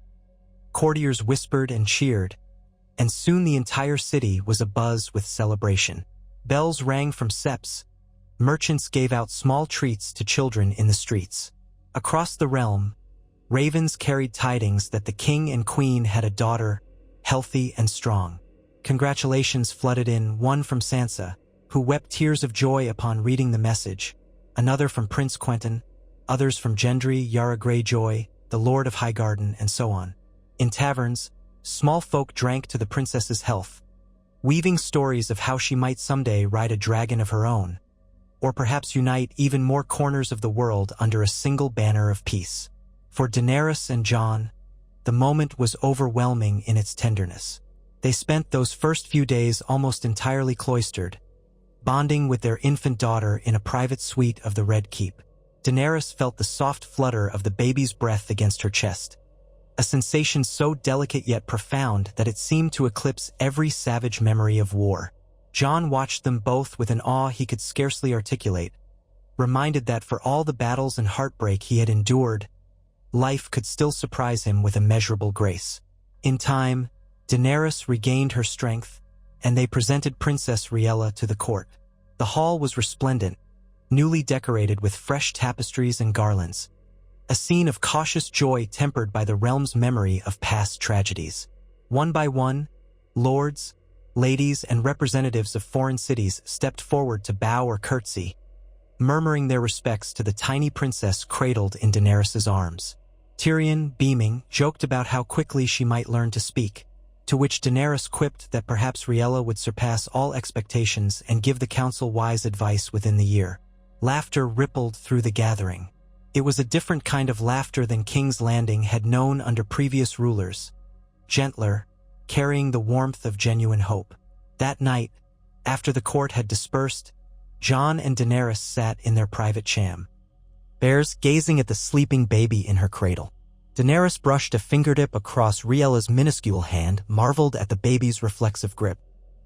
Courtiers whispered and cheered, and soon the entire city was abuzz with celebration. Bells rang from septs. Merchants gave out small treats to children in the streets. Across the realm, ravens carried tidings that the king and queen had a daughter, healthy and strong. Congratulations flooded in, one from Sansa, who wept tears of joy upon reading the message, another from Prince Quentin, others from Gendry, Yara Greyjoy, the Lord of Highgarden, and so on. In taverns, small folk drank to the princess's health, weaving stories of how she might someday ride a dragon of her own, or perhaps unite even more corners of the world under a single banner of peace. For Daenerys and Jon, the moment was overwhelming in its tenderness. They spent those first few days almost entirely cloistered, bonding with their infant daughter in a private suite of the Red Keep. Daenerys felt the soft flutter of the baby's breath against her chest, a sensation so delicate yet profound that it seemed to eclipse every savage memory of war. Jon watched them both with an awe he could scarcely articulate, reminded that for all the battles and heartbreak he had endured, life could still surprise him with immeasurable grace. In time, Daenerys regained her strength, and they presented Princess Riella to the court. The hall was resplendent, newly decorated with fresh tapestries and garlands, a scene of cautious joy tempered by the realm's memory of past tragedies. One by one, lords, ladies, and representatives of foreign cities stepped forward to bow or curtsy, murmuring their respects to the tiny princess cradled in Daenerys' arms. Tyrion, beaming, joked about how quickly she might learn to speak, to which Daenerys quipped that perhaps Riella would surpass all expectations and give the council wise advice within the year. Laughter rippled through the gathering. It was a different kind of laughter than King's Landing had known under previous rulers, gentler, carrying the warmth of genuine hope. That night, after the court had dispersed, Jon and Daenerys sat in their private chambers, gazing at the sleeping baby in her cradle. Daenerys brushed a fingertip across Riella's minuscule hand, marveled at the baby's reflexive grip.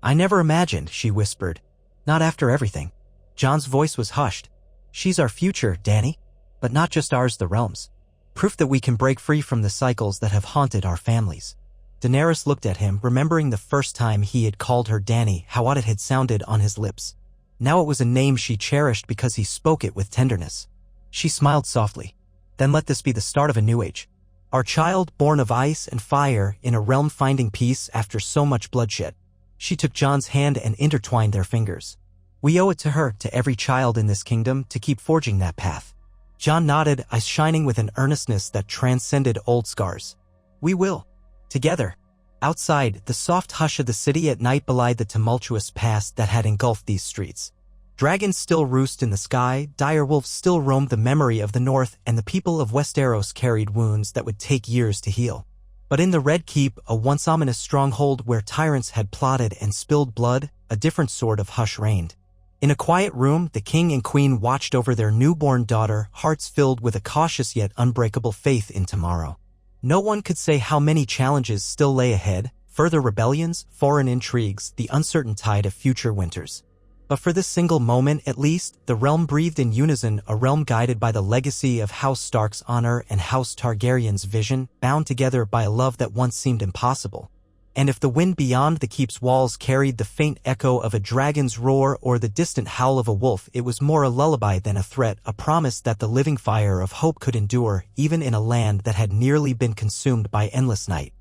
"I never imagined," she whispered. "Not after everything." Jon's voice was hushed. "She's our future, Dany. But not just ours, the realm's. Proof that we can break free from the cycles that have haunted our families." Daenerys looked at him, remembering the first time he had called her Dany, how odd it had sounded on his lips. Now it was a name she cherished because he spoke it with tenderness. She smiled softly. "Then let this be the start of a new age. Our child, born of ice and fire, in a realm finding peace after so much bloodshed." She took Jon's hand and intertwined their fingers. "We owe it to her, to every child in this kingdom, to keep forging that path." Jon nodded, eyes shining with an earnestness that transcended old scars. "We will. Together." Outside, the soft hush of the city at night belied the tumultuous past that had engulfed these streets. Dragons still roost in the sky, direwolves still roamed the memory of the north, and the people of Westeros carried wounds that would take years to heal. But in the Red Keep, a once ominous stronghold where tyrants had plotted and spilled blood, a different sort of hush reigned. In a quiet room, the king and queen watched over their newborn daughter, hearts filled with a cautious yet unbreakable faith in tomorrow. No one could say how many challenges still lay ahead: further rebellions, foreign intrigues, the uncertain tide of future winters. But for this single moment, at least, the realm breathed in unison, a realm guided by the legacy of House Stark's honor and House Targaryen's vision, bound together by a love that once seemed impossible. And if the wind beyond the keep's walls carried the faint echo of a dragon's roar or the distant howl of a wolf, it was more a lullaby than a threat, a promise that the living fire of hope could endure, even in a land that had nearly been consumed by endless night.